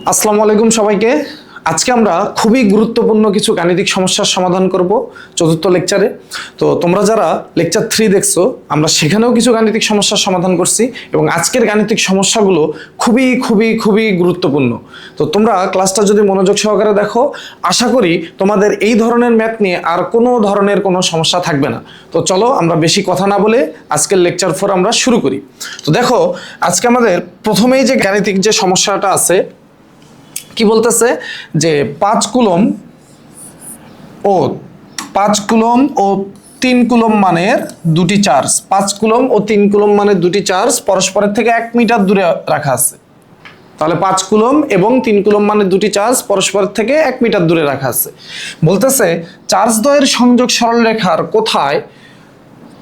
আসসালামু আলাইকুম সবাইকে। আজকে আমরা খুবই গুরুত্বপূর্ণ কিছু গাণিতিক সমস্যার সমাধান করব চতুর্থ লেকচারে। তো তোমরা যারা লেকচার 3 দেখছো, আমরা সেখানেও কিছু গাণিতিক সমস্যার সমাধান করছি এবং আজকের গাণিতিক সমস্যাগুলো খুবই খুবই খুবই গুরুত্বপূর্ণ। তো তোমরা ক্লাসটা যদি মনোযোগ সহকারে দেখো, আশা করি তোমাদের এই ধরনের ম্যাথ নিয়ে আর কোনো ধরনের কোনো সমস্যা থাকবে না। তো চলো আমরা বেশি কথা না বলে আজকের লেকচার 4 আমরা শুরু করি। তো দেখো, আজকে আমাদের প্রথমেই যে গাণিতিক যে সমস্যাটা আছে, কি বলতেছে যে 5 কুলম ও 3 কুলম মানের দুটি চার্জ, 5 কুলম ও 3 কুলম মানের দুটি চার্জ পরস্পরের থেকে 1 মিটার দূরে রাখা আছে। তাহলে 5 কুলম এবং 3 কুলম মানের দুটি চার্জ পরস্পরের থেকে 1 মিটার দূরে রাখা আছে। বলতেছে চার্জ দ্বয়ের সংযোগ সরলরেখার কোথায়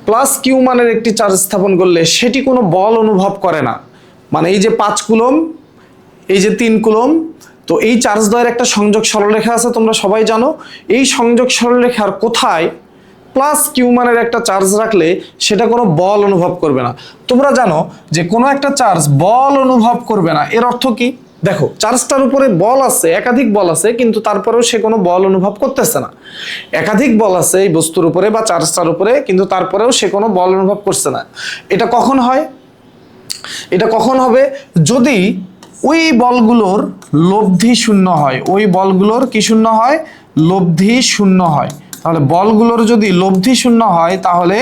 প্লাস কিউ মানের একটি চার্জ স্থাপন করলে সেটি কোনো বল অনুভব করে না। মানে এই যে 5 কুলম, এই যে 3 কুলম, তো এই চার্জ দ্বয়ের একটা সংযোগ সরলরেখা আছে, তোমরা সবাই জানো। এই সংযোগ সরলরেখার কোথায় প্লাস কিউ মানের একটা চার্জ রাখলে সেটা কোনো বল অনুভব করবে না। তোমরা জানো যে কোনো একটা চার্জ বল অনুভব করবে না, এর অর্থ কি? দেখো, চার্জটার উপরে বল আছে, একাধিক বল আছে, কিন্তু তারপরেও সে কোনো বল অনুভব করতেছে না। একাধিক বল আছে এই বস্তুর উপরে বা চার্জটার উপরে, কিন্তু তারপরেও সে কোনো বল অনুভব করছে না। এটা কখন হয়? এটা কখন হবে? যদি ওই বলগুলোর লব্ধি শূন্য হয়। ওই বলগুলোর কি শূন্য হয়? লব্ধি শূন্য হয়। তাহলে বলগুলোর যদি লব্ধি শূন্য হয় তাহলে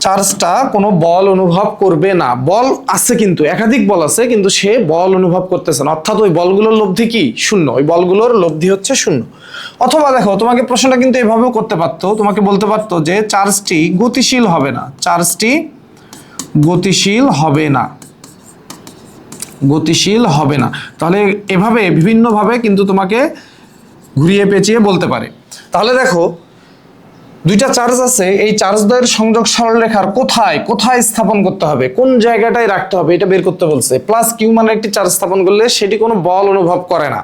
চার্জটা কোনো বল অনুভব করবে না। বল আছে, কিন্তু একাধিক বল আছে, কিন্তু সে বল অনুভব করতেছে না, অর্থাৎ ওই বলগুলোর লব্ধি কি? শূন্য। ওই বলগুলোর লব্ধি হচ্ছে শূন্য। অথবা দেখো, তোমাকে প্রশ্নটা কিন্তু এভাবেও করতে পারতো, তোমাকে বলতে পারতো যে চার্জটি গতিশীল হবে না। চার্জটি গতিশীল হবে না, গতিশীল হবে না। তাহলে এভাবে বিভিন্নভাবে কিন্তু তোমাকে ঘুরিয়ে পেঁচিয়ে বলতে পারে। তাহলে দেখো, দুইটা চার্জ আছে, এই চার্জ দ্বয়ের সংযোগ সরলরেখার কোথায় কোথায় স্থাপন করতে হবে, কোন জায়গাটায় রাখতে হবে, এটা বের করতে বলছে। প্লাস কিউ মানের একটি চার্জ স্থাপন করলে সেটি কোনো বল অনুভব করে না,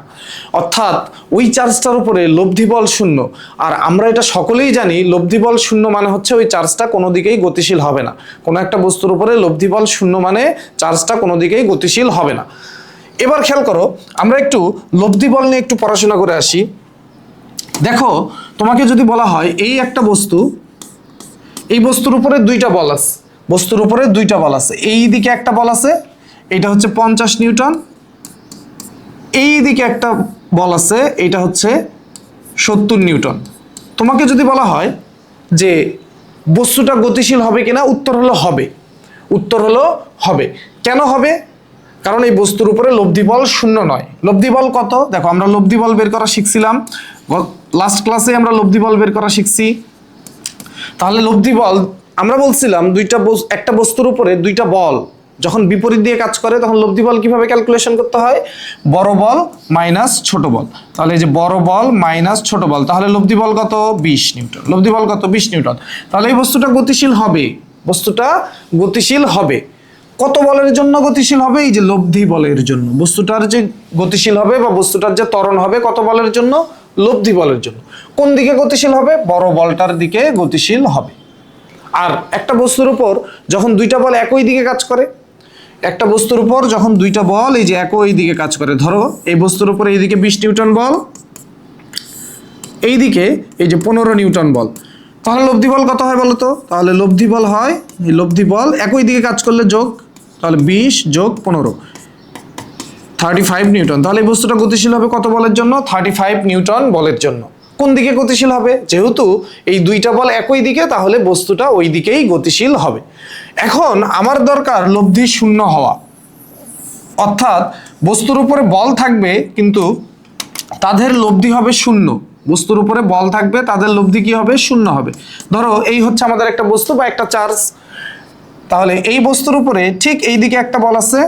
অর্থাৎ ওই চার্জটার উপরে লব্ধি বল শূন্য। আর আমরা এটা সকলেই জানি, লব্ধি বল শূন্য মানে হচ্ছে ওই চার্জটা কোনো দিকেই গতিশীল হবে না। কোনো একটা বস্তুর উপরে লব্ধি বল শূন্য মানে চার্জটা কোনো দিকেই গতিশীল হবে না। এবার খেয়াল করো, আমরা একটু লব্ধি বল নিয়ে একটু পড়াশোনা করে আসি। দেখো, তোমাকে যদি বলা হয় এই একটা বস্তু, এই বস্তুর উপরে দুইটা বল আছে, বস্তুর উপরে দুইটা বল আছে, এই দিকে একটা বল আছে, এটা হচ্ছে 50 নিউটন, এই দিকে একটা বল আছে, এটা হচ্ছে 70 নিউটন। তোমাকে যদি বলা হয় যে বস্তুটা গতিশীল হবে কিনা, উত্তর হলো হবে। উত্তর হলো হবে। কেন হবে? কারণ এই বস্তুর উপরে লব্ধি বল শূন্য নয়। লব্ধি বল কত? দেখো, আমরা লব্ধি বল বের করা শিখছিলাম লাস্ট ক্লাসে, আমরা লব্ধি বল বের করা শিখছি। তাহলে লব্ধি বল আমরা বলছিলাম একটা বস্তুর উপরে দুইটা বল যখন বিপরীত দিয়ে কাজ করে তখন লব্ধি বল কিভাবে ক্যালকুলেশন করতে হয়? বড় বল মাইনাস ছোট বল। তাহলে এই যে বড় বল মাইনাস ছোট বল, তাহলে লব্ধি বল কত? 20 নিউটন। লব্ধি বল কত? 20 নিউটন। তাহলে এই বস্তুটা গতিশীল হবে, বস্তুটা গতিশীল হবে। কত বলের জন্য গতিশীল হবে? এই যে লব্ধি বলের জন্য। বস্তুটার যে গতিশীল হবে বা বস্তুটার যে ত্বরণ হবে কত বলের জন্য? লব্ধি বলের জন্য। কোন দিকে গতিশীল হবে? বড় বলটার দিকে গতিশীল হবে। আর একটা বস্তুর উপর যখন দুইটা বল একই দিকে কাজ করে, একটা বস্তুর উপর যখন দুইটা বল এই যে একই দিকে কাজ করে, ধরো এই বস্তুর উপর এইদিকে 20 নিউটন বল, এইদিকে এই যে 15 নিউটন বল, তাহলে লব্ধি বল কত হয় বলো তো? তাহলে লব্ধি বল হয়, এই লব্ধি বল একই দিকে কাজ করলে যোগ, তাহলে 20 যোগ 15 35 নিউটন। তাহলে এই বস্তুটা গতিশীল হবে কত বলের জন্য? 35 নিউটন বলের জন্য। কোন দিকে গতিশীল হবে? যেহেতু এই দুইটা বল একই দিকে, তাহলে বস্তুটা ওই দিকেই গতিশীল হবে। এখন আমার দরকার লব্ধি শূন্য হওয়া, অর্থাৎ বস্তুর উপরে বল থাকবে কিন্তু তাদের লব্ধি হবে শূন্য। বস্তুর উপরে বল থাকবে, তাদের লব্ধি কি হবে? শূন্য হবে। ধরো এই হচ্ছে আমাদের একটা বস্তু বা একটা চার্জ, তাহলে এই বস্তুর উপরে ঠিক এই দিকে একটা বল আছে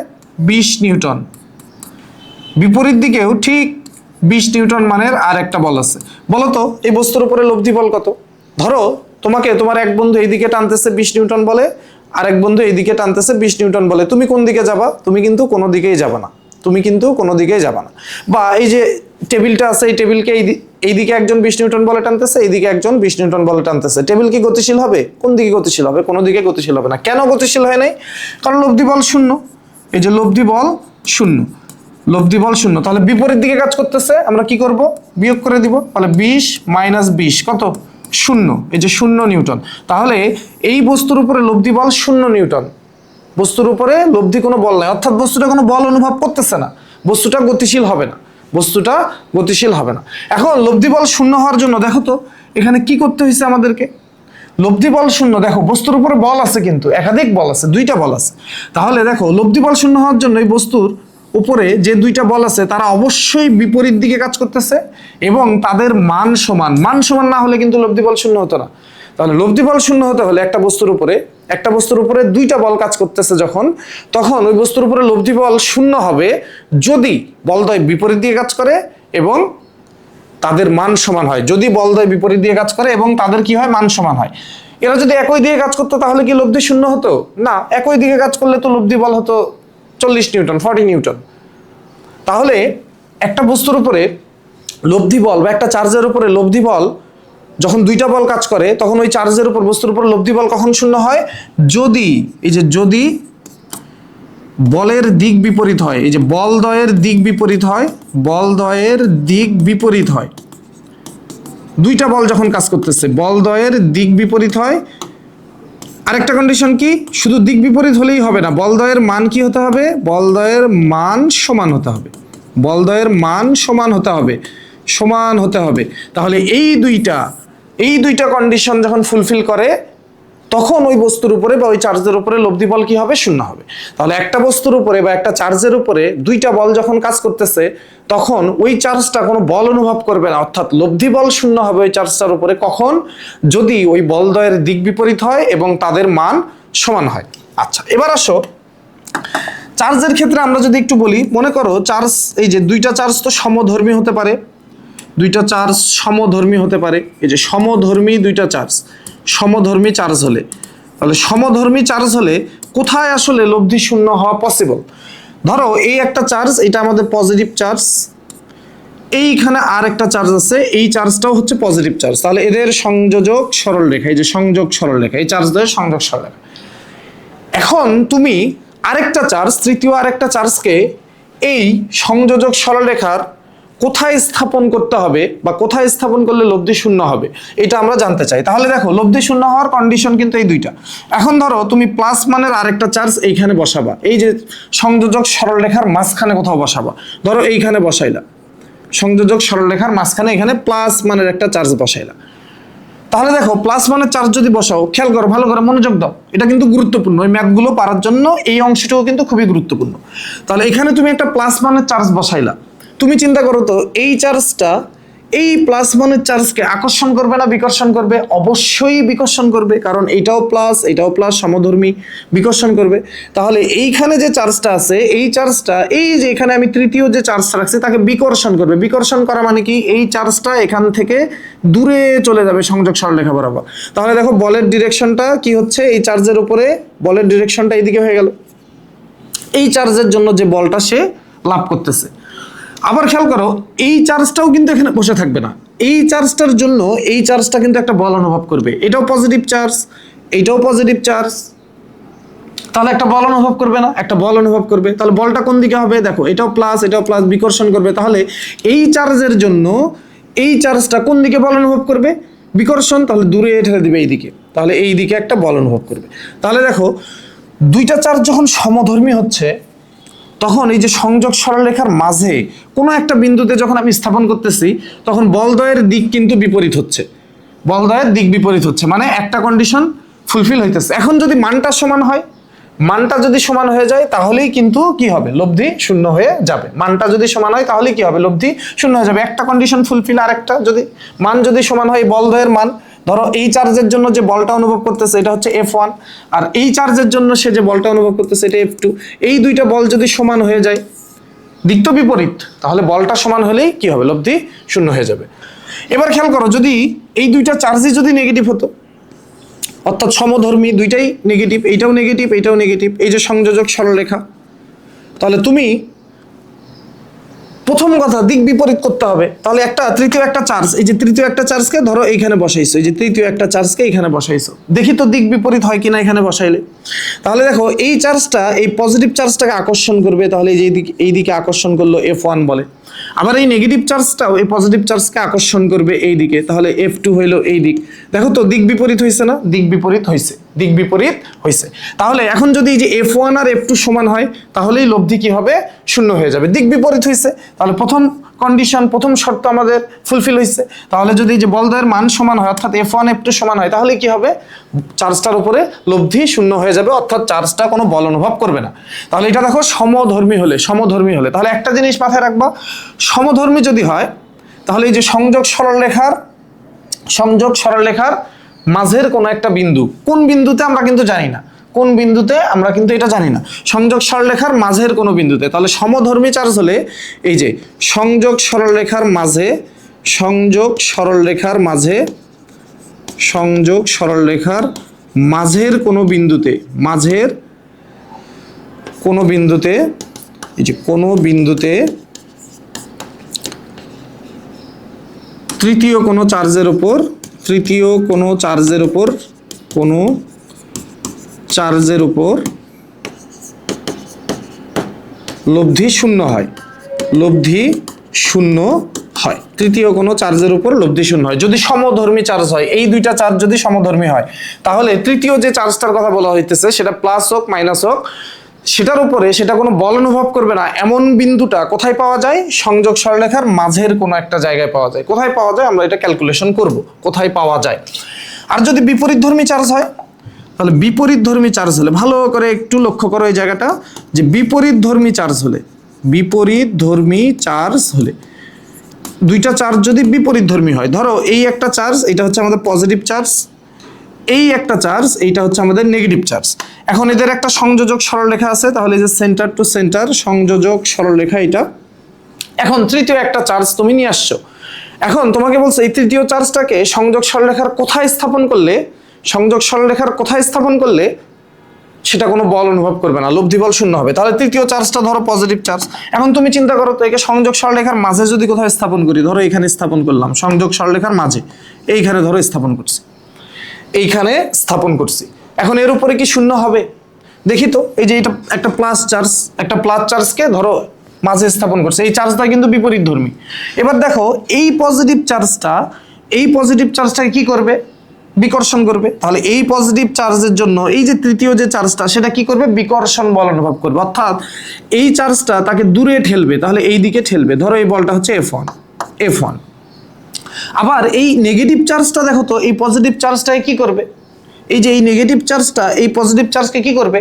20 নিউটন, বিপরীত দিকেও ঠিক 20 নিউটন মানের আর একটা বল আছে। বলো তো এই বস্তুর উপরে লব্ধি বল কত? ধরো তোমার এক বন্ধু এইদিকে টানতেছে 20 নিউটন বলে, আর এক বন্ধু এইদিকে টানতেছে 20 নিউটন বলে। তুমি কোন দিকে যাবা? তুমি কিন্তু কোনো দিকেই যাবা না, তুমি কিন্তু কোনো দিকেই যাবা না। বা এই যে টেবিলটা আছে, এই টেবিলকে এইদিকে একজন 20 নিউটন বলে টানতেছে, এইদিকে একজন 20 নিউটন বলে টানতেছে। টেবিল কি গতিশীল হবে? কোন দিকে গতিশীল হবে? কোনো দিকে গতিশীল হবে না। কেন গতিশীল হয় নাই? কারণ লব্ধি বল শূন্য। এই যে লব্ধি বল শূন্য। লব্ধি বল শূন্য, তাহলে বিপরীত দিকে কাজ করতেছে, আমরা কি করব, বিয়োগ করে দিব। তাহলে 20 মাইনাস 20 কত, শূন্য, এই যে 0 নিউটন। তাহলে এই বস্তুর উপরে লব্ধি বল 0 নিউটন, বস্তুর উপরে লব্ধি কোনো বল নাই, অর্থাৎ বস্তুটা কোনো বল অনুভব করতেছে না, বস্তুটা গতিশীল হবে না, বস্তুটা গতিশীল হবে না। এখন লব্ধি বল শূন্য হওয়ার জন্য দেখো তো এখানে কি করতে হয়েছে আমাদেরকে, লব্ধি বল শূন্য, দেখো বস্তুর উপরে বল আছে, কিন্তু একাধিক বল আছে, দুইটা বল আছে। তাহলে দেখো লব্ধি বল শূন্য হওয়ার জন্য এই বস্তুর উপরে যে দুইটা বল আছে তারা অবশ্যই বিপরীত দিকে কাজ করতেছে এবং তাদের মান সমান, মান সমান না হলে কিন্তু লব্ধি বল শূন্য হতো না। তাহলে লব্ধি বল শূন্য হতে হলে একটা বস্তুর উপরে দুইটা বল কাজ করতেছে যখন, তখন ওই বস্তুর উপরে লব্ধি বল শূন্য হবে যদি বলদ্বয় বিপরীত দিকে কাজ করে এবং তাদের মান সমান হয়। যদি বলদ্বয় বিপরীত দিয়ে কাজ করে এবং তাদের কি হয়, মান সমান হয়। এরা যদি একই দিকে কাজ করতো তাহলে কি লব্ধি শূন্য হতো না, একই দিকে কাজ করলে তো লব্ধি বল হতো 40 নিউটন, 40 নিউটন। তাহলে একটা বস্তুর উপরে লব্ধি বল বা একটা চার্জের উপরে লব্ধি বল যখন দুইটা বল কাজ করে তখন ওই চার্জের উপর বস্তুর উপর লব্ধি বল কখন শূন্য হয়, যদি এই যে যদি বলের দিক বিপরীত হয়, এই যে বলদ্বয়ের দিক বিপরীত হয়, বলদ্বয়ের দিক বিপরীত হয়, দুইটা বল যখন কাজ করতেছে বলদ্বয়ের দিক বিপরীত হয়। আরেকটা কন্ডিশন কি, শুধু দিক বিপরীত হলেই হবে না, বলদ্বয়ের মান কি হতে হবে, বলদ্বয়ের মান সমান হতে হবে, বলদ্বয়ের মান সমান হতে হবে, সমান হতে হবে। তাহলে এই দুইটা কন্ডিশন যখন ফুলফিল করে তখন ওই বস্তুর উপরে বা ওই চার্জের উপরে লব্ধি বল কি হবে, শূন্য হবে। তাহলে একটা বস্তুর উপরে বা একটা চার্জের উপরে দুইটা বল যখন কাজ করতেছে তখন ওই চার্জটা কোনো বল অনুভব করবে না, অর্থাৎ লব্ধি বল শূন্য হবে ওই চার্জটার উপরে কখন, যদি ওই বলদ্বয়ের দিক বিপরীত হয় এবং তাদের মান সমান হয়। আচ্ছা, এবার আসো চার্জের ক্ষেত্রে আমরা যদি একটু বলি, মনে করো চার্জ, এই যে দুইটা চার্জ তো সমধর্মী হতে পারে, দুইটা চার্জ সমধর্মী হতে পারে, এই যে সমধর্মী দুইটা চার্জ, সমধর্মী চার্জ হলে, তাহলে সমধর্মী চার্জ হলে কোথায় আসলে লব্ধি শূন্য হওয়া পসিবল। ধরো এই একটা চার্জ, এটা আমাদের পজিটিভ চার্জ, এইখানে আর একটা চার্জ আছে, এই চার্জটাও হচ্ছে পজিটিভ চার্জ, তাহলে এদের সংযোজক সরলরেখা, এই যে সংযোগ সরলরেখা, এই চার্জদের সংযোগ সরলরেখা। এখন তুমি আরেকটা চার্জ, তৃতীয় আরেকটা চার্জকে এই সংযোজক সরলরেখার কোথায় স্থাপন করতে হবে বা কোথায় স্থাপন করলে লব্ধি শূন্য হবে এটা আমরা জানতে চাই। তাহলে দেখো লব্ধি শূন্য হওয়ার কন্ডিশন কিন্তু এই দুইটা। এখন ধরো তুমি প্লাস মানের আরেকটা চার্জ এইখানে বসাবা, এই যে সংযোজক সরলরেখার মাঝখানে কোথাও বসাবা, ধরো এইখানে বসাইলা, সংযোজক সরলরেখার মাঝখানে এখানে প্লাস মানের একটা চার্জ বসাইলা। তাহলে দেখো প্লাস মানের চার্জ যদি বসাও, খেয়াল করো, ভালো করে মনোযোগ দাও, এটা কিন্তু গুরুত্বপূর্ণ, ওই ম্যাথগুলো পারার জন্য এই অংশটাও কিন্তু খুবই গুরুত্বপূর্ণ। তাহলে এখানে তুমি একটা প্লাস মানের চার্জ বসাইলা, তুমি চিন্তা করো তো এই চার্জটা এই প্লাস মানের চার্জকে আকর্ষণ করবে না বিকর্ষণ করবে? অবশ্যই বিকর্ষণ করবে, কারণ এটাও প্লাস সমধর্মী, বিকর্ষণ করবে। তাহলে এইখানে যে চার্জটা আছে এই চার্জটা, এই যে এখানে আমি তৃতীয় যে চার্জটা রাখছি তাকে বিকর্ষণ করবে। বিকর্ষণ করা মানে কি, এই চার্জটা এখান থেকে দূরে চলে যাবে সংযোগ সরলরেখা বরাবর। তাহলে দেখো বলের ডিরেকশনটা কি হচ্ছে, এই চার্জের উপরে বলের ডিরেকশনটা এইদিকে হয়ে গেল, এই চার্জের জন্য যে বলটা সে লাভ করতেছে। আবার খেয়াল করো এই চার্জটাও কিন্তু এখানে বসে থাকবে না, এই চার্জটার জন্য এই চার্জটা কিন্তু একটা বল অনুভব করবে, এটাও পজিটিভ চার্জ, এইটাও পজিটিভ চার্জ, তাহলে একটা বল অনুভব করবে না, একটা বল অনুভব করবে। তাহলে বলটা কোন দিকে হবে, দেখো এটাও প্লাস বিকর্ষণ করবে। তাহলে এই চার্জের জন্য এই চার্জটা কোন দিকে বল অনুভব করবে, বিকর্ষণ, তাহলে দূরে ঠেলে দিবে এইদিকে, তাহলে এই দিকে একটা বল অনুভব করবে। তাহলে দেখো দুইটা চার্জ যখন সমধর্মী হচ্ছে তখন এই যে সংযোগ সরলরেখার মাঝে কোনো একটা বিন্দুতে যখন আমি স্থাপন করতেছি তখন বলদ্বয়ের দিক কিন্তু বিপরীত হচ্ছে, বলদ্বয়ের দিক বিপরীত হচ্ছে, মানে একটা কন্ডিশন ফুলফিল হইতেছে। এখন যদি মানটা সমান হয়, মানটা যদি সমান হয়ে যায় তাহলেই কিন্তু কি হবে, লব্ধি শূন্য হয়ে যাবে। মানটা যদি সমান হয় তাহলে কি হবে, লব্ধি শূন্য হয়ে যাবে। একটা কন্ডিশন ফুলফিল, আর একটা যদি মান যদি সমান হয়, বলদ্বয়ের মান, ধরো এই চার্জের জন্য যে বলটা অনুভব করতেছে এটা হচ্ছে F1, আর এই চার্জের জন্য সে যে বলটা অনুভব করতেছে এটা F2। এই দুইটা বল যদি সমান হয়ে যায়, দিক তো বিপরীত, তাহলে বলটা সমান হলেই কি হবে, লব্ধি শূন্য হয়ে যাবে। এবার খেয়াল করো যদি এই দুইটা চার্জই যদি নেগেটিভ হতো, অর্থাৎ সমধর্মী দুইটাই নেগেটিভ, এইটাও নেগেটিভ এইটাও নেগেটিভ, এই যে সংযোজক সরলরেখা, তাহলে তুমি প্রথম কথা দিক বিপরীত করতে হবে। তাহলে একটা তৃতীয় একটা চার্জ, এই যে তৃতীয় একটা চার্জকে ধরো এইখানে বসাইছো, এই যে তৃতীয় একটা চার্জকে এখানে বসাইছো, দেখি তো দিক বিপরীত হয় কিনা এখানে বসাইলে। তাহলে দেখো এই চার্জটা এই পজিটিভ চার্জটাকে আকর্ষণ করবে, তাহলে এই দিকে আকর্ষণ করলো F1 বলে। আবার এই নেগেটিভ চার্জটাও এই পজিটিভ চার্জকে আকর্ষণ করবে এই দিকে, তাহলে F2 হইলো এই দিক। দেখো তো দিক বিপরীত হয়েছে না? দিক বিপরীত হয়েছে, দিক বিপরীত হয়েছে। তাহলে এখন যদি এই যে F1 আর F2 সমান হয়, তাহলেই লব্ধি কি হবে? শূন্য হয়ে যাবে। দিক বিপরীত হয়েছে, তাহলে প্রথম কন্ডিশন, প্রথম শর্ত আমাদের ফুলফিল হয়েছে। তাহলে যদি এই যে বলদ্বয়ের মান সমান হয়, অর্থাৎ F1 F2 সমান হয়, তাহলে কি হবে? চার্জটার উপরে লব্ধি শূন্য হয়ে যাবে, অর্থাৎ চার্জটা কোনো বল অনুভব করবে না। তাহলে এটা দেখো সমধর্মী হলে তাহলে একটা জিনিস মাথায় রাখবা, সমধর্মী যদি হয় তাহলে এই যে সংযোগ সরলরেখার মাঝের কোনো একটা বিন্দু, কোন বিন্দুতে আমরা কিন্তু জানি না, কোন বিন্দুতে আমরা কিন্তু এটা জানি না, সংযোগ সরলরেখার মাঝের কোনো বিন্দুতে। তাহলে সমধর্মী চার্জ হলে এই যে সংযোগ সরলরেখার মাঝের কোনো বিন্দুতে, এই যে কোনো বিন্দুতে তৃতীয় কোনো চার্জের উপর লব্ধি শূন্য হয়, তৃতীয় কোনো চার্জের উপর লব্ধি শূন্য হয় যদি সমধর্মী চার্জ হয়। এই দুইটা চার্জ যদি সমধর্মী হয়, তাহলে তৃতীয় যে চার্জটার কথা বলা হইতেছে সেটা প্লাস হোক মাইনাস হোক, সেটার উপরে সেটা কোনো বল অনুভব করবে না, এমন বিন্দুটা কোথায় পাওয়া যায়? সংযোগ সরলরেখার মাঝের কোনো একটা জায়গায় পাওয়া যায়। কোথায় পাওয়া যায় আমরা এটা ক্যালকুলেশন করব, কোথায় পাওয়া যায়। আর যদি বিপরীতধর্মী চার্জ হয়, তাহলে বিপরীতধর্মী চার্জ হলে, ভালো করে একটু লক্ষ্য করো এই জায়গাটা, যে বিপরীতধর্মী চার্জ হলে দুইটা চার্জ যদি বিপরীতধর্মী হয়, ধরো এই একটা চার্জ, এটা হচ্ছে আমাদের পজিটিভ চার্জ, এই একটা চার্জ, এইটা হচ্ছে আমাদের নেগেটিভ চার্জ। এখন এদের একটা সংযোজক সরলরেখা আছে, তাহলে এই যে সেন্টার টু সেন্টার সংযোজক সরলরেখা এটা। এখন তৃতীয় একটা চার্জ তুমি নিয়ে আসছো, এখন তোমাকে বলছে এই তৃতীয় চার্জটাকে সংযোগ সরলরেখার কোথায় স্থাপন করলে সেটা কোনো বল অনুভব করবে না, লব্ধি বল শূন্য হবে। তাহলে তৃতীয় চার্জটা ধরো পজিটিভ চার্জ। এখন তুমি চিন্তা করো তো, একে সংযোগ সরলরেখার মাঝে যদি কোথাও স্থাপন করি, ধরো এখানে স্থাপন করলাম, সংযোগ সরলরেখার মাঝে এইখানে ধরো স্থাপন করছি, এখন এর উপরে কি শূন্য হবে? দেখি তো, এই যে এটা একটা প্লাস চার্জকে ধরো মাঝে স্থাপন করছে, এই চার্জটা কিন্তু বিপরীতধর্মী। এবার দেখো এই পজিটিভ চার্জটাকে কি করবে? বিকর্ষণ করবে। তাহলে এই পজিটিভ চার্জের জন্য এই যে তৃতীয় যে চার্জটা সেটা কি করবে? বিকর্ষণ বল অনুভব করবে, অর্থাৎ এই চার্জটা তাকে দূরে ঠেলবে, তাহলে এই দিকে ঠেলবে। ধরো এই বলটা হচ্ছে F1। আবার এই নেগেটিভ চার্জটা দেখো তো, এই পজিটিভ চার্জটাকে কি করবে? এই যে এই নেগেটিভ চার্জটা এই পজিটিভ চার্জকে কি করবে?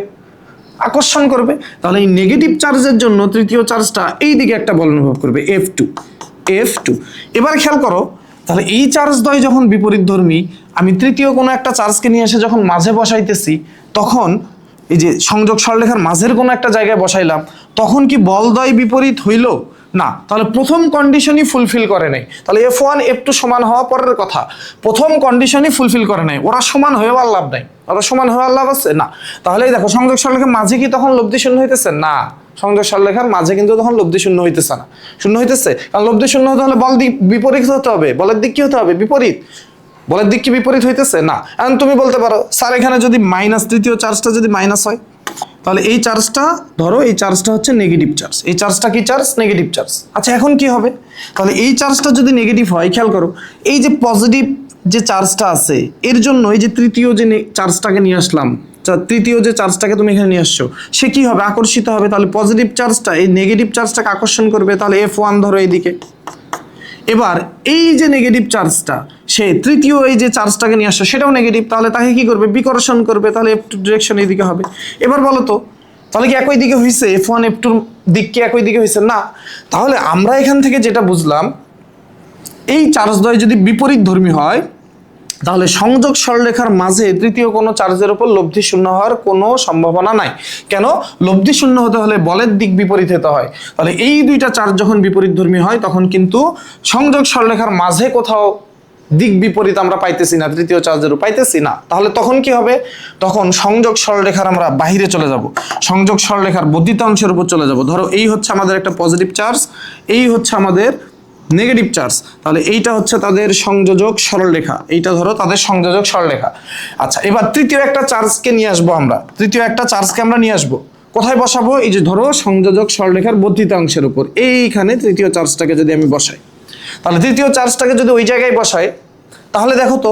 আকর্ষণ করবে। তাহলে এই নেগেটিভ চার্জের জন্য তৃতীয় চার্জটা এই দিকে একটা বল অনুভব করবে, F2। এবার খেয়াল করো, তাহলে এই চার্জদ্বয় যখন বিপরীতধর্মী, আমি তৃতীয় কোনো একটা চার্জকে নিয়ে এসে যখন মাঝে বসাইতেছি, তখন এই যে সংযোগ সরলরেখার মাঝের কোনো একটা জায়গায় বসাইলাম, তখন কি বলদ্বয় বিপরীত হইল না? তাহলে প্রথম কন্ডিশনই ফুলফিল করে নাই। তাহলে F1 F2 সমান হওয়া পরের কথা, প্রথম কন্ডিশনই ফুলফিল করে নাই। ওরা সমান হয়েও আর লাভ নাই, আছে না। তাহলে দেখো সংযোগ সরলরেখার মাঝে কি তখন লব্ধি শূন্য হইতেছে না? সংযোগ সরলরেখার মাঝে কিন্তু তখন লব্ধি শূন্য হইতেছে না, কারণ লব্ধি শূন্য হতে হলে বল দিক বিপরীত হতে হবে, বলের দিক কি হতে হবে? বিপরীত। বলের দিক কি বিপরীত হইতেছে না? এখন তুমি বলতে পারো স্যার এখানে যদি মাইনাস, তৃতীয় চার্জটা যদি মাইনাস হয়, তাহলে এই চার্জটা ধরো, এই চার্জটা হচ্ছে নেগেটিভ চার্জ, এই চার্জটা কি চার্জ? Negative charge. আচ্ছা এখন কি হবে? তাহলে এই চার্জটা যদি নেগেটিভ হয়, খেয়াল করো এই যে পজিটিভ যে চার্জটা আছে এর জন্য এই যে তৃতীয় যে চার্জটাকে নিয়ে আসলাম, তৃতীয় যে চার্জটাকে তুমি এখানে নিয়ে আসছো, সে কি হবে? আকর্ষিত হবে। তাহলে পজিটিভ চার্জটা এই নেগেটিভ চার্জটাকে আকর্ষণ করবে, তাহলে F1 ধরো এইদিকে। এবার এই যে নেগেটিভ চার্জটা সে তৃতীয় এই যে চার্জটাকে নিয়ে আসছে সেটাও নেগেটিভ, তাহলে তাকে কি করবে? বিকর্ষণ করবে, তাহলে F2 ডিরেকশন এইদিকে হবে। এবার বলো তো, তাহলে কি একই দিকে হয়েছে? F1 F2 দিক কি একই দিকে হয়েছে? না। তাহলে আমরা এখান থেকে যেটা বুঝলাম, এই চার্জদ্বয় যদি বিপরীতধর্মী হয়, তাহলে সংযোগ সরলরেখার মাঝে তৃতীয় কোনো চার্জের উপর লব্ধি শূন্য হওয়ার কোনো সম্ভাবনা নাই। কেন? লব্ধি শূন্য হতে হলে বলের দিক বিপরীত হতে হয়। তাহলে এই দুইটা চার্জ যখন বিপরীতধর্মী হয়, তখন কিন্তু সংযোগ সরলরেখার মাঝে কোথাও দিক বিপরীত আমরা পাইতেছি না, তৃতীয় চার্জেরও পাইতেছি না, তাহলে তখন কি হবে? তখন সংযোগ সরলরেখার আমরা বাহিরে চলে যাব, সংযোগ সরলরেখার বর্ধিতাংশের উপর চলে যাব। ধরো এই হচ্ছে আমাদের একটা পজিটিভ চার্জ, এই হচ্ছে আমাদের নেগেটিভ চার্জ, তাহলে এইটা হচ্ছে তাদের সংযোজক সরলরেখা, এইটা ধরো তাদের সংযোজক সরলরেখা। আচ্ছা, এবার তৃতীয় একটা চার্জকে নিয়ে আসবো আমরা, তৃতীয় একটা চার্জকে আমরা নিয়ে আসবো, কোথায় বসাবো? এই যে ধরো সংযোজক সরলরেখার বর্ধিতাংশের উপর, এইখানে তৃতীয় চার্জটাকে যদি আমি বসাই, তাহলে তৃতীয় চার্জটাকে যদি ওই জায়গায় বসাই, তাহলে দেখো তো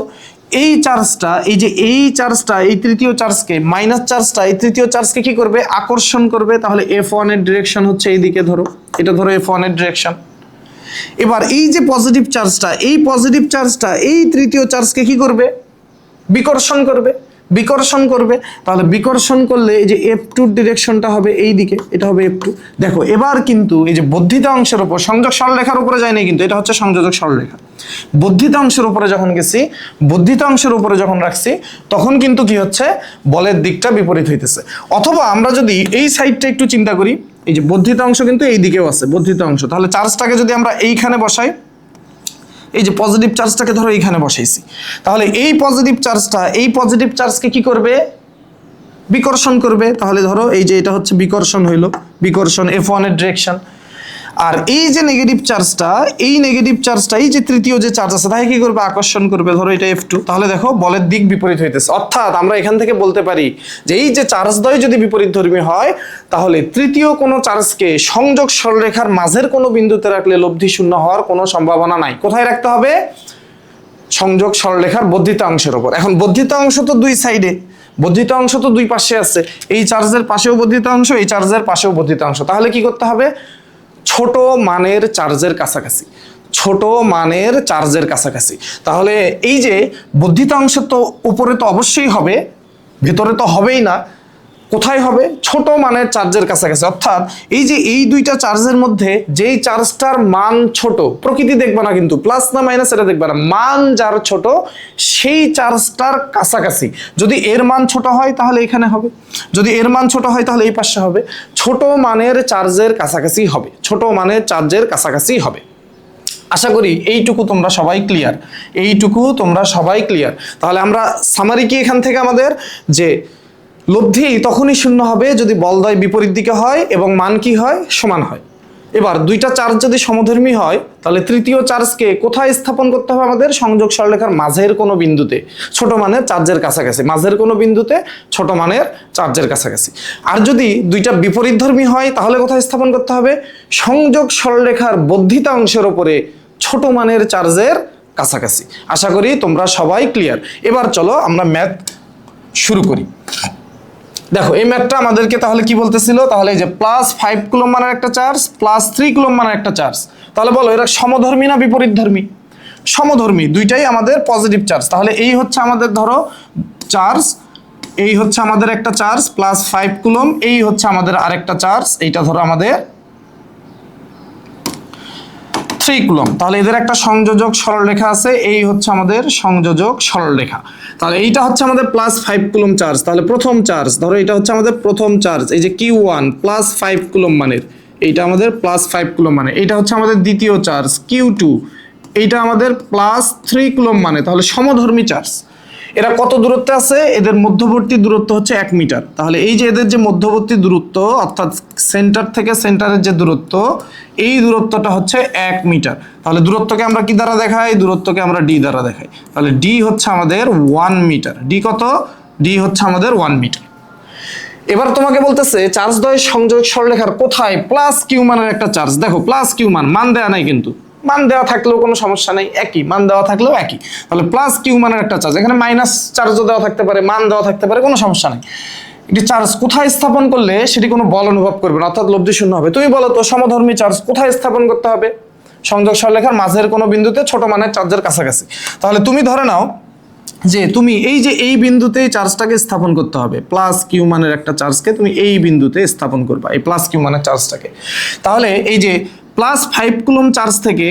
এই চার্জটা, এই যে এই চার্জটা এই তৃতীয় চার্জকে, মাইনাস চার্জটা এই তৃতীয় চার্জকে কি করবে? আকর্ষণ করবে। তাহলে F1 এর ডিরেকশন হচ্ছে এইদিকে, ধরো এটা ধরো F1 এর ডিরেকশন। এবার এই যে পজিটিভ চার্জটা, এই পজিটিভ চার্জটা এই তৃতীয় চার্জকে কি করবে? বিকর্ষণ করবে, বিকর্ষণ করবে। তাহলে বিকর্ষণ করলে এই যে F2 ডিরেকশনটা হবে এই দিকে, এটা হবে F2। দেখো এবার কিন্তু এই যে বর্ধিতাংশের উপর, সংযোগ সরলরেখার উপরে যায়নি কিন্তু, এটা হচ্ছে সংযোজক সরলরেখা, বর্ধিতাংশের উপরে যখন গেছি, বর্ধিতাংশের উপরে যখন রাখছি, তখন কিন্তু কি হচ্ছে? বলের দিকটা বিপরীত হইতেছে। অথবা আমরা যদি এই সাইডটা একটু চিন্তা করি, এই যে বর্ধিতাংশ কিন্তু এই দিকেও আছে, বর্ধিতাংশ, তাহলে চার্জটাকে যদি আমরা এইখানে বসাই, এই যে পজিটিভ চার্জটাকে ধরো এইখানে বসাইছি, তাহলে এই পজিটিভ চার্জটা এই পজিটিভ চার্জকে কি করবে? বিকর্ষণ করবে। তাহলে ধরো এই যে এটা হচ্ছে বিকর্ষণ হইলো, বিকর্ষণ F1 এর ডিরেকশন। আর এই যে নেগেটিভ চার্জটা, এই নেগেটিভ চার্জটা এই যে তৃতীয় যে চার্জ আছে তাকে কি করবে? আকর্ষণ করবে, ধরো এটা F2। তাহলে দেখো বলের দিক বিপরীত হইতেছে। অর্থাৎ আমরা এখান থেকে বলতে পারি যে এই যে চার্জদ্বয় যদি বিপরীতধর্মী হয়, তাহলে তৃতীয় কোনো চার্জকে সংযোগ সরলরেখার মাঝের কোনো বিন্দুতে রাখলে লব্ধি শূন্য হওয়ার কোনো সম্ভাবনা নাই। কোথায় রাখতে হবে? সংযোগ সরলরেখার বর্ধিতাংশের উপর। এখন বর্ধিতাংশ তো দুই সাইডে, বর্ধিতাংশ তো দুই পাশে আছে, এই চার্জের পাশেও বর্ধিতাংশ, এই চার্জের পাশেও বর্ধিতাংশ। তাহলে কি করতে হবে? ছোট মানের চার্জের কাছাকাছি, ছোট মানের চার্জের কাছাকাছি। তাহলে এই যে বর্ধিতাংশ তো উপরে তো অবশ্যই হবে, ভেতরে তো হবেই না, কোথায় হবে? ছোট মানের চার্জের কাছাকাছি। অর্থাৎ এই যে এই দুইটা চার্জের মধ্যে যেই চার্জটার মান ছোট, প্রকৃতি দেখবে না কিন্তু, প্লাস না মাইনাস এটা দেখবে না, মান যার ছোট সেই চার্জটার কাছাকাছি। যদি এর মান ছোট হয় তাহলে এখানে হবে, যদি এর মান ছোট হয় তাহলে এই পাশে হবে। ছোট মানের চার্জের কাছাকাছি হবে, ছোট মানের চার্জের কাছাকাছি হবে। আশা করি এইটুকু তোমরা সবাই ক্লিয়ার, এইটুকু তোমরা সবাই ক্লিয়ার। তাহলে আমরা সামারি কি এখান থেকে আমাদের যে লব্ধি তখনই শূন্য হবে যদি বলদ্বয় বিপরীত দিকে হয় এবং মান কি হয়? সমান হয়। এবার দুইটা চার্জ যদি সমধর্মী হয়, তাহলে তৃতীয় চার্জকে কোথায় স্থাপন করতে হবে? আমাদের সংযোগ সরলরেখার মাঝের কোনো বিন্দুতে, ছোট মানের চার্জের কাছাকাছি, মাঝের কোনো বিন্দুতে ছোট মানের চার্জের কাছাকাছি। আর যদি দুইটা বিপরীতধর্মী হয়, তাহলে কোথায় স্থাপন করতে হবে? সংযোগ সরলরেখার বর্ধিতাংশের উপরে ছোট মানের চার্জের কাছাকাছি। আশা করি তোমরা সবাই ক্লিয়ার। এবার চলো আমরা ম্যাথ শুরু করি। দেখো এই ম্যাথটা আমাদেরকে তাহলে কি বলতেছিল? তাহলে এই যে +5 কুলম্ব মানের একটা চার্জ, +3 কুলম্ব মানের একটা চার্জ, তাহলে বলো এরা সমধর্মী না বিপরীতধর্মী? সমধর্মী, দুইটাই আমাদের পজিটিভ চার্জ। তাহলে এই হচ্ছে আমাদের ধরো চার্জ, এই হচ্ছে আমাদের একটা চার্জ +5 কুলম্ব, এই হচ্ছে আমাদের আরেকটা চার্জ, এইটা ধরো আমাদের 3 কুলম্ব। তাহলে এদের একটা সংযোজক সরলরেখা আছে, এই হচ্ছে আমাদের সংযোজক সরলরেখা। তাহলে এইটা হচ্ছে আমাদের +5 কুলম্ব চার্জ। তাহলে প্রথম চার্জ ধরো এটা হচ্ছে আমাদের প্রথম চার্জ, এই যে Q1 +5 কুলম্ব মানের, এইটা আমাদের +5 কুলম্ব মানে। এইটা হচ্ছে আমাদের দ্বিতীয় চার্জ Q2, এইটা আমাদের +3 কুলম্ব মানে। তাহলে সমধর্মী চার্জ। এরা কত দূরত্বে আছে? এদের মধ্যবর্তী দূরত্ব হচ্ছে 1 মিটার। তাহলে এই যে এদের যে মধ্যবর্তী দূরত্ব, অর্থাৎ সেন্টার থেকে সেন্টারের যে দূরত্ব, এই দূরত্বটা হচ্ছে 1 মিটার। তাহলে দূরত্বকে আমরা কি দ্বারা দেখাই? দূরত্বকে আমরা ডি দ্বারা দেখাই। তাহলে ডি হচ্ছে আমাদের 1 মিটার। ডি কত? ডি হচ্ছে আমাদের 1 মিটার। এবার তোমাকে বলতেছে চার্জদ্বয় সংযোগ সরলরেখার কোথায় +q মানের একটা চার্জ। দেখো +q মান দেয়া নাই কিন্তু, মান দেওয়া থাকলেও কোনো সমস্যা নেই, একই মান দেওয়া থাকলেও একই। তাহলে +q মানের একটা চার্জ, এখানে মাইনাস চার্জও দেওয়া থাকতে পারে, মান দেওয়া থাকতে পারে, কোনো সমস্যা নেই। একটি চার্জ কোথায় স্থাপন করলে সেটি কোনো বল অনুভব করবে না, অর্থাৎ লব্ধি শূন্য হবে? তুমি বলো তো সমধর্মী চার্জ কোথায় স্থাপন করতে হবে? সংযোগ সরলরেখার মাঝের কোনো বিন্দুতে ছোট মানের চার্জের কাছাকাছি। তাহলে তুমি ধরে নাও যে তুমি এই যে এই বিন্দুতেই চার্জটাকে স্থাপন করতে হবে, +q মানের একটা চার্জকে তুমি এই বিন্দুতে স্থাপন করবা, এই +q মানের চার্জটাকে। তাহলে এই যে +5 কুলম্ব চার্জ থেকে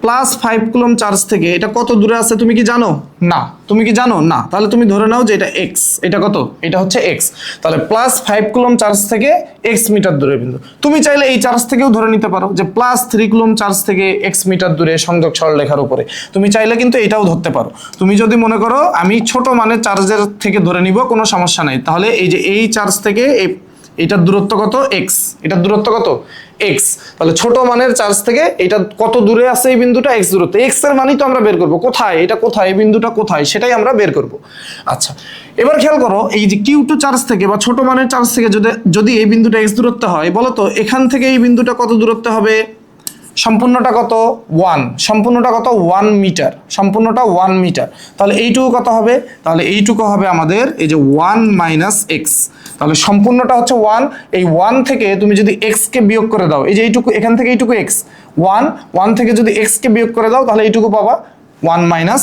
+5 কুলম্ব চার্জ থেকে এটা কত দূরে আছে তুমি কি জানো? না। তুমি কি জানো? না। তাহলে তুমি ধরে নাও যে এটা x, এটা কত? এটা হচ্ছে x। তাহলে +5 কুলম্ব চার্জ থেকে x মিটার দূরে বিন্দু। তুমি চাইলে এই চার্জ থেকেও ধরে নিতে পারো যে +3 কুলম্ব চার্জ থেকে x মিটার দূরে সংযোগ সরলরেখার উপরে। তুমি চাইলে কিন্তু এটাও ধরতে পারো। তুমি যদি মনে করো আমি ছোট মানের চার্জের থেকে ধরে নিব, কোনো সমস্যা নাই। তাহলে এই যে এই চার্জ থেকে এটার দূরত্ব কত? x। এটার দূরত্ব কত? x। তাহলে ছোট মানের চার্জ থেকে এটা কত দূরে আছে এই বিন্দুটা? x দূরত্ব। x এর মানই তো আমরা বের করব। কোথায় এটা, কোথায় এই বিন্দুটা কোথায়, সেটাই আমরা বের করব। আচ্ছা, এবার খেয়াল করো এই যে Q2 চার্জ থেকে বা ছোট মানের চার্জ থেকে যদি এই বিন্দুটা x দূরত্ব হয়, বলো তো এখান থেকে এই বিন্দুটা কত দূরত্ব হবে? সম্পূর্ণটা কত? 1। সম্পূর্ণটা কত? 1 মিটার। সম্পূর্ণটা 1 মিটার। তাহলে এইটুকু কত হবে? তাহলে এইটুকু হবে আমাদের এই যে 1 - x। তাহলে সম্পূর্ণটা হচ্ছে 1। এই 1 থেকে তুমি যদি x কে বিয়োগ করে দাও, এই যে এইটুকু, এখান থেকে এইটুকু x, 1 থেকে যদি x কে বিয়োগ করে দাও তাহলে এইটুকু পাবা 1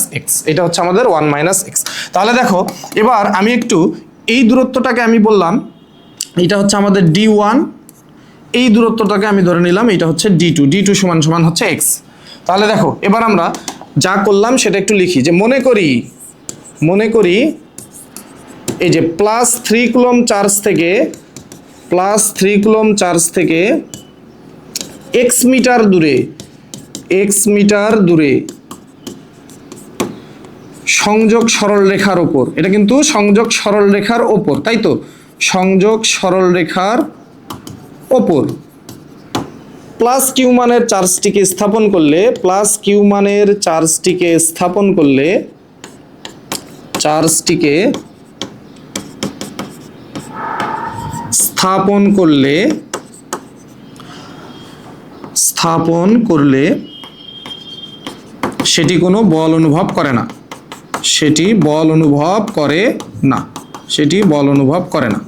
- x। এটা হচ্ছে আমাদের 1 - x। তাহলে দেখো এবার আমি একটু এই দূরত্বটাকে আমি বললাম এটা হচ্ছে আমাদের d1, এই দূরত্বটাকে আমি ধরে নিলাম এটা হচ্ছে d2। d2 সমান সমান হচ্ছে x। তাহলে দেখো এবার আমরা যা করলাম সেটা একটু লিখি, যে মনে করি এই যে +3 কুলম্ব চার্জ থেকে x মিটার দূরে সংযোগ সরলরেখার ওপর, এটা কিন্তু সংযোগ সরলরেখার ওপর, তাই তো? সংযোগ সরলরেখার ওপর +q মানের চার্জটিকে স্থাপন করলে সেটি কোনো বল অনুভব করে না। সেটি বল অনুভব করে না।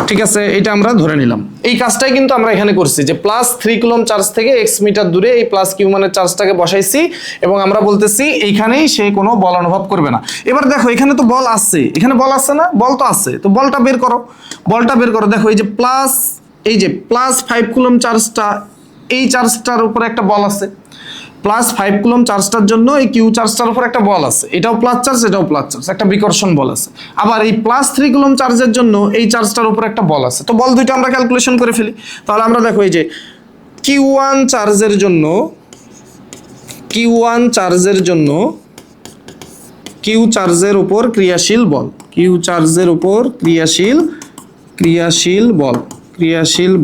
ঠিক আছে, এটা আমরা ধরে নিলাম। এই কাজটাই কিন্তু আমরা এখানে করছি, যে +3 কুলম্ব চার্জ থেকে x মিটার দূরে এই +q মানের চার্জটাকে বসাইছি এবং আমরা বলতেছি এইখানেই সে কোনো বল অনুভব করবে না। এবার দেখো এখানে তো বল আছে, এখানে বল আছে না? বল তো আছে, তো বলটা বের করো। দেখো এই যে +5 কুলম্ব চার্জটা, এই চার্জটার উপরে একটা বল আছে। +5 কুলম্ব চার্জটার জন্য এই কিউ চার্জটার উপর একটা বল আছে, এটাও প্লাস চার্জ, এটাও প্লাস চার্জ, একটা বিকর্ষণ বল আছে। আবার এই +3 কুলম্ব চার্জের জন্য এই চার্জটার উপর একটা বল আছে। তো বল দুইটা আমরা ক্যালকুলেশন করে ফেলি। তাহলে আমরা দেখো এই যে Q1 চার্জের জন্য Q চার্জের উপর ক্রিয়াশীল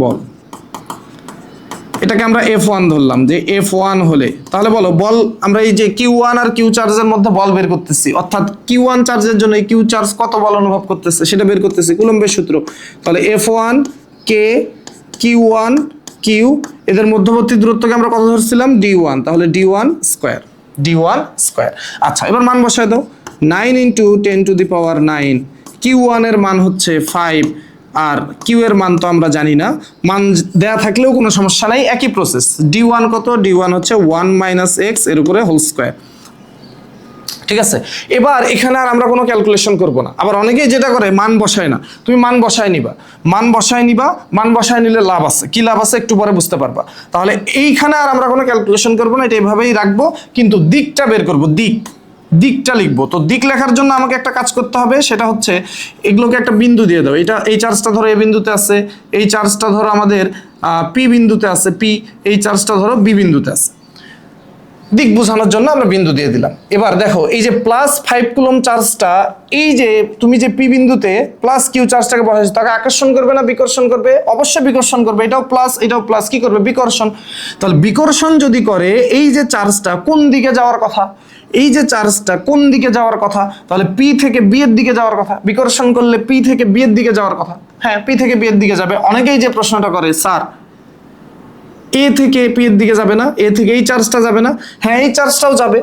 বল, এটাকে আমরা F1 ধরলাম, যে F1 হলে তাহলে বলো বল, আমরা এই যে Q1 আর Q চার্জের মধ্যে বল বের করতেছি, অর্থাৎ Q1 চার্জের জন্য এই Q চার্জ কত বল অনুভব করতেছে সেটা বের করতেছি, কুলম্বের সূত্র। তাহলে F1 K Q1 Q, এদের মধ্যবর্তী দূরত্বকে আমরা কত ধরছিলাম? d1। তাহলে d1 স্কয়ার। আচ্ছা, এবার মান বসায় দাও। 9 × 10⁹ Q1 এর মান হচ্ছে 5, আর কিউ এর মান তো আমরা জানি না, মান দেয়া থাকলেও কোনো সমস্যা নাই, একই প্রসেস। d1 কত? d1 হচ্ছে 1 - x এর উপরে হোল স্কয়ার। ঠিক আছে, এবার এখানে আর আমরা কোনো ক্যালকুলেশন করব না। আবার অনেকেই যেটা করে মান বসায় না, তুমি মান বসায় নিলে লাভ আছে। কি লাভ আছে একটু পরে বুঝতে পারবা। তাহলে এইখানে আর আমরা কোনো ক্যালকুলেশন করব না, এটা এইভাবেই রাখবো, কিন্তু দিকটা বের করব, দিকটা লিখবো। তো দিক লেখার জন্য আমাকে একটা কাজ করতে হবে, সেটা হচ্ছে এগুলোকে একটা বিন্দু দিয়ে দাও। এই চার্জটা ধরো এ বিন্দুতে আছে, এই চার্জটা ধরো আমাদের পি বিন্দুতে আছে, এই চার্জটা ধরো বি বিন্দুতে আছে। দিক বোঝানোর জন্য আমরা বিন্দু দিয়ে দিলাম। এবার দেখো এই যে +5 কুলম্ব চার্জটা, এই যে তুমি যে পি বিন্দুতে +q চার্জটাকে বসাইছো, তাকে আকর্ষণ করবে না বিকর্ষণ করবে? অবশ্যই বিকর্ষণ করবে। এটাও প্লাস এটাও প্লাস, কি করবে? বিকর্ষণ। তাহলে বিকর্ষণ যদি করে, এই যে চার্জটা কোন দিকে যাওয়ার কথা? তাহলে পি থেকে বি এর দিকে যাওয়ার কথা। বিকর্ষণ করলে পি থেকে বি এর দিকে যাওয়ার কথা। হ্যাঁ, পি থেকে বি এর দিকে যাবে। অনেকেই যে প্রশ্নটা করে, স্যার এ থেকে পি এর দিকে যাবে না? এ থেকে এই চার্জটা যাবে না? হ্যাঁ, এই চার্জটাও যাবে,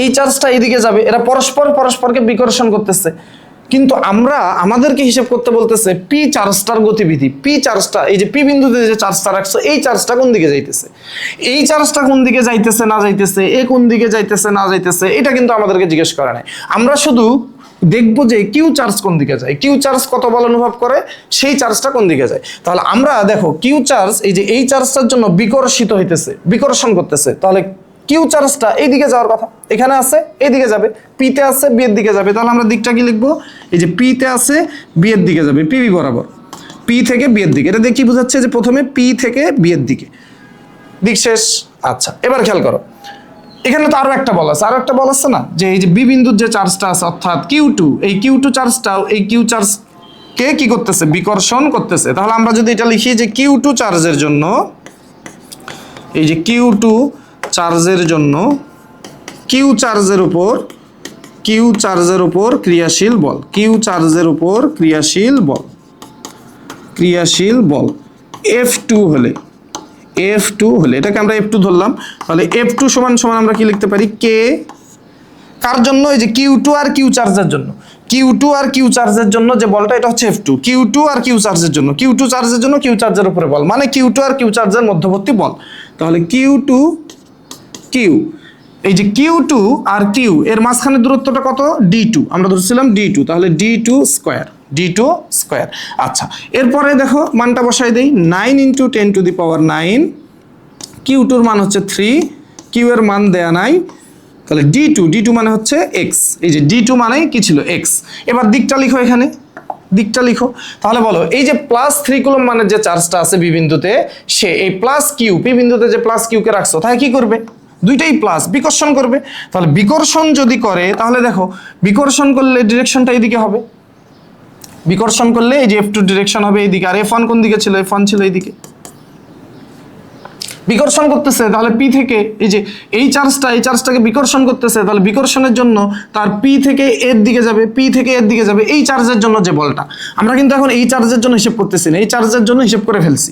এই চার্জটা এইদিকে যাবে। এরা পরস্পরকে বিকর্ষণ করতেছে, কিন্তু আমাদেরকে হিসাব করতে বলতেছে পি চার্জটার গতিবিধি। পি চার্জটা, এই যে পি বিন্দুতে যে চার্জটা রাখছো, এই চার্জটা কোন দিকে যাইতেছে, এ কোন দিকে যাইতেছে না যাইতেছে, এটা কিন্তু আমাদেরকে জিজ্ঞেস করা নাই। আমরা শুধু দেখবো যে কিউ চার্জ কোন দিকে যায়, কিউ চার্জ কত বল অনুভব করে, সেই চার্জটা কোন দিকে যায়। তাহলে আমরা দেখো কিউ চার্জ এই যে এই চার্জটার জন্য বিকর্ষিত হইতেছে, বিকর্ষণ করতেছে, তাহলে কিউ চার্জটা এইদিকে যাওয়ার কথা, এখানে আছে এইদিকে যাবে, পিতে আছে বি এর দিকে যাবে। তাহলে আমরা দিকটা কি লিখবো, এই যে পিতে আছে বি এর দিকে যাবে, পিবি বরাবর, পি থেকে বি এর দিকে। এটা দিয়ে কি বোঝাচ্ছে যে প্রথমে পি থেকে বি এর দিকে, দিক শেষ। আচ্ছা এবার খেয়াল করো, এখানে তো আরো একটা বল আছে, আরো একটা বল আছে না, যে এই যে বি বিন্দুর যে চার্জটা আছে অর্থাৎ কিউ টু, এই কিউ টু চার্জটাও এই কিউ চার্জ কে কি করতেছে, বিকর্ষণ করতেছে। তাহলে আমরা যদি এটা লিখি যে কিউ টু চার্জের জন্য, এই যে কিউ টু চার্জের জন্য কিউ চার্জের উপর, কিউ চার্জের উপর ক্রিয়াশীল বল, কিউ চার্জের উপর ক্রিয়াশীল বল, ক্রিয়াশীল বল F2 হলে, F2 হলে, এটাকে আমরা F2 ধরলাম, তাহলে F2 সমান সমান আমরা কি লিখতে পারি, কে কার জন্য, এই যে Q2 আর কিউ চার্জের জন্য, Q2 আর কিউ চার্জের জন্য যে বলটা এটা হচ্ছে F2, Q2 আর কিউ চার্জের জন্য, Q2 চার্জের জন্য কিউ চার্জের উপরে বল, মানে Q2 আর কিউ চার্জের মধ্যবর্তী বল। তাহলে Q2 কিউ, এই যে Q2 আর কিউ এর মাঝখানে দূরত্বটা কত, D2, আমরা ধরছিলাম D2, তাহলে D2 স্কয়ার, D2 স্কয়ার। আচ্ছা এরপরে দেখো মানটা বসাই দেই, 9 × 10⁹, Q2 এর মান হচ্ছে 3, কিউ এর মান দেয়া নাই, তাহলে D2 মানে হচ্ছে x, এই যে D2 মানে কি ছিল, x। এবার দিকটা লিখো, এখানে দিকটা লিখো। তাহলে বলো এই যে +3 কুলম্ব মানের যে চার্জটা আছে বি বিন্দুতে, সে এই প্লাস কিউ, পি বিন্দুতে যে প্লাস কিউ কে রাখছো, তাহলে কি করবে, দুইটাই প্লাস, বিকর্ষণ করবে। তাহলে বিকর্ষণ যদি করে, তাহলে দেখো বিকর্ষণ করলে ডিরেকশনটা এইদিকে হবে, বিকর্ষণ করলে এই যে F2 ডিরেকশন হবে এইদিকে, আর F1 কোন দিকে ছিল, F1 ছিল এইদিকে, বিকর্ষণ করতেছে। তাহলে পি থেকে এই যে এই চার্জটা, এই চার্জটাকে বিকর্ষণ করতেছে, তাহলে বিকর্ষণের জন্য তার পি থেকে এর দিকে যাবে, পি থেকে এর দিকে যাবে, এই চার্জের জন্য যে বলটা, আমরা কিন্তু এখন এই চার্জের জন্য হিসেব করতেছি না, এই চার্জের জন্য হিসেব করে ফেলছি।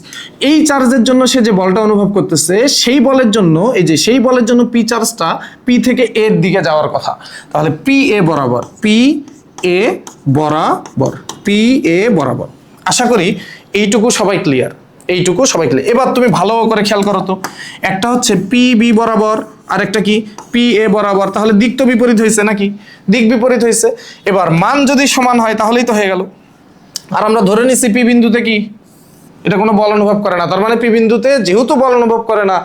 এই চার্জের জন্য সে যে বলটা অনুভব করতেছে, সেই বলের জন্য, এই যে সেই বলের জন্য পি চার্জটা পি থেকে এর দিকে যাওয়ার কথা। তাহলে পি এ বরাবর, পি এ বরাবর, পি এ বরাবর। আশা করি এইটুকু সবাই ক্লিয়ার, এইটুকু সবাই ক্লিয়ার। এবার তুমি ভালো করে খেয়াল করো তো, একটা হচ্ছে পি বি বরাবর, আর একটা কি পি এ বরাবর, তাহলে দিক তো বিপরীত হয়েছে নাকি, দিক বিপরীত হয়েছে। এবার মান যদি সমান হয় তাহলেই তো হয়ে গেল। আর আমরা ধরে নিচ্ছি পি বিন্দুতে কি, এটা কোনো বল অনুভব করে না, তার মানে পি বিন্দুতে যেহেতু বল অনুভব করে না,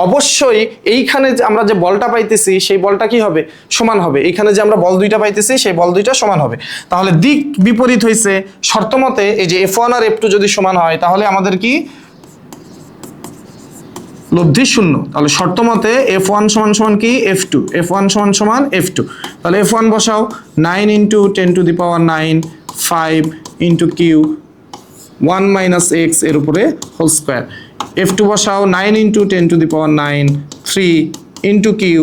অবশ্যই এইখানে যে আমরা যে বলটা পাইতেছি সেই বলটা কি হবে, সমান হবে। এইখানে যে আমরা বল দুইটা পাইতেছি সেই বল দুইটা সমান হবে। তাহলে দিক বিপরীত হয়েছে, শর্ত মতে এই যে F1 আর F2 যদি সমান হয়, তাহলে আমাদের কি লব্ধি শূন্য। তাহলে শর্ত মতে F1 সমান সমান কি, F2, F1 সমান সমান F2। তাহলে F1 বসাও, 9 × 10⁹, 5 × কিউ 1 - x এর উপরে হোল স্কয়ার। F2 বসাও, 9 × 10⁹, 3 × কিউ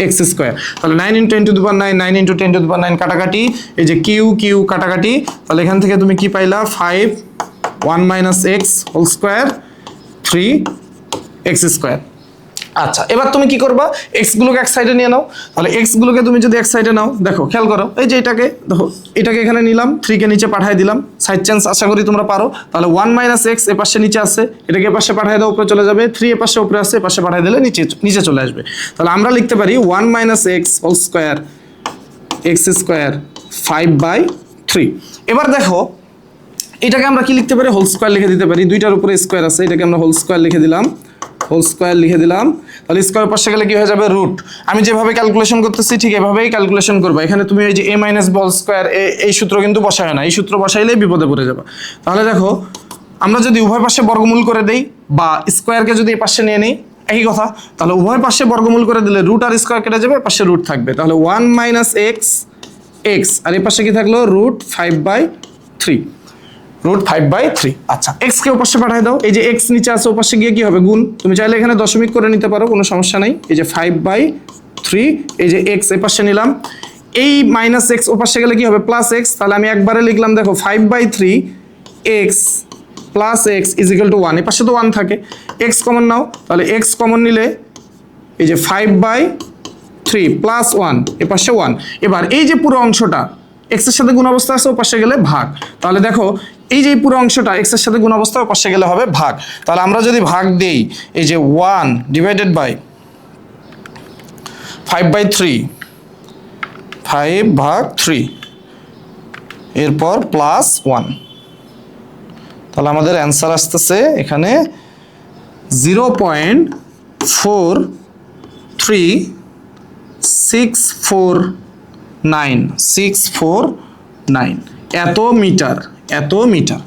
x স্কয়ার। তাহলে 9 × 10⁹, 9 × 10⁹ কাটাকাটি, এই যে কিউ কিউ কাটাকাটি, তাহলে এখান থেকে তুমি কি পাইলা, 5 1 - x whole square 3x square. আচ্ছা এবার তুমি কি করবা, এক্স গুলোকে এক সাইডে নিয়ে নাও। তাহলে এক্স গুলোকে তুমি যদি এক সাইডে নাও, দেখো খেয়াল করো, এই যে এটাকে দেখো, এটাকে এখানে নিলাম, 3 কে নিচে পাঠিয়ে দিলাম, সাইড চেঞ্জ আশা করি তোমরা পারো। তাহলে 1 - x এ পাশে নিচে আছে, এটাকে এ পাশে পাঠিয়ে দাও, উপরে চলে যাবে, 3 এ পাশে উপরে আছে, এ পাশে পাঠিয়ে দিলে নিচে চলে আসবে। তাহলে আমরা লিখতে পারি 1 - x whole square x square 5/3। এবার দেখো এটাকে আমরা কি লিখতে পারি, হোল স্কয়ার লিখে দিতে পারি, দুইটার উপরে স্কয়ার আছে, এটাকে আমরা হোল স্কয়ার লিখে দিলাম, হোল স্কয়ার লিখে দিলাম। তাহলে স্কয়ার পাশে গেলে কি হয়ে যাবে, রুট। আমি যেভাবে ক্যালকুলেশন করতেছি ঠিক এভাবেই ক্যালকুলেশন করবা। এখানে তুমি এই যে a - b হোল স্কয়ার, এই সূত্র কিন্তু বসায় না, এই সূত্র বসাইলেই বিপদে পড়ে যাবে। তাহলে দেখো আমরা যদি উভয় পাশে বর্গমূল করে দেই, বা স্কয়ারকে যদি এই পাশে নিয়ে নেই, একই কথা। তাহলে উভয় পাশে বর্গমূল করে দিলে রুট আর স্কয়ার কেটে যাবে, পাশে রুট থাকবে। তাহলে 1 - x x, আর এই পাশে কি থাকলো, রুট 5/3, রুট 5/3। আচ্ছা এক্স কে ওপাশে পাঠিয়ে দাও, এই যে এক্স নিচে আছে, ওপাশে গিয়ে কি হবে, গুণ। তুমি চাইলে এখানে দশমিক করে নিতে পারো, কোনো সমস্যা নাই। এই যে 5/3, এই যে এক্স এ পাশে নিলাম, এই -x ওপাশে গেলে কি হবে, +x। তাহলে আমি একবারে লিখলাম, দেখো 5/3 x + x = 1, এই পাশে তো 1 থাকে, x কমন নাও। তাহলে x কমন নিলে এই যে 5/3 + 1, এ পাশে 1। এবার এই যে পুরো অংশটা x এর সাথে গুণ অবস্থা আছে, ও পাশে গেলে ভাগ। তাহলে দেখো এই যে পুরো অংশটা x এর সাথে গুণ অবস্থা, ও পাশে গেলে হবে ভাগ। তাহলে আমরা যদি ভাগ দেই, এই যে 1 / 5/3 5/3, এরপর +1। তাহলে আমাদের অ্যান্সার আসতেছে এখানে 0.43649 এত মিটার।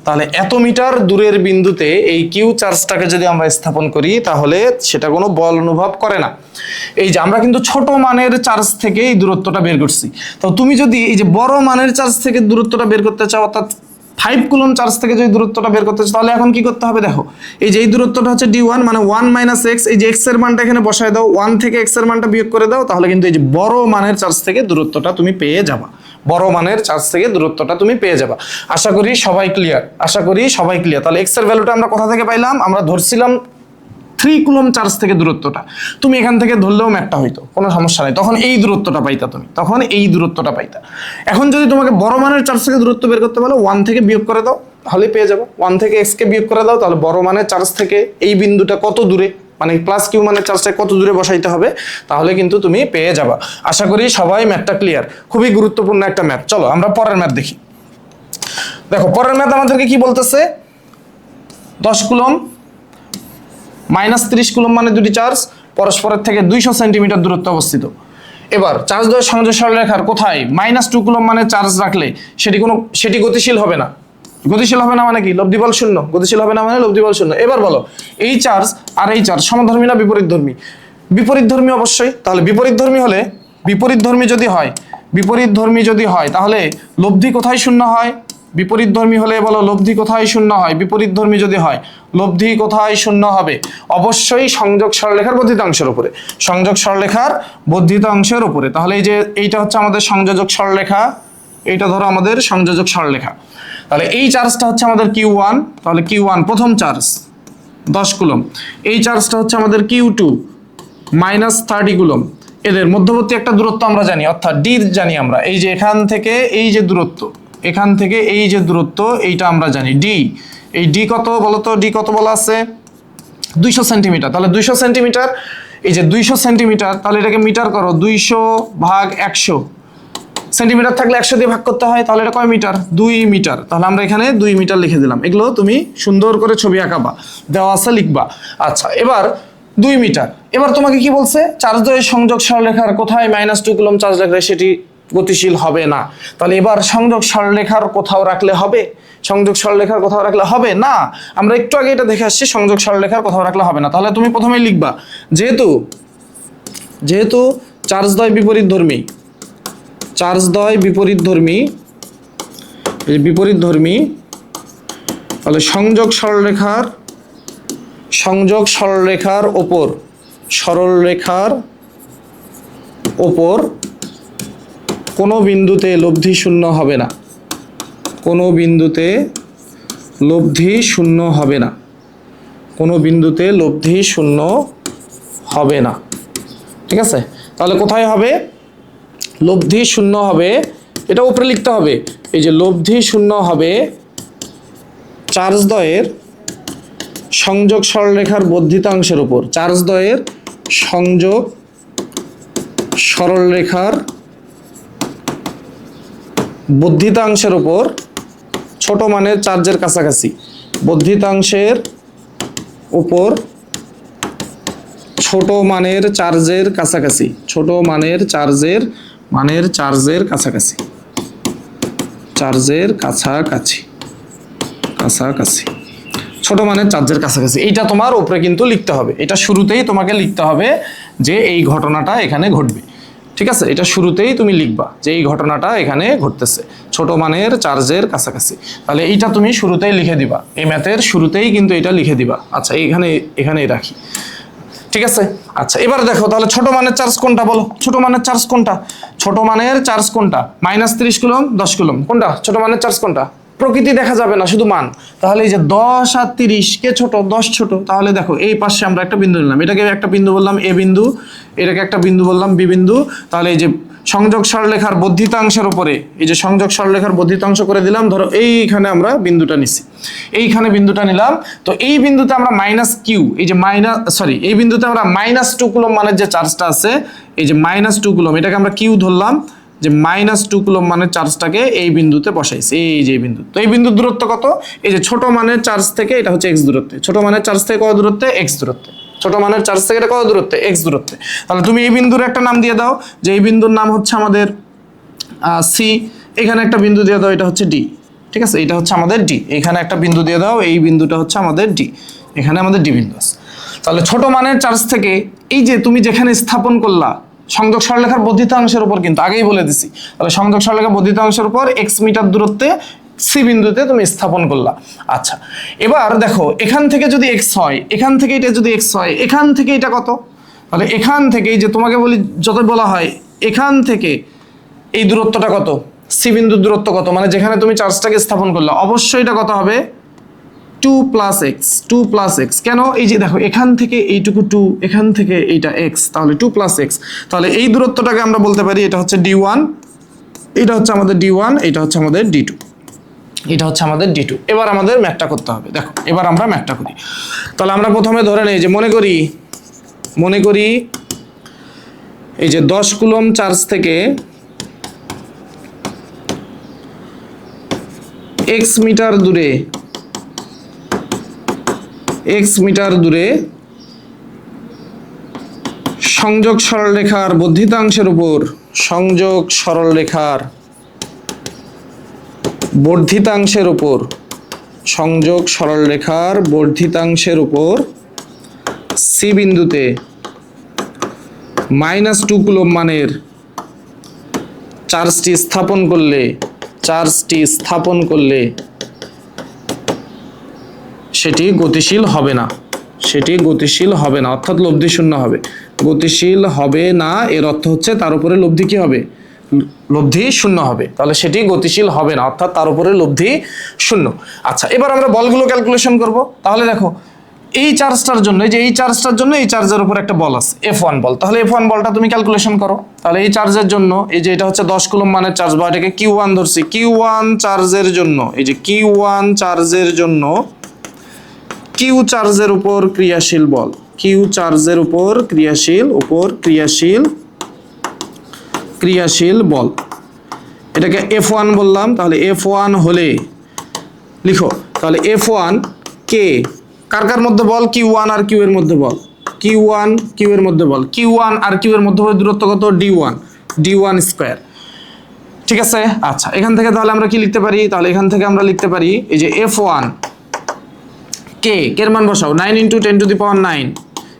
তাহলে এত মিটার দূরের বিন্দুতে এই কিউ চার্জটাকে যদি আমরা স্থাপন করি তাহলে সেটা কোনো বল অনুভব করে না। এই যে আমরা কিন্তু ছোট মানের চার্জ থেকে এই দূরত্বটা বের করছি। তো তুমি যদি এই যে বড় মানের চার্জ থেকে দূরত্বটা বের করতে চাও, অর্থাৎ 5 কুলম চার্জ থেকে যদি দূরত্বটা বের করতে চাও, তাহলে এখন কি করতে হবে দেখো, এই যে এই দূরত্বটা হচ্ছে d1, মানে 1 - x, এই যে x এর মানটা এখানে বসায় দাও, 1 থেকে x এর মানটা বিয়োগ করে দাও, তাহলে কিন্তু এই যে বড় মানের চার্জ থেকে দূরত্বটা তুমি পেয়ে যাবা। আশা করি সবাই ক্লিয়ার। তাহলে x এর ভ্যালুটা আমরা কোথা থেকে পাইলাম? আমরা ধরছিলাম 3 কুলম চার্জ থেকে দূরত্বটা, তুমি এখান থেকে ধরলেও ম্যাপটা হইতো, কোনো সমস্যা নাই, তখন এই দূরত্বটা পাইতা। এখন যদি তোমাকে বড় মানের চার্জ থেকে দূরত্ব বের করতে বলো, 1 থেকে বিয়োগ করে দাও, তাহলে পেয়ে যাবে। 1 থেকে x কে বিয়োগ করে দাও, তাহলে বড় মানের চার্জ থেকে এই বিন্দুটা কত দূরে, মানে প্লাস কিউ মানের চার্জটা কত দূরে বসাইতে হবে, তাহলে কিন্তু তুমি পেয়ে যাবা। আশা করি সবাই ম্যাথটা ক্লিয়ার। খুবই গুরুত্বপূর্ণ একটা ম্যাথ। চলো আমরা পরের ম্যাথ দেখি। দেখো পরের ম্যাথ আমাদেরকে কি বলতেছে, 10 কুলম -30 কুলম মানে দুটি চার্জ পরস্পরের থেকে 200 সেন্টিমিটার দূরত্বে অবস্থিত। এবার চার্জ দ্বয়ের সংযোগ সরলরেখার কোথায় -2 কুলম মানে চার্জ রাখলে সেটি গতিশীল হবে না। মানে কি? লব্ধি বল শূন্য। গতিশীল হবে না মানে লব্ধি বল শূন্য। এবার বলো, এই চার্জ আর এই চার্জ সমধর্মী না বিপরীতধর্মী? বিপরীতধর্মী অবশ্যই। তাহলে বিপরীতধর্মী যদি হয় তাহলে লব্ধি কোথায় শূন্য হয়? বিপরীতধর্মী হলে বলো লব্ধি কোথায় শূন্য হয়? বিপরীতধর্মী যদি হয় লব্ধি কোথায় শূন্য হবে? অবশ্যই সংযোগ সরলরেখার বর্ধিতাংশের উপরে। তাহলে এই যে এইটা হচ্ছে আমাদের সংযোজক সরলরেখা, এইটা ধরো আমাদের সংযোজক সরলরেখা। তাহলে এই চার্জটা হচ্ছে আমাদের Q1, তাহলে Q1 প্রথম চার্জ 10 কুলম। এই চার্জটা হচ্ছে আমাদের Q2 -30 কুলম। এদের মধ্যবর্তী একটা দূরত্ব আমরা জানি, অর্থাৎ d জানি আমরা। এই যে এখান থেকে এই যে দূরত্ব, এইটা আমরা জানি d। এই d কত বলতো? d কত বলা আছে? 200 সেন্টিমিটার। তাহলে 200 সেন্টিমিটার, এই যে 200 সেন্টিমিটার, তাহলে এটাকে মিটার করো, 200/100। সেন্টিমিটার থাকলে 100 দিয়ে ভাগ করতে হয়, তাহলে এটা কয় মিটার? 2 মিটার। তাহলে আমরা এখানে 2 মিটার লিখে দিলাম। এগুলো তুমি সুন্দর করে ছবি আঁকাবা, দেওয়া আছে লিখবা। আচ্ছা, এবার 2 মিটার। এবার তোমাকে কি বলছে? চার্জ দ্বয়ের সংযোগ সরলরেখার কোথায় -2 কুলম চার্জ রাখলে সেটি গতিশীল হবে না। তাহলে এবার সংযোগ সরলরেখার কোথাও রাখলে হবে না। আমরা একটু আগে এটা দেখে আসছি, সংযোগ সরলরেখার কোথাও রাখলে হবে না। তাহলে তুমি প্রথমেই লিখবা, যেহেতু চার্জ দ্বয় বিপরীতধর্মী, তাহলে সংযোগ সরলরেখার ওপর কোনো বিন্দুতে লব্ধি শূন্য হবে না। ঠিক আছে? তাহলে কোথায় হবে? লব্ধি শূন্য হবে, এটা উপরে লিখতে হবে। এই যে লব্ধি শূন্য হবে চার্জ দ্বয়ের সংযোগ সরলরেখার বর্ধিতাংশের উপর। চার্জ দ্বয়ের সংযোগ সরলরেখার বর্ধিতাংশের উপর ছোট মানের চার্জের কাছাকাছি। বর্ধিতাংশের উপর ছোট মানের চার্জের কাছাকাছি। ছোট মানের চার্জের কাছাকাছি। এইটা তোমার উপরে কিন্তু লিখতে হবে। এটা শুরুতেই তোমাকে লিখতে হবে যে এই ঘটনাটা এখানে ঘটবে। ঠিক আছে? এটা শুরুতেই তুমি লিখবা যে এই ঘটনাটা এখানে ঘটতেছে, ছোট মানের চার্জের কাছাকাছি। তাহলে এইটা তুমি শুরুতেই লিখে দিবা, এই ম্যাথের শুরুতেই কিন্তু এটা লিখে দিবা। আচ্ছা, এখানেই রাখি। ঠিক আছে? আচ্ছা, এবার দেখো তাহলে ছোট মানের চার্জ কোনটা বলো? ছোট মানের চার্জ কোনটা? -30 কুলম, 10 কুলম। কোনটা ছোট মানের চার্জ? কোনটা? প্রকৃতি দেখা যাবে না, শুধু মান। তাহলে এই যে 10 আর 30 কে ছোট? 10 ছোট। তাহলে দেখো এই পাশে আমরা একটা বিন্দু নিলাম, এটাকে একটা বিন্দু বললাম এ বিন্দু, এটাকে একটা বিন্দু বললাম বি বিন্দু। তাহলে এই যে সংযোগ সরলরেখার বর্ধিতাংশের উপরে, এই যে সংযোগ সরলরেখার বর্ধিতাংশ করে দিলাম। ধরো এইখানে আমরা বিন্দুটা নিছি, এইখানে বিন্দুটা নিলাম। তো এই বিন্দুতে আমরা এই বিন্দুতে আমরা -2 কুলম মানের যে চার্জটা আছে, এই যে -2 কুলম, এটাকে আমরা কিউ ধরলাম, যে -2 কুলম্ব মানের চার্জটাকে এই বিন্দুতে বসাইছে, এই যে বিন্দু। তো এই বিন্দুর দূরত্ব কত? এই যে ছোট মানের চার্জ থেকে এটা হচ্ছে x দূরত্বে, ছোট মানের চার্জ থেকে কত দূরত্বে? x দূরত্বে, ছোট মানের চার্জ থেকে এটা কত দূরত্বে? x দূরত্বে। তাহলে তুমি এই বিন্দুর একটা নাম দিয়ে দাও, যে এই বিন্দুর নাম হচ্ছে আমাদের c, এখানে একটা বিন্দু দিয়ে দাও, এটা হচ্ছে d, ঠিক আছে? এটা হচ্ছে আমাদের d, এখানে একটা বিন্দু দিয়ে দাও, এই বিন্দুটা হচ্ছে আমাদের d, এখানে আমাদের d বিন্দু আছে। তাহলে ছোট মানের চার্জ থেকে এই যে তুমি যেখানে স্থাপন করলা সংযোগ সরলরেখার বর্ধিতাংশের উপর, কিন্তু আগেই বলে দিছি, তাহলে সংযোগ সরলরেখার বর্ধিতাংশের উপর x মিটার দূরত্বে সি বিন্দুতে তুমি স্থাপন করলা। আচ্ছা, এবার দেখো এখান থেকে যদি x হয়, এখান থেকে এটা যদি x হয়, এখান থেকে এটা কত? তাহলে এখান থেকে এই যে তোমাকে বলি, যত বলা হয় এখান থেকে এই দূরত্বটা কত, সি বিন্দুর দূরত্ব কত, মানে যেখানে তুমি চার্জটাকে স্থাপন করলে, অবশ্যই এটা কত হবে? 2 + x, 2 + x। কেন? এই যে দেখো এখান থেকে এইটুকু 2, এখান থেকে এইটা x, তাহলে 2 + x। তাহলে এই দূরত্বটাকে আমরা বলতে পারি এটা হচ্ছে d1, এটা হচ্ছে আমাদের d1, এটা হচ্ছে আমাদের d2, এটা হচ্ছে আমাদের d2। এবার আমাদের ম্যাথটা করতে হবে। দেখো এবার আমরা ম্যাথটা করি। তাহলে আমরা প্রথমে ধরে নেই যে মনে করি এই যে 10 কুলম্ব চার্জ থেকে x মিটার দূরে সংযোগ সরলরেখার বর্ধিতাংশের উপর সি বিন্দুতে -2 কুলম্ব মানের চার্জটি স্থাপন করলে সেটি গতিশীল হবে না, অর্থাৎ লব্ধি শূন্য হবে। গতিশীল হবে না এর অর্থ হচ্ছে তার উপরে লব্ধি কি হবে? লব্ধি শূন্য হবে। তাহলে সেটি গতিশীল হবে না, অর্থাৎ তার উপরে লব্ধি শূন্য। আচ্ছা, এবার আমরা বলগুলো ক্যালকুলেশন করব। তাহলে দেখো এই চার্জটার জন্য, এই চার্জের উপর একটা বল আছে, F1 বল। তাহলে F1 বলটা তুমি ক্যালকুলেশন করো। তাহলে এই চার্জের জন্য, এই যে এটা হচ্ছে 10 কুলম্ব মানের চার্জ, বা এটাকে Q1 ধরছি, Q1 চার্জের জন্য, এই যে Q1 চার্জের জন্য Q চার্জের উপর ক্রিয়াশীল বল, ক্রিয়াশীল বল, এটাকে F1 বললাম। তাহলে F1 হলে লিখো, তাহলে F1 কে কার মধ্যে বল? Q1 আর Q এর মধ্যে বল, Q1 এর মধ্যে বল, Q1 আর Q এর মধ্যে দূরত্ব কত? d1 স্কয়ার, ঠিক আছে? আচ্ছা, এখান থেকে তাহলে আমরা কি লিখতে পারি? তাহলে এখান থেকে আমরা লিখতে পারি এই যে F1 কে এর মান বসাও, 9 × 10⁹,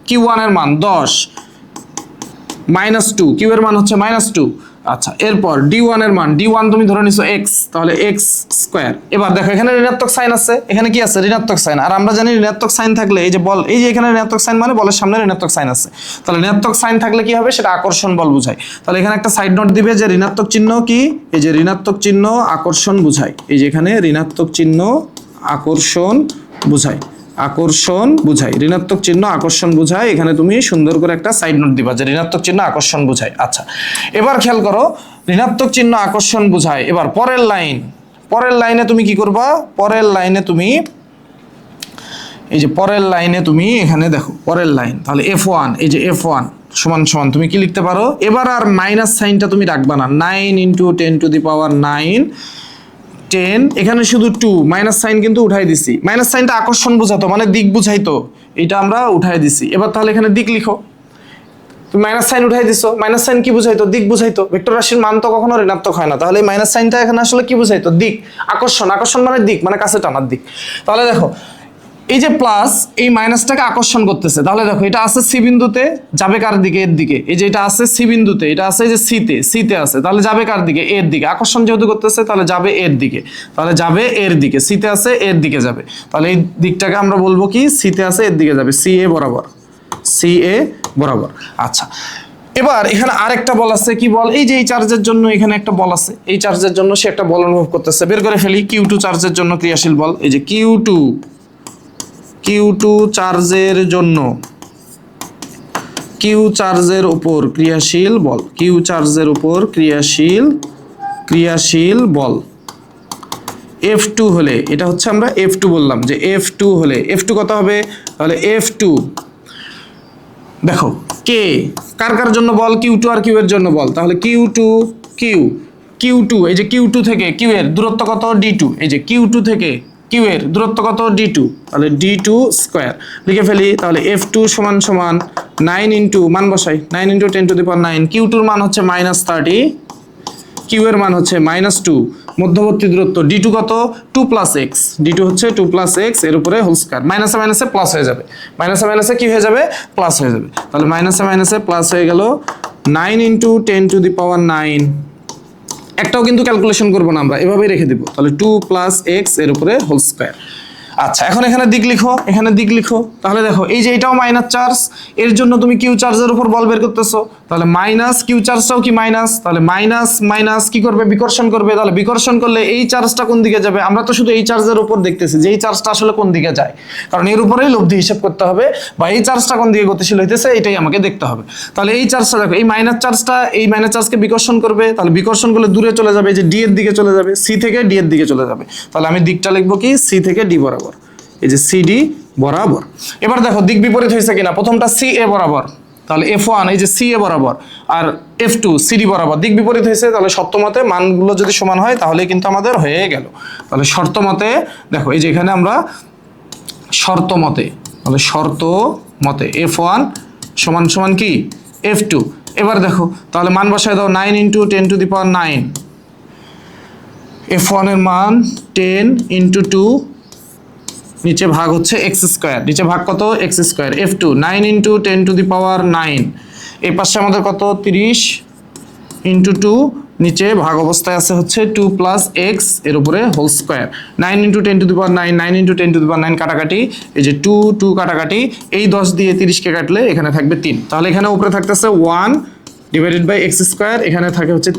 Q1 এর মান 10, -2, Q এর মান হচ্ছে -2। আচ্ছা, এরপর d1 এর মান, d1 তুমি ধরে নিছো x, তাহলে x স্কয়ার। এবার দেখো এখানে ঋণাত্মক সাইন আছে, এখানে কি আছে? ঋণাত্মক সাইন। আর আমরা জানি ঋণাত্মক সাইন থাকলে এই যে বল, এই যে এখানে ঋণাত্মক সাইন মানে বলের সামনে ঋণাত্মক সাইন আছে। তাহলে ঋণাত্মক সাইন থাকলে কি হবে? সেটা আকর্ষণ বল বোঝায়। তাহলে এখানে একটা সাইড নোট দিবে যে ঋণাত্মক চিহ্ন কি? এই যে ঋণাত্মক চিহ্ন আকর্ষণ বোঝায়, এই যে এখানে ঋণাত্মক চিহ্ন আকর্ষণ বোঝায়, ঋণাত্মক চিহ্ন আকর্ষণ বোঝায়। এখানে তুমি সুন্দর করে একটা সাইড নোট দিবা যে ঋণাত্মক চিহ্ন আকর্ষণ বোঝায়। আচ্ছা, এবার খেয়াল করো, ঋণাত্মক চিহ্ন আকর্ষণ বোঝায়। এবার পরের লাইনে তুমি কি করবা? পরের লাইনে তুমি এখানে দেখো পরের লাইন, তাহলে F1, এই যে F1 সমান তুমি কি লিখতে পারো? এবার আর মাইনাস সাইনটা তুমি রাখবা না, 9 × 10⁹, 10, এখানে শুধু 2, মাইনাস সাইন কিন্তু উঠাই দিছি। মাইনাস সাইনটা আকর্ষণ বোঝাতো, মানে দিক বুঝাইতো, এটা আমরা উঠাই দিছি। এবার তাহলে এখানে দিক লিখো, তুমি মাইনাস সাইন উঠাই দিছো। মাইনাস সাইন কি বুঝাইতো? দিক বুঝাইতো। ভেক্টর রাশির মান তো কখনো ঋণাত্মক হয় না, তাহলে এই মাইনাস সাইনটা এখানে আসলে কি বুঝাইতো? দিক। আকর্ষণ মানে দিক, মানে কাছে টানার দিক। তাহলে দেখো এই যে প্লাস, এই মাইনাসটাকে আকর্ষণ করতেছে। তাহলে দেখো এটা আছে সি বিন্দুতে, যাবে কার দিকে? এর দিকে। এই যে এটা আছে সি বিন্দুতে, এটা আছে যে সিতে আছে, তাহলে যাবে কার দিকে? এর দিকে। আকর্ষণ যেহেতু করতেছে তাহলে যাবে এর দিকে, সিতে আছে এর দিকে যাবে। তাহলে এই দিকটাকে আমরা বলবো কি? সিতে আছে এর দিকে যাবে, সি এ বরাবর। আচ্ছা, এবার এখানে আরেকটা বল আছে, কি বল? এই যে এই চার্জের জন্য এখানে একটা বল আছে, এই চার্জের জন্য সে একটা বল অনুভব করতেছে। বের করে ফেলি, Q2 চার্জের জন্য ক্রিয়াশীল বল, এই যে Q2 চার্জের জন্য Q চার্জের উপর ক্রিয়াশীল বল F2 হলে, এটা হচ্ছে আমরা F2 বললাম, যে F2 হলে, F2 কত হবে? তাহলে F2 দেখো কে কার জন্য বল? Q2 আর Q এর জন্য বল। তাহলে Q2 কিউ Q2, এই যে Q2 থেকে Q এর দূরত্ব কত D2, এই যে Q2 থেকে Q এর দূরত্ব কত D2, তাহলে D2 স্কয়ার লিখে ফেলি। তাহলে F2 সমান সমান 9 ইন্টু মান বসাই, 9 into 10 to the power 9, Q2 এর মান হচ্ছে -30, Q এর মান হচ্ছে -2, মধ্যবর্তী দূরত্ব D2 কত 2 প্লাস এক্স, D2 হচ্ছে 2 প্লাস এক্স এর উপরে হোল স্কয়ার, মাইনাসে মাইনাসে প্লাস হয়ে যাবে, মাইনাসে মাইনাসে কি হয়ে যাবে প্লাস হয়ে যাবে, তাহলে মাইনাসে মাইনাসে প্লাস হয়ে গেল 9 ইন্টু 10 টু দি পাওয়ার 9, একটাও কিন্তু ক্যালকুলেশন করবো না আমরা, এভাবেই রেখে দিব, তাহলে 2 প্লাস এক্স এর উপরে হোল স্কয়ার। আচ্ছা এখন এখানে দিক লিখো, এখানে দিক লিখো, তাহলে দেখো এই যে এটাও মাইনাস চার্জ, এর জন্য তুমি কিউ চার্জের উপর বল বের করতেছো, তাহলে মাইনাস কিউ চার্জটাও কি মাইনাস, তাহলে মাইনাস মাইনাস কি করবে বিকর্ষণ করবে, তাহলে বিকর্ষণ করলে এই চার্জটা কোন দিকে যাবে, আমরা তো শুধু এই চার্জের উপর দেখতেছি যে এই চার্জটা আসলে কোন দিকে যায়, কারণ এর উপরেই লব্ধি হিসাব করতে হবে, বা এই চার্জটা কোন দিকে গতিশীল হইতেছে এটাই আমাকে দেখতে হবে। তাহলে এই চার্জটা দেখো, এই মাইনাস চার্জটা এই মাইনাস চার্জকে বিকর্ষণ করবে, তাহলে বিকর্ষণ করলে দূরে চলে যাবে, যে ডি এর দিকে চলে যাবে, সি থেকে ডি এর দিকে চলে যাবে, তাহলে আমি দিকটা লিখবো কি সি থেকে ডি বরাবর, এই যে সিডি বরাবর। এবার দেখো দিক বিপরীত হয়েছে কিনা, প্রথমটা সি এ বরাবর, তাহলে F1 এই যে সি এ বরাবর, আর F2 সিডি বরাবর, দিক বিপরীত হয়েছে, তাহলে শর্তমতে মানগুলো যদি সমান হয় তাহলে কিন্তু আমাদের হয়ে গেল। তাহলে শর্তমতে দেখো এই যে এখানে আমরা শর্তমতে, তাহলে শর্তমতে F1 সমান সমান কি F2। এবার দেখো তাহলে মান বসায় দাও, 9 into 10 to the power 9, F1 এর মান 10 ইন্টু 2, নিচে ভাগ হচ্ছে এক্স স্কোয়ার, নিচে ভাগ কত x square, F2 9 into 10 to the power 9, এই পাশে আমাদের কত 30 ইন্টু 2, নিচে ভাগ অবস্থায় আছে হচ্ছে 2 প্লাস এক্স এর উপরে whole square, 9 into 10 to the power 9, 9 into 10 to the power 9 কাটাকাটি, এই যে 2 2 কাটাকাটি, এই 10 দিয়ে 30কে কাটলে এখানে থাকবে 3, তাহলে এখানে উপরে থাকতেছে 1 ডিভাইডেড বাই এক্স স্কোয়ার, এখানে থাকে হচ্ছে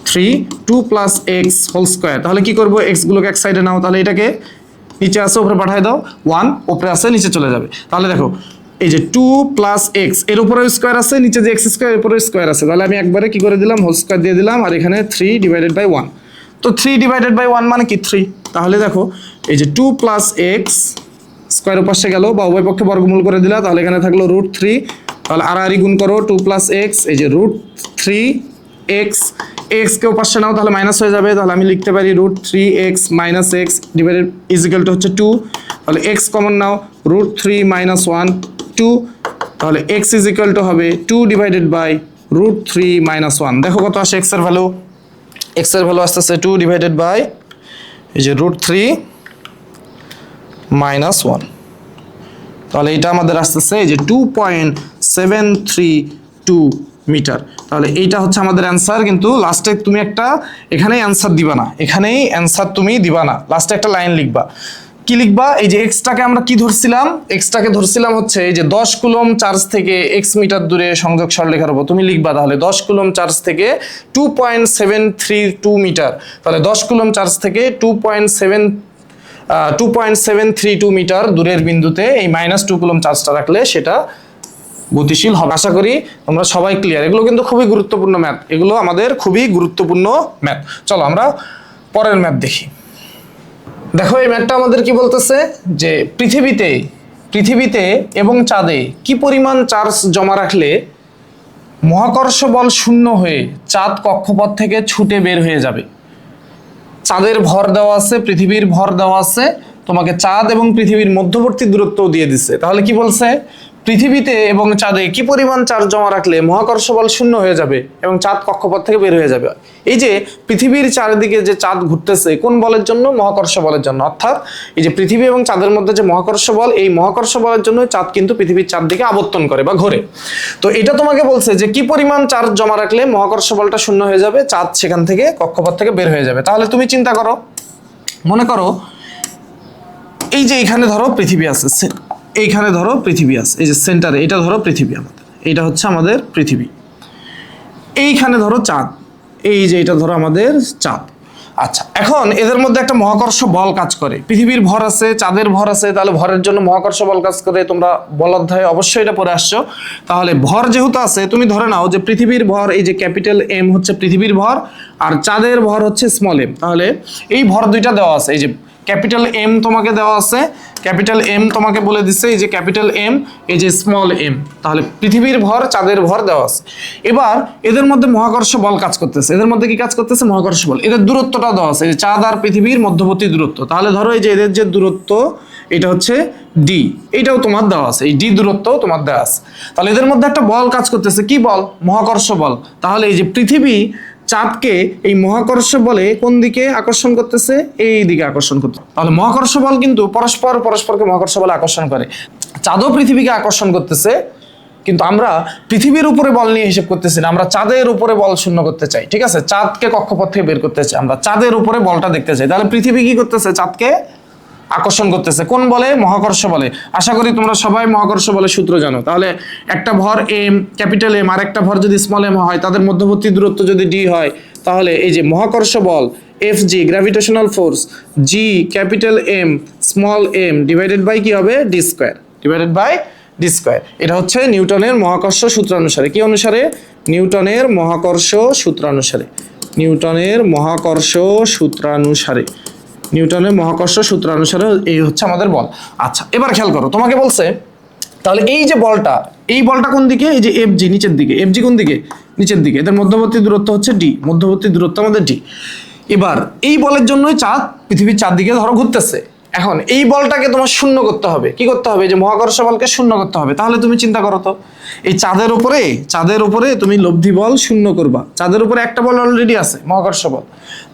3 2 প্লাস এক্স হোল স্কোয়ার। তাহলে কি করবো, এক্স গুলোকে এক সাইডে নাও, তাহলে এটাকে নিচে আসে উপরে পাঠায় দাও, 1 উপরে আসে নিচে চলে যাবে, তাহলে দেখো এই যে 2 প্লাস এক্স এর উপরে স্কোয়ার আছে, নিচে যে এক্স স্কোয়ার এর উপরে স্কোয়ার আছে, তাহলে আমি একবারে কি করে দিলাম হোল স্কোয়ার দিয়ে দিলাম, আর এখানে 3 ডিভাইডেড বাই 1, তো 3 ডিভাইডেড বাই 1 মানে কি 3, তাহলে দেখো এই যে 2 প্লাস এক্স স্কোয়ার পাশে গেল, বা উভয় পক্ষে বর্গমূল করে দিলা, তাহলে এখানে থাকলো √3, তাহলে আড়াআড়ি গুণ করো 2 প্লাস এক্স, এই যে √3 এক্স, এক্স কেও পাশে নাও তাহলে মাইনাস হয়ে যাবে, তাহলে আমি লিখতে পারি √3x minus x divided is equal to হচ্ছে 2, তাহলে এক্স কমন নাও, √3 মাইনাস 1 2, তাহলে এক্স ইজিক্যাল টু হবে 2 ডিভাইডেড বাই √3 মাইনাস 1, দেখো কত আসে এক্স এর ভ্যালু, এক্স এর ভ্যালু আসতেছে 2 ডিভাইডেড বাই এই যে √3 মাইনাস 1, তাহলে এটা আমাদের আসতেছে এই যে 2.732 মিটার, তাহলে এইটা হচ্ছে আমাদের অ্যান্সার। কিন্তু লাস্টে তুমি একটা এখানেই অ্যান্সার দিবা না, এখানেই অ্যান্সার তুমি দিবা না, লাস্টে একটা লাইন লিখবা, কি লিখবা, এই যে এক্সটাকে আমরা কি ধরছিলাম, এক্সটাকে ধরছিলাম হচ্ছে এই যে 10 কুলম চার্জ থেকে x মিটার দূরে সংযোগ সরলরেখার উপর, তুমি লিখবা তাহলে 10 কুলম চার্জ থেকে 2.732 মিটার, তাহলে 10 কুলম চার্জ থেকে 2.732 মিটার দূরের বিন্দুতে এই -2 কুলম চার্জটা রাখলে সেটা গতিশীল হবে। আশা করি তোমরা সবাই ক্লিয়ার, এগুলো কিন্তু খুবই গুরুত্বপূর্ণ ম্যাথ, এগুলো আমাদের খুবই গুরুত্বপূর্ণ ম্যাথ। চলো আমরা পরের ম্যাথ দেখি। দেখো এই ম্যাথটা আমাদের কি বলতেছে, যে পৃথিবীতে এবং চাঁদে কি পরিমাণ চার্জ জমা রাখলে মহাকর্ষ বল শূন্য হয়ে চাঁদ কক্ষপথ থেকে ছুটে বের হয়ে যাবে। চাঁদের ভর দেওয়া আছে, পৃথিবীর ভর দেওয়া আছে, তোমাকে চাঁদ এবং পৃথিবীর মধ্যবর্তী দূরত্বও দিয়ে দিচ্ছে। তাহলে কি বলছে, পৃথিবীতে এবং চাঁদে কি পরিমাণ চার্জ জমা রাখলে মহাকর্ষ বল শূন্য হয়ে যাবে এবং চাঁদ কক্ষপথ থেকে বের হয়ে যাবে। এই যে পৃথিবীর চারিদিকে যে চাঁদ ঘুরতেছে কোন বলের জন্য, মহাকর্ষ বলের জন্য, অর্থাৎ এই যে পৃথিবী এবং চাঁদের মধ্যে যে মহাকর্ষ বল, এই মহাকর্ষ বলের জন্য চাঁদ কিন্তু পৃথিবীর চারদিকে আবর্তন করে বা ঘোরে। তো এটা তোমাকে বলছে যে কি পরিমাণ চার্জ জমা রাখলে মহাকর্ষ বলটা শূন্য হয়ে যাবে, চাঁদ সেখান থেকে কক্ষপথ থেকে বের হয়ে যাবে। তাহলে তুমি চিন্তা করো, মনে করো এই যে এইখানে ধরো পৃথিবী আছে, এইখানে ধরো পৃথিবী আছে, এই যে সেন্টারে এটা ধরো পৃথিবী, আমাদের এইটা হচ্ছে আমাদের পৃথিবী, এইখানে ধরো চাঁদ, এই যে এটা ধরো আমাদের চাঁদ। আচ্ছা, এখন এদের মধ্যে একটা মহাকর্ষ বল কাজ করে, পৃথিবীর ভর আছে, চাঁদের ভর আছে, তাহলে ভরের জন্য মহাকর্ষ বল কাজ করে, তোমরা বল অধ্যায়ে অবশ্যই এটা পড়ে আসছো। তাহলে ভর যেহেতু আছে, তুমি ধরে নাও যে পৃথিবীর ভর এই যে ক্যাপিটাল এম হচ্ছে পৃথিবীর ভর, আর চাঁদের ভর হচ্ছে স্মল এম। তাহলে এই ভর দুইটা দেওয়া আছে, এই যে ক্যাপিটাল এম তোমাকে দেওয়া আছে ক্যাপিটাল এম তোমাকে বলে দিচ্ছে, এই যে ক্যাপিটাল এম, এই যে স্মল এম। তাহলে পৃথিবীর ভর, চাঁদের ভর দেওয়া আছে। এবার এদের মধ্যে মহাকর্ষ বল কাজ করতেছে। এদের মধ্যে কি কাজ করতেছে? মহাকর্ষ বল। এদের দূরত্বটা দেওয়া আছে, এই যে চাঁদ আর পৃথিবীর মধ্যবর্তী দূরত্ব। তাহলে ধরো এই যে এদের যে দূরত্ব, এটা হচ্ছে ডি, এটাও তোমার দেওয়া আছে, এই ডি দূরত্বও তোমার দেওয়া আছে। তাহলে এদের মধ্যে একটা বল কাজ করতেছে, কি বল? মহাকর্ষ বল। তাহলে এই যে পৃথিবী চাঁদকে এই মহাকর্ষ বলে কোন দিকে আকর্ষণ করতেছে? এই দিকে আকর্ষণ করতে। তাহলে মহাকর্ষ বল কিন্তু পরস্পরকে মহাকর্ষ বলে আকর্ষণ করে। চাঁদও পৃথিবীকে আকর্ষণ করতেছে, কিন্তু আমরা পৃথিবীর উপরে বল নিয়ে হিসেব করতেছি না, আমরা চাঁদের উপরে বল শূন্য করতে চাই। ঠিক আছে, চাঁদকে কক্ষপথ থেকে বের করতে চাই, আমরা চাঁদের উপরে বলটা দেখতে চাই। তাহলে পৃথিবী কি করতেছে? চাঁদকে আকর্ষণ করতেছে। কোন বলে? মহাকর্ষ বলে। আশা করি তোমরা সবাই মহাকর্ষ বলের সূত্র জানো। তাহলে একটা ভর এম, ক্যাপিটাল এম, আর একটা ভর যদি স্মল এম হয়, তাদের মধ্যবর্তী দূরত্ব যদি ডি হয়, তাহলে এই যে মহাকর্ষ বল F G, gravitational force G, capital M small M divided by কি হবে? D square, divided by D square. এটা হচ্ছে নিউটনের মহাকর্ষ সূত্রানুসারে। কি অনুসারে? নিউটনের মহাকর্ষ সূত্রানুসারে। নিউটনের মহাকর্ষ সূত্রানুসারে, নিউটনের মহাকর্ষ সূত্রানুসারে এই হচ্ছে আমাদের বল। আচ্ছা, এবার খেয়াল করো, তোমাকে বলছে তাহলে এই যে বলটা, এই বলটা কোন দিকে? এই যে এফ জি, নিচের দিকে। এফ জি কোন দিকে? নিচের দিকে। এদের মধ্যবর্তী দূরত্ব হচ্ছে ডি, মধ্যবর্তী দূরত্ব আমাদের ডি। এবার এই বলের জন্যই চাঁদ পৃথিবীর চারদিকে ধরো ঘুরতেছে। এখন এই বলটাকে তোমার শূন্য করতে হবে। কি করতে হবে? যে মহাকর্ষ বলকে শূন্য করতে হবে। তাহলে তুমি চিন্তা করো তো, এই চাঁদের উপরে তুমি লব্ধি বল শূন্য করবা। চাঁদের উপরে একটা বল অলরেডি আছে, মহাকর্ষ বল।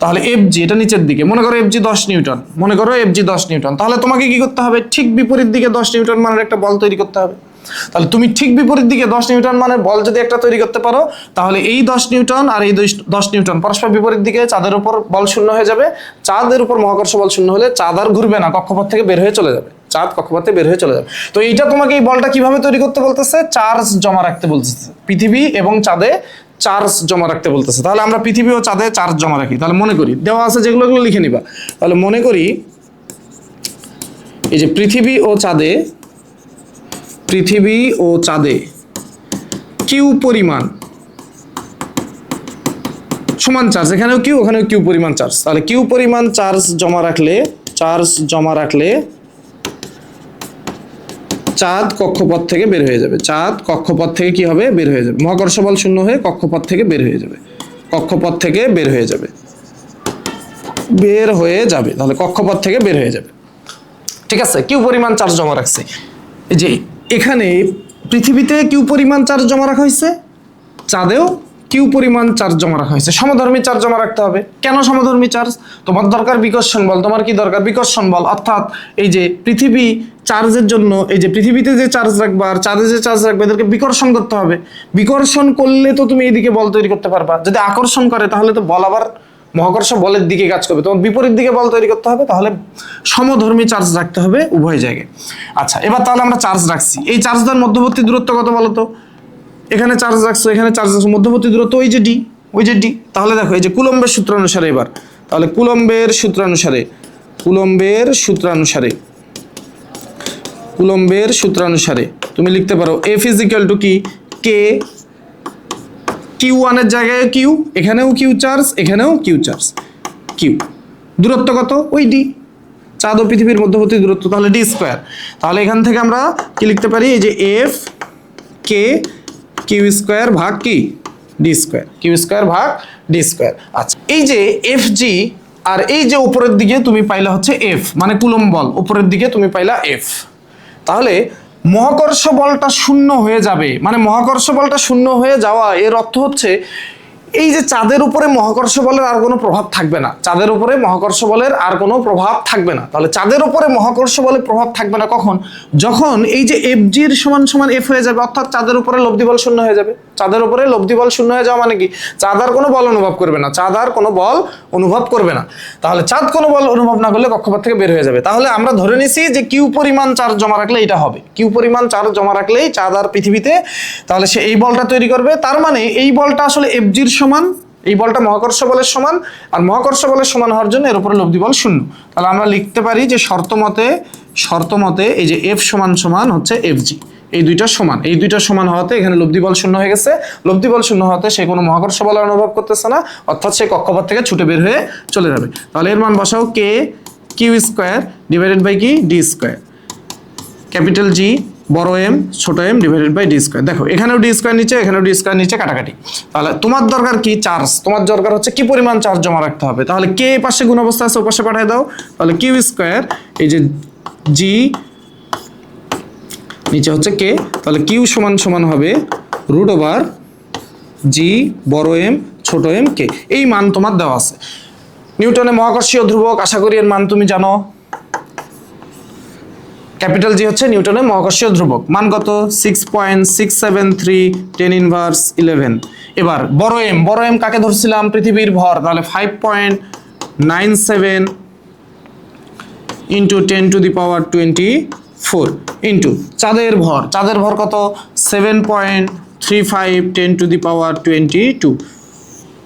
তাহলে এফ জি, এটা নিচের দিকে, মনে করো এফ জি 10 নিউটন, মনে করো এফ জি 10 নিউটন। তাহলে তোমাকে কি করতে হবে? ঠিক বিপরীত দিকে 10 নিউটন মানের একটা বল তৈরি করতে হবে। তাহলে তুমি ঠিক বিপরীত দিকে 10 নিউটন মানের বল যদি একটা তৈরি করতে পারো, তাহলে এই 10 নিউটন আর এই 10 নিউটন পরস্পর বিপরীত দিকে, চাঁদের উপর বল শূন্য হয়ে যাবে। চাঁদের উপর মহাকর্ষ বল শূন্য হলে চাঁদ আর ঘুরবে না, কক্ষপথ থেকে বের হয়ে চলে যাবে। চাঁদ কক্ষপথে বের হয়ে চলে যাবে। তো এইটা তোমাকে এই বলটা কিভাবে তৈরি করতে বলতেছে? চার্জ জমা রাখতে বলতেছে। পৃথিবী এবং চাঁদে চার্জ জমা রাখতে বলতেছে। তাহলে আমরা পৃথিবী ও চাঁদে চার্জ জমা রাখি। তাহলে মনে করি, দেওয়া আছে যেগুলো, এগুলো লিখে নিবা। তাহলে মনে করি এই যে পৃথিবী ও চাঁদে কিউ পরিমাণ সমান চার্জ, এখানেও কিউ, ওখানেও কিউ পরিমাণ চার্জ। তাহলে কিউ পরিমাণ চার্জ জমা রাখলে চাঁদ কক্ষপথ থেকে বের হয়ে যাবে। চাঁদ কক্ষপথ থেকে কি হবে? বের হয়ে যাবে। মহাকর্ষ বল শূন্য হয়ে কক্ষপথ থেকে বের হয়ে যাবে। কক্ষপথ থেকে বের হয়ে যাবে, তাহলে কক্ষপথ থেকে বের হয়ে যাবে। ঠিক আছে, কিউ পরিমাণ চার্জ জমা রাখছে। এই যে এখানে পৃথিবীতে কিউ পরিমাণ চার্জ জমা রাখা হয়েছে, চাঁদেও কিউ পরিমাণ চার্জ জমা রাখা হয়েছে। সমধর্মী চার্জ জমা রাখতে হবে। কেন সমধর্মী চার্জ? তোমার দরকার বিকর্ষণ বল। তোমার কি দরকার? বিকর্ষণ বল। অর্থাৎ এই যে পৃথিবী চার্জের জন্য, এই যে পৃথিবীতে যে চার্জ রাখবে আর চাঁদে যে চার্জ রাখবে, এদেরকে বিকর্ষণ করতে হবে। বিকর্ষণ করলে তো তুমি এইদিকে বল তৈরি করতে পারবা। যদি আকর্ষণ করে তাহলে তো বল আবার মহাকর্ষ বলের দিকে কাজ করবে, তোমার বিপরীত দিকে বল তৈরি করতে হবে। তাহলে সমধর্মী চার্জ রাখতে হবে উভয় জায়গায়। আচ্ছা, এবার তাহলে আমরা চার্জ রাখছি। এই চার্জটার মধ্যবর্তী দূরত্ব কত বলো তো? এখানে চার্জ রাখছো, এখানে চার্জ রাখছো, মধ্যবর্তী দূরত্ব ওই যে ডি। তাহলে দেখো এই যে কুলম্বের সূত্র অনুসারে, এবার তাহলে কুলম্বের সূত্রানুসারে তুমি লিখতে পারো এফ ইজ ইকুয়াল টু কি? কে, কিউ ওয়ানের জায়গায় কিউ, এখানেও কিউ চার্জ, এখানেও কিউ চার্জ। কিউ দূরত্ব কত? ওই ডি, চাঁদ ও পৃথিবীর মধ্যবর্তী দূরত্ব, তাহলে ডি স্কোয়ার। তাহলে এখান থেকে আমরা কি লিখতে পারি? এই যে এফ কে কিউ স্কোয়ার ভাগ কি? D square. কিউ স্কোয়ার ভাগ ডি স্কোয়ার। আচ্ছা, এই যে এফ জি আর এই যে উপরের দিকে তুমি পাইলা হচ্ছে এফ, মানে কুলম্ব বল, উপরের দিকে তুমি পাইলা এফ। তাহলে মহাকর্ষ বলটা শূন্য হয়ে যাবে, মানে মহাকর্ষ বলটা শূন্য হয়ে যাওয়া এর অর্থ হচ্ছে এই যে চাঁদের উপরে মহাকর্ষ বলের আর কোনো প্রভাব থাকবে না। চাঁদের উপরে মহাকর্ষ বলের আর কোনো প্রভাব থাকবে না। তাহলে চাঁদের উপরে মহাকর্ষ বলের প্রভাব থাকবে না কখন? যখন এই যে এফ জির সমান সমান এফ হয়ে যাবে, অর্থাৎ চাঁদের উপরে লব্ধি বল শূন্য হয়ে যাবে। চাঁদের উপরে লব্ধি বল শূন্য হয়ে যাওয়া মানে কি? চাঁদ আর কোনো বল অনুভব করবে না। তাহলে চাঁদ কোনো বল অনুভব না করলে কক্ষপথ থেকে বের হয়ে যাবে। তাহলে আমরা ধরে নিছি যে কিউ পরিমাণ চার্জ জমা রাখলে এটা হবে। কিউ পরিমাণ চার্জ জমা রাখলেই চাঁদ আর পৃথিবীতে, তাহলে সে এই বলটা তৈরি করবে। তার মানে এই বলটা আসলে এফ জির সমান, এই বলটা মহাকর্ষ বলের সমান, আর মহাকর্ষ বলের সমান হওয়ার জন্য এর উপরে লব্ধি বল শূন্য। তাহলে আমরা লিখতে পারি যে শর্ত মতে এই যে এফ সমান হচ্ছে এফ জি, এই দুইটা সমান হওয়াতে এখানে লব্ধি বল শূন্য হয়ে গেছে। লব্ধি বল শূন্য হওয়াতে সে কোনো মহাকর্ষ বল অনুভব করতেছে না, অর্থাৎ সে কক্ষপথ থেকে ছুটে বের হয়ে চলে যাবে। তাহলে এর মান বসাও k q square divided by কি? D square. ক্যাপিটাল জি বড় এম ছোট m divided by D square. দেখো এখানেও ডি স্কোয়ার নিচে, এখানেও ডি স্কোয়ার নিচে, কাটাকাটি। তাহলে তোমার দরকার কি? চার্জ। তোমার দরকার হচ্ছে কি পরিমাণ চার্জ জমা রাখতে হবে। তাহলে কে পাশে গুণ অবস্থা আছে, ও পাশে পাঠিয়ে দাও। তাহলে কিউ স্কোয়ার, এই যে জি নিচে হচ্ছে কে, তাহলে কিউ সমান সমান হবে রুট ওভার জি বড় এম ছোট এম কে। এই মান তোমার দেওয়া আছে। নিউটনের মহাকর্ষীয় ধ্রুবক, আশা করি এর মান তুমি জানো। ক্যাপিটাল জি হচ্ছে নিউটনের মহাকর্ষীয় ধ্রুবক, মান কত? 6.673 10 ইনভার্স 11। এবার বড় এম কাকে ধরছিলাম? পৃথিবীর ভর। তাহলে 5.97 into 10 to the power 24 into চাঁদের ভর কত? 7.35 10 to the power 22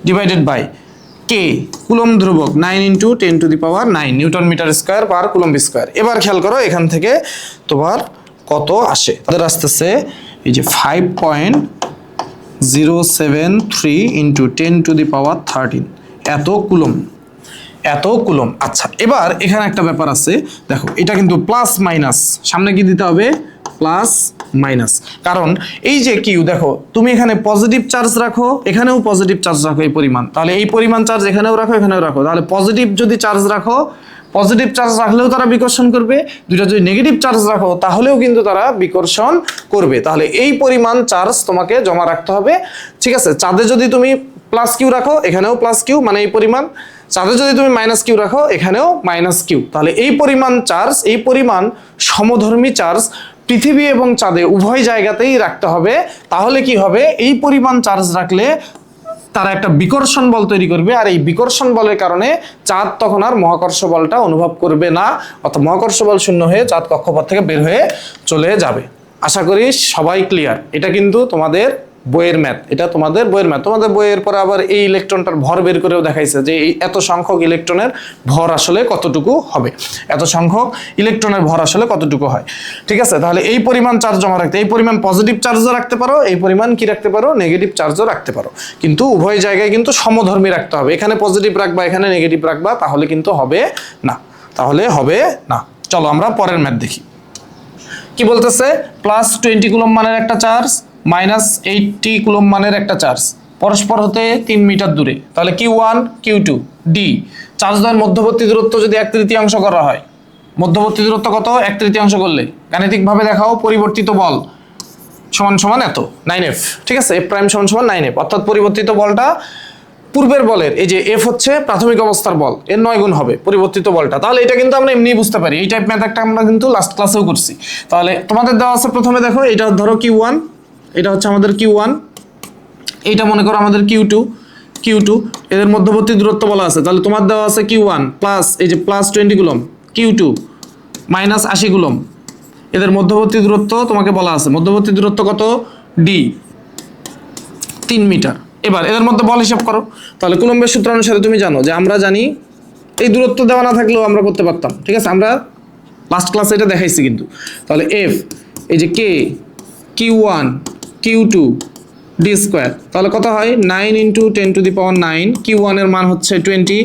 divided by k, coulomb ধ্রুবক 9 into 10 to the power 9 newton metre square per coulomb square. এবার খেয়াল করো এখান থেকে তোমার কত আসে। তাদের আসতেছে এই যে 5.073 ইন্টু 10 টু দি পাওয়ার 13 এত কুলম্ব। আচ্ছা, এবার এখানে একটা ব্যাপার আছে, দেখো এটা কিন্তু প্লাস মাইনাস, সামনে কি দিতে হবে? Plus minus. কারণ এই যে কিউ, দেখো তুমি এখানে পজিটিভ চার্জ রাখো, এখানেও পজিটিভ চার্জ রাখো এই পরিমাণ, তাহলে এই পরিমাণ চার্জ এখানেও রাখো, এখানেও রাখো। তাহলে পজিটিভ যদি চার্জ রাখো, পজিটিভ চার্জ রাখলেও তারা বিকর্ষণ করবে, দুইটা যদি নেগেটিভ চার্জ রাখো তাহলেও কিন্তু তারা বিকর্ষণ করবে। তাহলে এই পরিমাণ চার্জ তোমাকে জমা রাখতে হবে, ঠিক আছে? চাঁদে যদি তুমি প্লাস কিউ রাখো, এখানেও প্লাস কিউ, মানে এই পরিমাণ। চাঁদে যদি তুমি মাইনাস কিউ রাখো, এখানেও মাইনাস কিউ। তাহলে এই পরিমাণ চার্জ, এই পরিমাণ সমধর্মী চার্জ পৃথিবী এবং চাঁদে উভয় জায়গাতেই রাখতে হবে। তাহলে কি হবে? এই পরিমাণ চার্জ রাখলে তারা একটা বিকর্ষণ বল তৈরি করবে, আর এই বিকর্ষণ বলের কারণে চাঁদ তখন আর মহাকর্ষ বলটা অনুভব করবে না, অর্থাৎ মহাকর্ষ বল শূন্য হয়ে চাঁদ কক্ষপথ থেকে বের হয়ে চলে যাবে। আশা করি সবাই ক্লিয়ার। এটা কিন্তু তোমাদের বইয়ের ম্যাথ, এটা তোমাদের বইয়ের ম্যাথ। তোমাদের বইয়ের পরে আবার এই ইলেকট্রনটার ভর বের করেও দেখাইছে যে এই এত সংখ্যক ইলেকট্রনের ভর আসলে কতটুকু হবে, এত সংখ্যক ইলেকট্রনের ভর আসলে কতটুকু হয়, ঠিক আছে? তাহলে এই পরিমাণ চার্জ জমা রাখতে, এই পরিমাণ পজিটিভ চার্জও রাখতে পারো, এই পরিমাণ কি রাখতে পারো? নেগেটিভ চার্জও রাখতে পারো, কিন্তু উভয় জায়গায় কিন্তু সমধর্মী রাখতে হবে। এখানে পজিটিভ রাখবা, এখানে নেগেটিভ রাখবা, তাহলে কিন্তু হবে না, চলো আমরা পরের ম্যাথ দেখি। কি বলতেছে? প্লাস 20 কুলম্ব মানের একটা চার্জ, মাইনাস 80 কুলম্ব মানের একটা চার্জ পরস্পর হতে 3 মিটার দূরে। তাহলে Q1 Q2 D চার্জ দ্বয়ের মধ্যবর্তী দূরত্ব যদি 1/3 করা হয়, মধ্যবর্তী দূরত্ব কত? 1/3 করলে গাণিতিকভাবে দেখাও। পরিবর্তিত বল সমান সমান এত 9F, ঠিক আছে? F প্রাইম সমান সমান 9F, অর্থাৎ পরিবর্তিত বলটা পূর্বের বলের, এই যে F হচ্ছে প্রাথমিক অবস্থার বল, এর 9 গুণ হবে পরিবর্তিত বলটা। তাহলে এটা কিন্তু আমরা এমনি বুঝতে পারি, এই টাইপ ম্যাথ একটা আমরা কিন্তু লাস্ট ক্লাসেও করছি। তাহলে তোমাদের দেওয়া আছে, প্রথমে দেখো এটা ধরো Q1, এটা হচ্ছে আমাদের Q1, এইটা মনে করো আমাদের Q2, এদের মধ্যবর্তী দূরত্ব বলা আছে। তাহলে তোমার দেওয়া আছে Q1 প্লাস এই যে plus 20 coulomb, Q2 minus 80 coulomb, এদের মধ্যবর্তী দূরত্ব তোমাকে বলা আছে। মধ্যবর্তী দূরত্ব কত? D 3 metre. এবার এদের মধ্যে বল হিসাব করো। তাহলে কুলম্বের সূত্র অনুসারে তুমি জানো যে আমরা জানি এই দূরত্ব দেওয়া না থাকলেও আমরা করতে পারতাম, ঠিক আছে? আমরা লাস্ট ক্লাসে এটা দেখাইছি কিন্তু। তাহলে F এই যে K Q1 Q2 D square, তাহলে কত হয়? 9 into 10 to the power 9। Q1 এর মান হচ্ছে 20,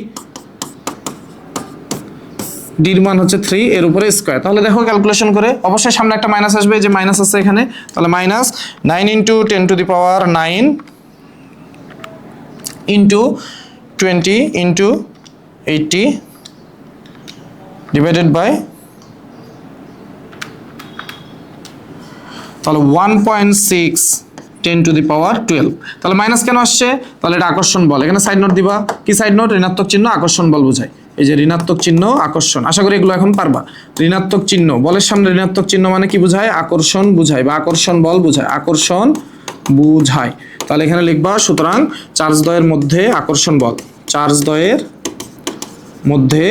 D এর মান হচ্ছে 3, এর উপরে স্কোয়ার। তাহলে দেখো ক্যালকুলেশন করে, অবশ্যই সামনে একটা মাইনাস আসবে, যে মাইনাস আছে এখানে। তাহলে minus 9 into 10 to the power 9 into 20 into 80 divided by, তাহলে 1.6 10 টু দি পাওয়ার 12। তাহলে মাইনাস কেন আসছে? তাহলে এটা আকর্ষণ বল, এখানে সাইড নোট দিবা। কি সাইড নোট? ঋণাত্মক চিহ্ন আকর্ষণ বল বোঝায়। এই যে ঋণাত্মক চিহ্ন আকর্ষণ, আশা করি এগুলো এখন পারবা। ঋণাত্মক চিহ্ন, বলের সামনে ঋণাত্মক চিহ্ন মানে কি বোঝায়? আকর্ষণ বোঝায়, বা আকর্ষণ বল বোঝায়, আকর্ষণ বোঝায়। তাহলে এখানে লিখবা, সুতরাং চার্জ দ্বয়ের মধ্যে আকর্ষণ বল, চার্জ দ্বয়ের মধ্যে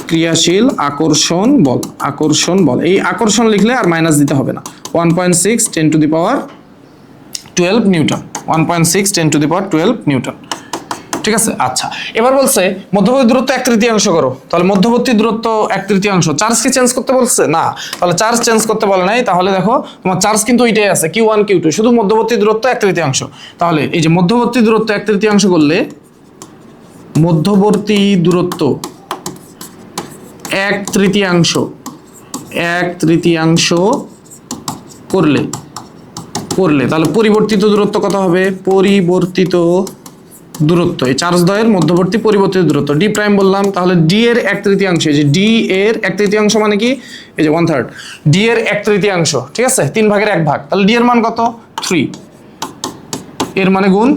ক্রিয়াশীল আকর্ষণ বল, এই আকর্ষণ লিখলে আর মাইনাস দিতে হবে না। 1.6 10 to the power 12 Newton, 1.6 10 to the power 12 Newton, ঠিক আছে? আচ্ছা, এবার বলছে মধ্যবর্তী দূরত্ব 1/3 করো। তাহলে মধ্যবর্তী দূরত্ব 1/3, চার্জ কি চেঞ্জ করতে বলছে? না, তাহলে চার্জ চেঞ্জ করতে বলে নাই। তাহলে দেখো তোমার চার্জ কিন্তু ওইটাই আছে, Q1 Q2, শুধু মধ্যবর্তী দূরত্ব 1/3। তাহলে এই যে মধ্যবর্তী দূরত্ব 1/3 করলে, মধ্যবর্তী দূরত্ব 1/3 1/3 করলে তাহলে পরিবর্তিত দূরত্ব কত হবে? পরিবর্তিত দূরত্ব, এই চার্জদ্বয়ের মধ্যবর্তী পরিবর্তিত দূরত্ব ডি প্রাইম বললাম। তাহলে ডি এর 1/3, এই যে ডি এর 1/3 মানে কি? এই যে 1/3, ডি এর 1/3, ঠিক আছে, 3/1 তাহলে ডি এর মান কত? 3, এর মানে গুণ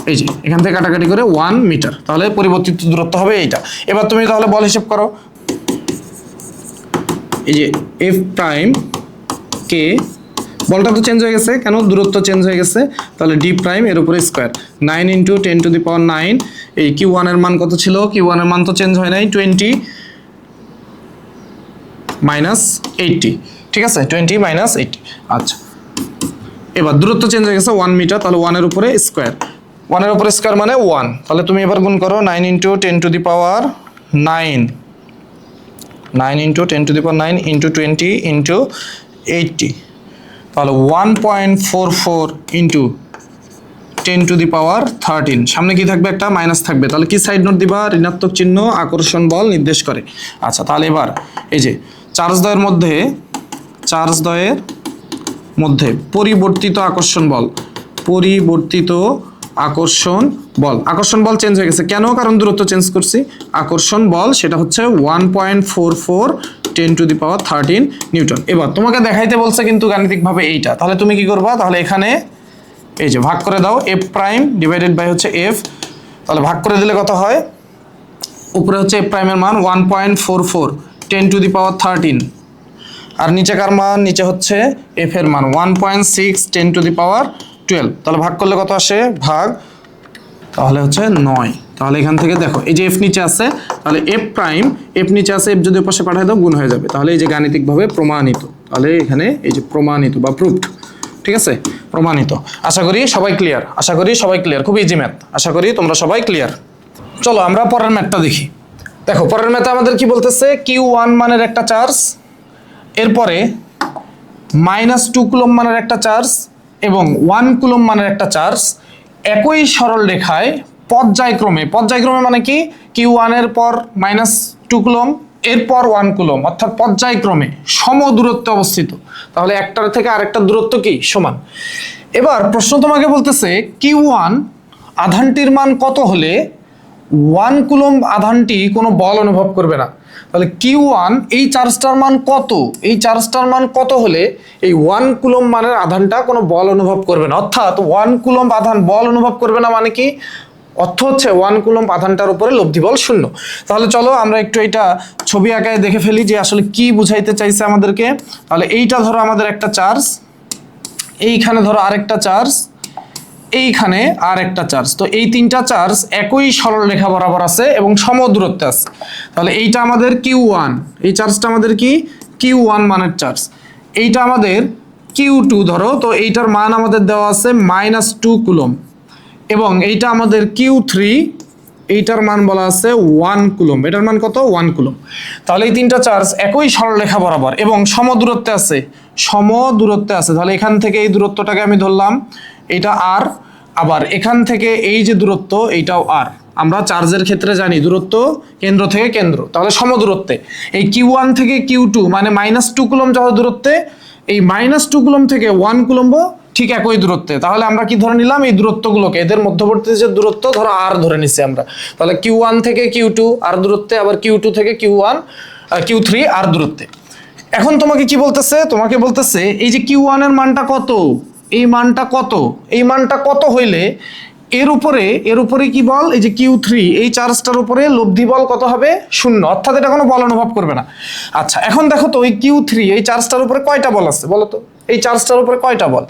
এই যে এখান থেকে কাটাকাটি করে 1 মিটার, তাহলে পরিবর্তিত দূরত্ব হবে এইটা। এবার তুমি তাহলে বল হিসেব করো, এই যে এফ প্রাইম কে, বলটা তো চেঞ্জ হয়ে গেছে, কেন? দূরত্ব চেঞ্জ হয়ে গেছে, তাহলে ডি প্রাইম এর উপরে স্কোয়ার 9 × 10⁹9। এই কিউ ওয়ান এর মান কত ছিল? কিউ ওয়ান এর মান তো চেঞ্জ হয় নাই, 20 - 80, ঠিক আছে, 20 - 80। আচ্ছা, এবার দূরত্ব চেঞ্জ হয়ে গেছে 1 মিটার, তাহলে 1 এর উপরে স্কোয়ার, 1 এর উপরে স্কোয়ার মানে 1, তাহলে তুমি এবার গুণ করো 9 × 10⁹9, 9 × 10⁹9 × 20 × 80, তাহলে 1.44 × 10⁻13। সামনে কি থাকবে? একটা মাইনাস থাকবে, তাহলে কি সাইড নোট দিবা? ঋণাত্মক চিহ্ন আকর্ষণ বল নির্দেশ করে। আচ্ছা, তাহলে এবার এই যে চার্জদ্বয়ের মধ্যে পরিবর্তিত আকর্ষণ বল, আকর্ষণ বল চেঞ্জ হয়ে গেছে, কেন? কারণ দূরত্ব চেঞ্জ করছি। আকর্ষণ বল সেটা হচ্ছে 1.44 10⁻13 নিউটন। এবার তোমাকে দেখাইতে বলছে কিন্তু গাণিতিকভাবে এইটা, তাহলে তুমি কি করবা? তাহলে এখানে এই যে ভাগ করে দাও, এফ প্রাইম ডিভাইডেড বাই হচ্ছে এফ, তাহলে ভাগ করে দিলে কত হয়? উপরে হচ্ছে এফ প্রাইমের মান 1.44 10⁻13, আর নিচেকার মান, নিচে হচ্ছে এফ এর মান 1.6 10⁻12, তাহলে ভাগ করলে কত আসে? ভাগ, তাহলে হচ্ছে 9। তাহলে এখান থেকে দেখো এই যে এফ নিচে আছে, তাহলে এফ প্রাইম, এফ নিচে আছে, এফ যদি পাশে পাঠায় দাও গুণ হয়ে যাবে, তাহলে এই যে গাণিতিকভাবে প্রমাণিত, তাহলে এখানে এই যে প্রমাণিত বা প্রুফড, ঠিক আছে, প্রমাণিত। আশা করি সবাই ক্লিয়ার, খুব ইজি ম্যাথ, আশা করি তোমরা সবাই ক্লিয়ার। চলো আমরা পরের ম্যাথটা দেখি। দেখো পরের ম্যাথে আমাদের কি বলতেছে? Q1 মানের একটা চার্জ, এরপরে -2 কুলম্ব মানের একটা চার্জ এবং 1 কুলম্ব মানের একটা চার্জ একই সরল রেখায় পর্যায়ক্রমে মানে কি? Q1 এর পর -2 কুলম্ব, এরপর 1 কুলম্ব, অর্থাৎ পর্যায়ক্রমে সম দূরত্বে অবস্থিত, তাহলে একটার থেকে আরেকটা দূরত্ব কি? সমান। এবার প্রশ্ন তোমাকে বলতেছে Q1 আধানটির মান কত হলে 1 কুলম্ব আধানটি কোনো বল অনুভব করবে না? তাহলে Q1 এই চার্জটার মান কত? এই চার্জটার মান কত হলে এই 1 কুলম্ব মানের আধানটা কোনো বল অনুভব করবে না? অর্থাৎ 1 কুলম্ব আধান বল অনুভব করবে না মানে কি? অর্থ হচ্ছে 1 কুলম্ব আধানটার উপরে লব্ধি বল 0। তাহলে চলো আমরা একটু এটা ছবি আঁকায় দেখে ফেলি যে আসলে কি বুঝাইতে চাইছে আমাদেরকে। তাহলে এইটা ধরো আমাদের একটা চার্জ, এইখানে ধরো আরেকটা চার্জ, এইখানে আর একটা চার্জ, তো এই তিনটা চার্জ একই সরল রেখা বরাবর আছে এবং সম দূরত্বে আছে। তাহলে এইটা আমাদের Q1, এই চার্জটা আমাদের কি? Q1 মানের চার্জ। এইটা আমাদের Q2 ধরো, তো এইটার মান আমাদের দেওয়া আছে -2 কুলম্ব, এবং এইটা আমাদের Q3, এইটার মান বলা আছে 1 কুলম্ব, এটার মান কত? 1 কুলম্ব। তাহলে এই তিনটা চার্জ একই সরলরেখা বরাবর এবং সম দূরত্বে আছে, তাহলে এখান থেকে এই দূরত্বটাকে আমি ধরলাম এটা আর, আবার এখান থেকে এই যে দূরত্ব এইটাও আর। আমরা চার্জের ক্ষেত্রে জানি দূরত্ব কেন্দ্র থেকে কেন্দ্র, তাহলে সম দূরত্বে। এই Q1 থেকে Q2 মানে -2 কুলম্ব যত দূরত্বে, এই -2 কুলম্ব থেকে 1 কুলম্ব ঠিক একই দূরত্বে। তাহলে আমরা কি ধরে নিলাম? এই দূরত্বগুলোকে, এদের মধ্যবর্তী যে দূরত্ব ধরো আর ধরে নিছি আমরা, তাহলে Q1 থেকে Q2 আর দূরত্বে, আবার Q2 থেকে Q3 আর দূরত্বে। এখন তোমাকে কি বলতেছে? তোমাকে বলতেছে এই যে Q1 এর মানটা কত, এই মানটা কত হইলে এর উপরে কি বল? এই যে Q3 এই চার্জটার উপরে লব্ধি বল কত হবে? 0, অর্থাৎ এটা কোনো বল অনুভব করবে না। আচ্ছা, এখন দেখো তো ওই Q3 এই চার্জটার উপরে কয়টা বল আছে বলো তো? এই চার্জটার উপরে কয়টা বল?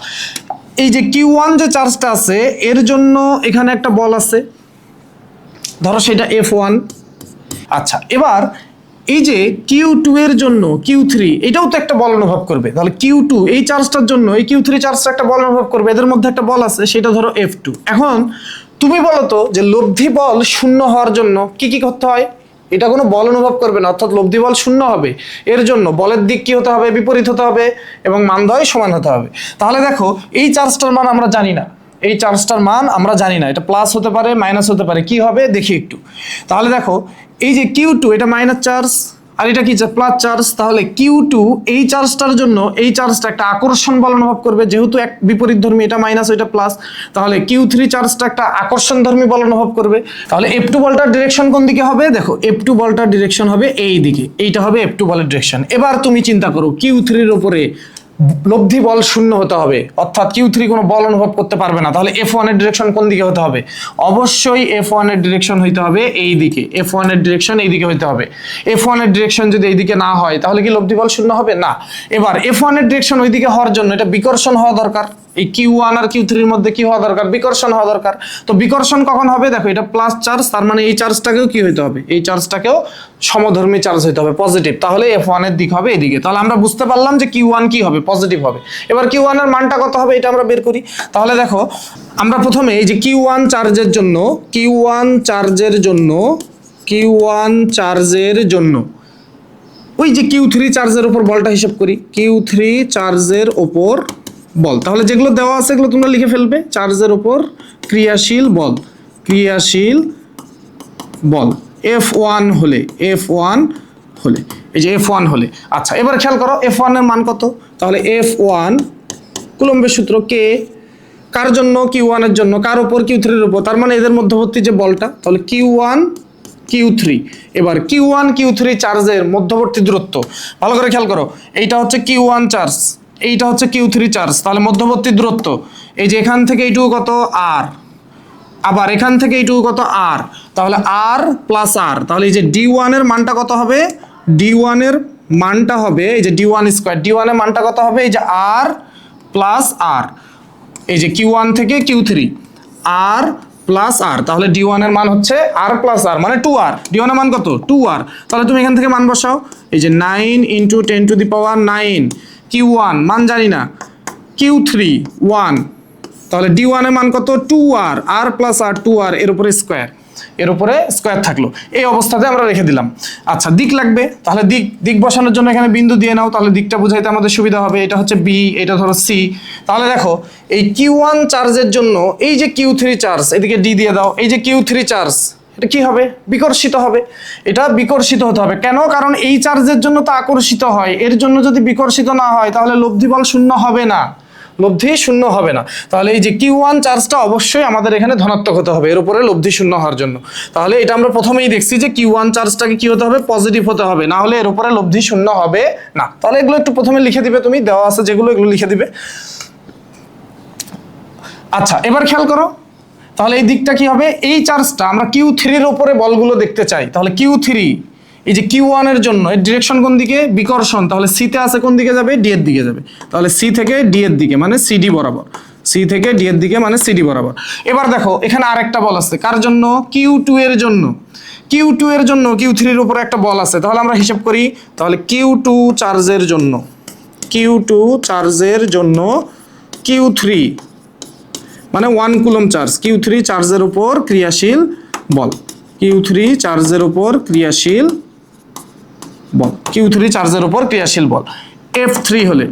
এই যে Q1 যে চার্জটা আছে এর জন্য এখানে একটা বল আছে, ধরো সেটা F1। আচ্ছা, এবার এই যে Q2 এর জন্য Q3 এটাও তো একটা বল অনুভব করবে, তাহলে Q2 এই চার্জটার জন্য এই Q3 চার্জটা একটা বল অনুভব করবে, এদের মধ্যে একটা বল আছে সেটা ধরো F2। এখন তুমি বলো তো যে লব্ধি বল 0 হওয়ার জন্য কি কি করতে হয়? এটা কোনো বল অনুভব করবে না, অর্থাৎ লব্ধি বল 0 হবে, এর জন্য বলের দিক কি হতে হবে? বিপরীত হতে হবে, এবং মানদ্বয় সমান হতে হবে। তাহলে দেখো এই চার্জটার মান আমরা জানি না, এটা প্লাস হতে পারে মাইনাস হতে পারে, কি হবে দেখি একটু। তাহলে দেখো এই যে Q2 এটা মাইনাস চার্জ, আর এটা কি প্লাস চার্জ, তাহলে Q2 এই চার্জটার জন্য এই চার্জটা একটা আকর্ষণ বল অনুভব করবে, যেহেতু এক বিপরীতধর্মী, এটা মাইনাস ওইটা প্লাস, তাহলে Q3 চার্জটা একটা আকর্ষণধর্মী বল অনুভব করবে। তাহলে F2 বলটার ডিরেকশন কোন দিকে হবে? দেখো F2 বলটার ডিরেকশন হবে এই দিকে, এইটা হবে F2 বলের ডিরেকশন। এবার তুমি চিন্তা করো Q3 এর উপরে লব্ধি বল শূন্য হতে হবে, অর্থাৎ Q3 কোনো বল অনুভব করতে পারবে না, তাহলে F1 এর ডিরেকশন কোন দিকে হতে হবে? অবশ্যই F1 এর ডিরেকশন হইতে হবে এই দিকে, F1 এর ডিরেকশন এই দিকে হইতে হবে। F1 এর ডিরেকশন যদি এই দিকে না হয় তাহলে কি লব্ধি বল শূন্য হবে? না। এবার F1 এর ডিরেকশন ওই দিকে হওয়ার জন্য এটা বিকর্ষণ হওয়া দরকার, এই Q1 আর Q3 এর মধ্যে কি হওয়া দরকার? বিকর্ষণ হওয়া দরকার। তো বিকর্ষণ কখন হবে? দেখো এটা প্লাস চার্জ, তার মানে এই চার্জটাকেও কি হইতে হবে? এই চার্জটাকেও সমধর্মী চার্জ হইতে হবে, পজিটিভ, তাহলে F1 এর দিক হবে এদিকে। তাহলে আমরা বুঝতে পারলাম যে Q1 কি হবে? পজিটিভ হবে। এবার Q1 এর মানটা কত হবে এটা আমরা বের করি। তাহলে দেখো আমরা প্রথমে এই যে Q1 চার্জের জন্য ওই যে Q3 চার্জের উপর বলটা হিসাব করি, Q3 চার্জের উপর বল, তাহলে যেগুলো দেওয়া আছে এগুলো তোমরা লিখে ফেলবে। চার্জের উপর ক্রিয়াশীল বল F1 হলে, এই যে F1 হলে, আচ্ছা এবার খেয়াল করো F1 এর মান কত? তাহলে F1 কুলম্বের সূত্র কে, কার জন্য? Q1 এর জন্য, কার উপর? Q3 এর উপর, তার মানে এদের মধ্যবর্তী যে বলটা, তাহলে Q1 Q3। এবার Q1 Q3 চার্জের মধ্যবর্তী দূরত্ব ভালো করে খেয়াল করো, এইটা হচ্ছে Q1 চার্জ, এইটা হচ্ছে Q3 চার্জ, তাহলে মধ্যবর্তী দূরত্ব এই যে এখান থেকে এইটুকু কত R, আবার এখান থেকে এইটুকু কত R, তাহলে R প্লাস R, তাহলে এই যে D1 এর মানটা কত হবে? D1 এর মানটা হবে এই যে D1 স্কয়ার, D1 এর মানটা কত হবে? এই যে R প্লাস R, এই যে Q1 থেকে Q3 R প্লাস R, তাহলে D1 এর মান হচ্ছে R প্লাস R মানে 2R। D1 এর মান কত? 2R। তাহলে তুমি এখান থেকে মান বসাও, এই যে 9 × 10⁹9, Q1 মান জানি না, Q3 1, তাহলে D1 এর মান কত? 2R, R plus R 2R, এর উপরে স্কয়ার থাকলো। এই অবস্থাতে আমরা রেখে দিলাম। আচ্ছা দিক লাগবে, তাহলে দিক বসানোর জন্য এখানে বিন্দু দিয়ে নাও, তাহলে দিকটা বুঝাইতে আমাদের সুবিধা হবে। এটা হচ্ছে B, এটা ধরো C। তাহলে দেখো এই Q1 চার্জের জন্য এই যে Q3 চার্জ, এদিকে D দিয়ে দাও, এই যে Q3 চার্জ এটা কি হবে? বিকর্ষিত হবে। এটা বিকর্ষিত হতে হবে কেন? কারণ এই চার্জের জন্য তো আকর্ষিত হয়, এর জন্য যদি বিকর্ষিত না হয় তাহলে লব্ধি বল শূন্য হবে না, লব্ধি শূন্য হবে না। তাহলে এই যে Q1 চার্জটা অবশ্যই আমাদের এখানে ধনাত্মক হতে হবে এর উপরে লব্ধি শূন্য হওয়ার জন্য। তাহলে এটা আমরা প্রথমেই দেখছি যে Q1 চার্জটাকে কি হতে হবে? পজিটিভ হতে হবে, না হলে এর উপরে লব্ধি শূন্য হবে না। তাহলে এগুলো একটু প্রথমে লিখে দিবে, তুমি দেওয়া আছে যেগুলো এগুলো লিখে দিবে। আচ্ছা এবার খেয়াল করো, তাহলে এই দিকটা কি হবে? এই চার্জটা আমরা Q3 এর উপরে বলগুলো দেখতে চাই, তাহলে Q3 এই যে Q1 এর জন্য এর ডিরেকশন কোন দিকে? বিকর্ষণ, তাহলে C তে আছে কোন দিকে যাবে? D এর দিকে যাবে, তাহলে C থেকে D এর দিকে মানে CD বরাবর, C থেকে D এর দিকে মানে CD বরাবর। এবার দেখো এখানে আরেকটা বল আছে, কার জন্য? Q2 এর জন্য, Q2 এর জন্য Q3 এর উপরে একটা বল আছে, তাহলে আমরা হিসাব করি, তাহলে Q2 চার্জের জন্য Q3 মানে 1 কুলম্ব চার্জ, Q3 চার্জের উপর ক্রিয়াশীল বল, Q3 চার্জের উপর ক্রিয়াশীল বল, Q3 চার্জের উপর ক্রিয়াশীল বল F3 হলে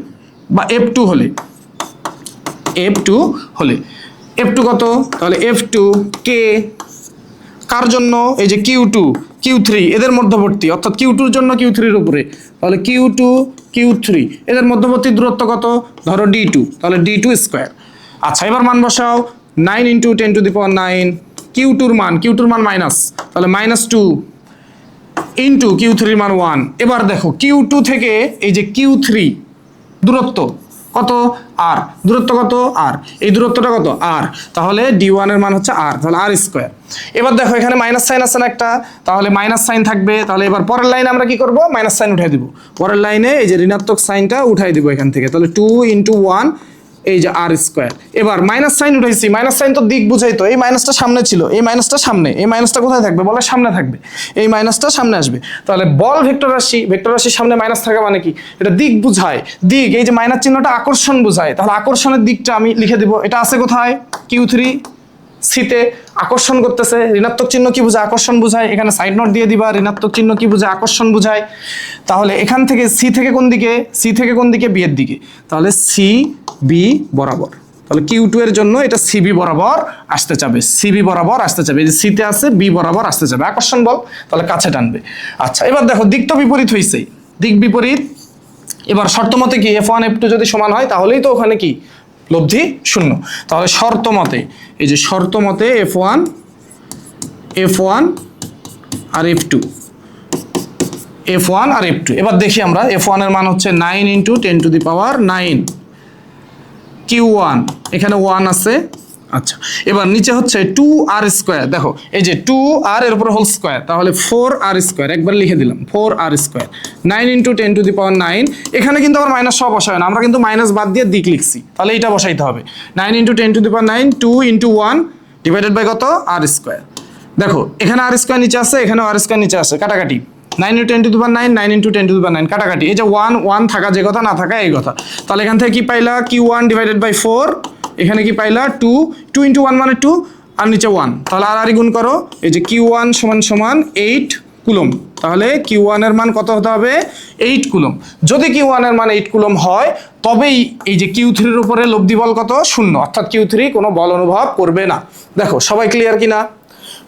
বা F2 হলে, F2 কত? তাহলে F2 কে, কার জন্য? এই যে Q2 Q3 এদের মধ্যবর্তী, অর্থাৎ Q2 এর জন্য Q3 এর উপরে, তাহলে Q2 Q3 এদের মধ্যবর্তী দূরত্ব কত? ধরো D2, তাহলে D2 স্কয়ার। আচ্ছা এবার মান বসাও, 9 × 10⁹9, Q2 এর মান মাইনাস, তাহলে -2 ইন্টু Q3 এর মান 1। এবার দেখো Q2 থেকে এই যে Q3 দূরত্ব কত? R, দূরত্ব কত? R, এই দূরত্বটা কত? R, তাহলে D1 এর মান হচ্ছে R, তাহলে R স্কয়ার। এবার দেখো এখানে মাইনাস সাইন আছে না একটা, তাহলে মাইনাস সাইন থাকবে, তাহলে এবার পরের লাইনে আমরা কি করব? মাইনাস সাইন উঠাই দিব, পরের লাইনে এই যে ঋণাত্মক সাইনটা উঠাই দিব এখান থেকে, তাহলে 2 × 1 এই যে R স্কয়ার। এবার মাইনাস সাইন উঠাইছি, মাইনাস সাইন তো দিক বুঝাইতো, এই মাইনাসটা সামনে ছিল, এই মাইনাসটা সামনে, এই মাইনাসটা কোথায় থাকবে? বলের সামনে থাকবে, এই মাইনাসটা সামনে আসবে, তাহলে বল ভেক্টর রাশির সামনে মাইনাস থাকা মানে কি? এটা দিক বুঝায়, দিক, এই যে মাইনাস চিহ্নটা আকর্ষণ বুঝায়, তাহলে আকর্ষণের দিকটা আমি লিখে দিব, এটা আছে কোথায়? Q3 সিতে আকর্ষণ করতেছে, ঋণাত্মক চিহ্ন কি বোঝায়? আকর্ষণ বোঝায়, এখানে সাইড নোট দিয়ে দিবা, ঋণাত্মক চিহ্ন কি বোঝায়? আকর্ষণ বোঝায়। তাহলে এখান থেকে সি থেকে কোন দিকে? বি এর দিকে, তাহলে সি বি বরাবর, তাহলে Q2 এর জন্য এটা সিবি বরাবর আসতে যাবে, সিবি বরাবর আসতে যাবে, এই যে সিতে আছে বি বরাবর আসতে যাবে, আকর্ষণ বল, তাহলে কাছে টানবে। আচ্ছা এবার দেখো দিক তো বিপরীত হয়েছে, দিক বিপরীত। এবার শর্ত মতে কি F1 F2 যদি সমান হয় তাহলেই তো ওখানে কি লব্ধি শূন্য। তাহলে শর্ত মতে, এই যে শর্ত মতে F1 আর F2, F1 আর F2। এবার দেখি আমরা F1 এর মান হচ্ছে 9 × 10⁹ Q1, এখানে 1 আছে। আচ্ছা এবার নিচে হচ্ছে 2r², দেখো এই যে 2r এর উপর হোল স্কয়ার, তাহলে 4r², একবার লিখে দিলাম 4r², 9 × 10⁹। এখানে কিন্তু আবার মাইনাস সহ বসায় না, আমরা কিন্তু মাইনাস বাদ দিয়ে দিক লিখছি, তাহলে এটা বসাইতে হবে 9 × 10⁹, 2 × 1 ডিভাইডেড বাই কত r²। দেখো এখানে r² নিচে আছে, এখানে r² নিচে আছে, কাটাকাটি 9 × 10⁹, 9 × 10⁹, কাটাকাটি, এই যে 1 থাকা যে কথা, না থাকা এই কথা। তাহলে এখান থেকে কি পাইলা Q1 ডিভাইডেড বাই 4, এখানে কি পাইলা 2 × 1 মানে 2, আর নিচে 1, তাহলে আর গুণ করো, এই যে Q1 = 8 কুলম, তাহলে Q1 এর মান কত হতে হবে 8 কুলম। যদি Q1 এর মান 8 কুলম হয় তবেই এই যে Q3 এর উপরে লব্ধি বল কত শূন্য, অর্থাৎ Q3 কোনো বল অনুভব করবে না। দেখো সবাই ক্লিয়ার কিনা,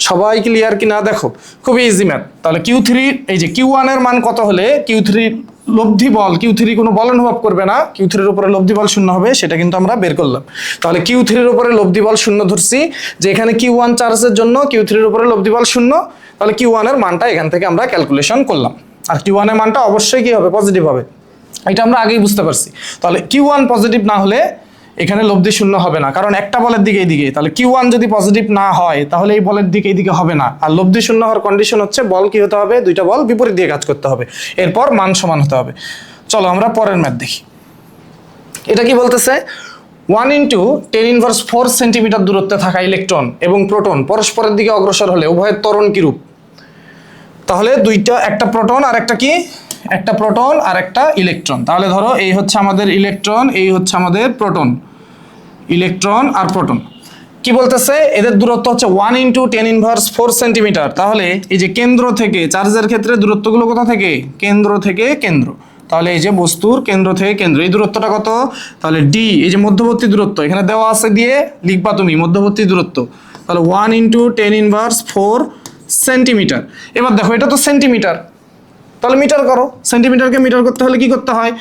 সবাই ক্লিয়ার কিনা, দেখো খুবই ইজি ম্যাথ। তাহলে Q3, এই যে Q1 এর মান কত হলে Q3 লব্ধি বল, Q3 কোনো বল অনুভব করবে না, Q3 এর উপরে লব্ধি বল শূন্য হবে, সেটা কিন্তু আমরা বের করলাম। তাহলে Q3 এর উপরে লব্ধি বল শূন্য ধরছি, যে এখানে Q1 চার্জের জন্য Q3 এর উপরে লব্ধি বল শূন্য, তাহলে Q1 এর মানটা এখান থেকে আমরা ক্যালকুলেশন করলাম। আর Q1 এর মানটা অবশ্যই কি হবে পজিটিভ হবে, এটা আমরা আগেই বুঝতে পারছি। তাহলে Q1 পজিটিভ না হলে এখানে লব্ধি শূন্য হবে না, কারণ একটা বলের দিকে এইদিকে, তাহলে Q1 যদি পজিটিভ না হয় তাহলে এই বলের দিকে এইদিকে হবে না। আর লব্ধি শূন্য হওয়ার কন্ডিশন হচ্ছে বল কি হতে হবে, দুইটা বল বিপরীত দিয়ে কাজ করতে হবে, এরপর মান সমান হতে হবে। চলো আমরা পরের ম্যাথ দেখি। এটা কি বলতেছে, 1 × 10⁻⁴ সেন্টিমিটার দূরত্বে থাকা ইলেকট্রন এবং প্রোটন পরস্পরের দিকে অগ্রসর হলে উভয়ের ত্বরণ কিরূপ। তাহলে দুইটা, একটা প্রোটন আর একটা কি, একটা প্রোটন আর একটা ইলেকট্রন। তাহলে ধরো এই হচ্ছে আমাদের ইলেকট্রন, এই হচ্ছে আমাদের প্রোটন, ইলেকট্রন আর প্রোটন। কি বলতেছে, এদের দূরত্ব হচ্ছে 1 × 10⁻⁴ সেন্টিমিটার। তাহলে এই যে কেন্দ্র থেকে, চার্জের ক্ষেত্রে দূরত্বগুলো কোথা থেকে, কেন্দ্র থেকে কেন্দ্র, তাহলে এই যে বস্তুর কেন্দ্র থেকে কেন্দ্র, এই দূরত্বটা কত, তাহলে d, এই যে মধ্যবর্তী দূরত্ব এখানে দেওয়া আছে দিয়ে লিখবা তুমি মধ্যবর্তী দূরত্ব, তাহলে 1 × 10⁻⁴ সেন্টিমিটার। এবার দেখো এটা তো সেন্টিমিটার, তাহলে মিটার করো, সেন্টিমিটারকে মিটার করতে হলে কি করতে হয়,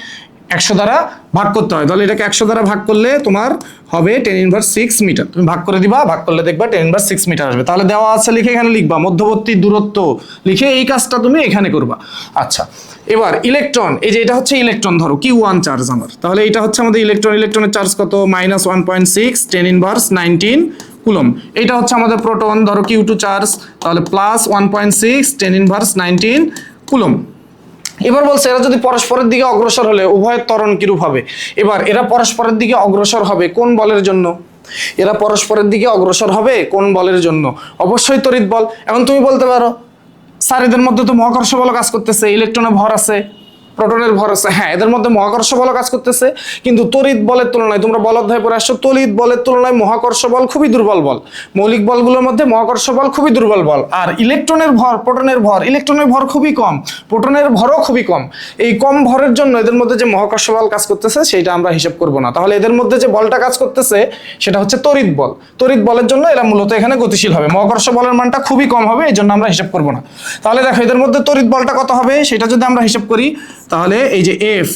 100 দ্বারা ভাগ করতে হয়। তাহলে এটাকে 100 দ্বারা ভাগ করলে তোমার হবে 10⁻⁶ মিটার, তুমি ভাগ করে দিবা, ভাগ করলে দেখবা 10⁻⁶ মিটার আসবে। তাহলে দেওয়া আছে লিখে এখানে লিখবা মধ্যবর্তী দূরত্ব লিখে এই কাজটা তুমি এখানে করবা। আচ্ছা এবার ইলেকট্রন, এই যে এটা হচ্ছে ইলেকট্রন, ধরো Q1 চার্জ আমার, তাহলে এটা হচ্ছে আমাদের ইলেকট্রন, ইলেকট্রনের চার্জ কত -1.6 10⁻⁹ কুলম। এটা হচ্ছে আমাদের প্রোটন, ধরো Q2 চার্জ, তাহলে +1.6 10⁻⁹ কুলম। এবার বলছে এরা যদি পরস্পরের দিকে অগ্রসর হলে উভয়ের ত্বরণ কিরূপ হবে। এবার এরা পরস্পরের দিকে অগ্রসর হবে কোন বলের জন্য, এরা পরস্পরের দিকে অগ্রসর হবে কোন বলের জন্য, অবশ্যই তড়িৎ বল। এখন তুমি বলতে পারো স্যার এদের মধ্যে তো মহাকর্ষ বল কাজ করতেছে, ইলেকট্রনের ভর আছে, প্রোটনের ভর আছে, হ্যাঁ এদের মধ্যে মহাকর্ষ বল কাজ করতেছে, কিন্তু তড়িৎ বলের তুলনায়, তোমরা বল অধ্যায় পড়ে আসছো, তড়িৎ বলের তুলনায় মহাকর্ষ বল খুবই দুর্বল বল, মৌলিক বলগুলোর মধ্যে মহাকর্ষ বল খুবই দুর্বল বল। আর ইলেকট্রনের ভর, প্রোটনের ভর, ইলেকট্রনের ভর খুবই কম, প্রোটনের ভরও খুবই কম। এই কম ভরের জন্য এদের মধ্যে যে মহাকর্ষ বল কাজ করতেছে সেটা আমরা হিসাব করব না। তাহলে এদের মধ্যে যে বলটা কাজ করতেছে সেটা হচ্ছে তড়িৎ বল, তড়িৎ বলের জন্য এরা মূলত এখানে গতিশীল হবে, মহাকর্ষ বলের মানটা খুবই কম হবে, এই জন্য আমরা হিসাব করব না। তাহলে দেখো এদের মধ্যে তড়িৎ বলটা কত হবে সেটা যদি আমরা হিসাব করি, তাহলে এই যে F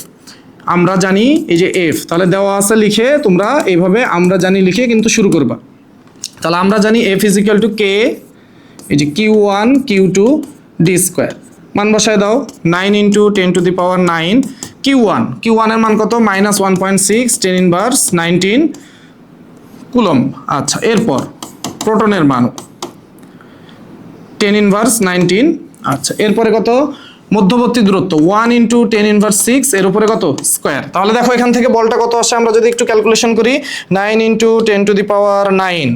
আমরা জানি, এই যে F, তাহলে দেওয়া আছে লিখে তোমরা এইভাবে আমরা জানি লিখে কিন্তু শুরু করবা। তাহলে আমরা জানি F = K, এই যে Q1 Q2 d², মান বসায় দাও 9 × 10⁹ Q1 এর মান কত -1.6 10⁻⁹ কুলম। আচ্ছা এরপর প্রোটনের মান 10⁻⁹। আচ্ছা এরপরে কত, মধ্যবর্তী দূরত্ব 1 × 10⁻⁶, এর উপরে কত স্কয়ার। তাহলে দেখো এখান থেকে বলটা কত আসে আমরা যদি একটু ক্যালকুলেশন করি, 9 × 10⁹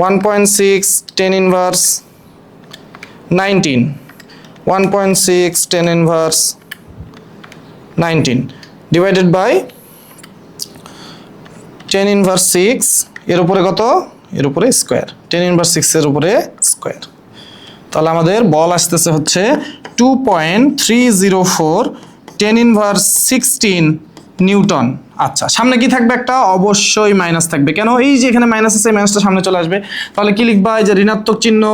1.6 10⁻⁹ 1.6 10⁻⁹ ডিভাইডেড বাই 10⁻⁶, এর উপরে কত, এর উপরে স্কয়ার, 10⁻⁶ এর উপরে স্কয়ার। তাহলে আমাদের বল আসতেছে হচ্ছে 2.304 10⁻16 নিউটন। আচ্ছা, সামনে কি থাকবে? একটা অবশ্যই মাইনাস থাকবে। কেন? এই যে এখানে মাইনাস আছে, মাইনাসটা সামনে চলে আসবে। তাহলে কি লিখবা? এই যে ঋণাত্মক চিহ্ন,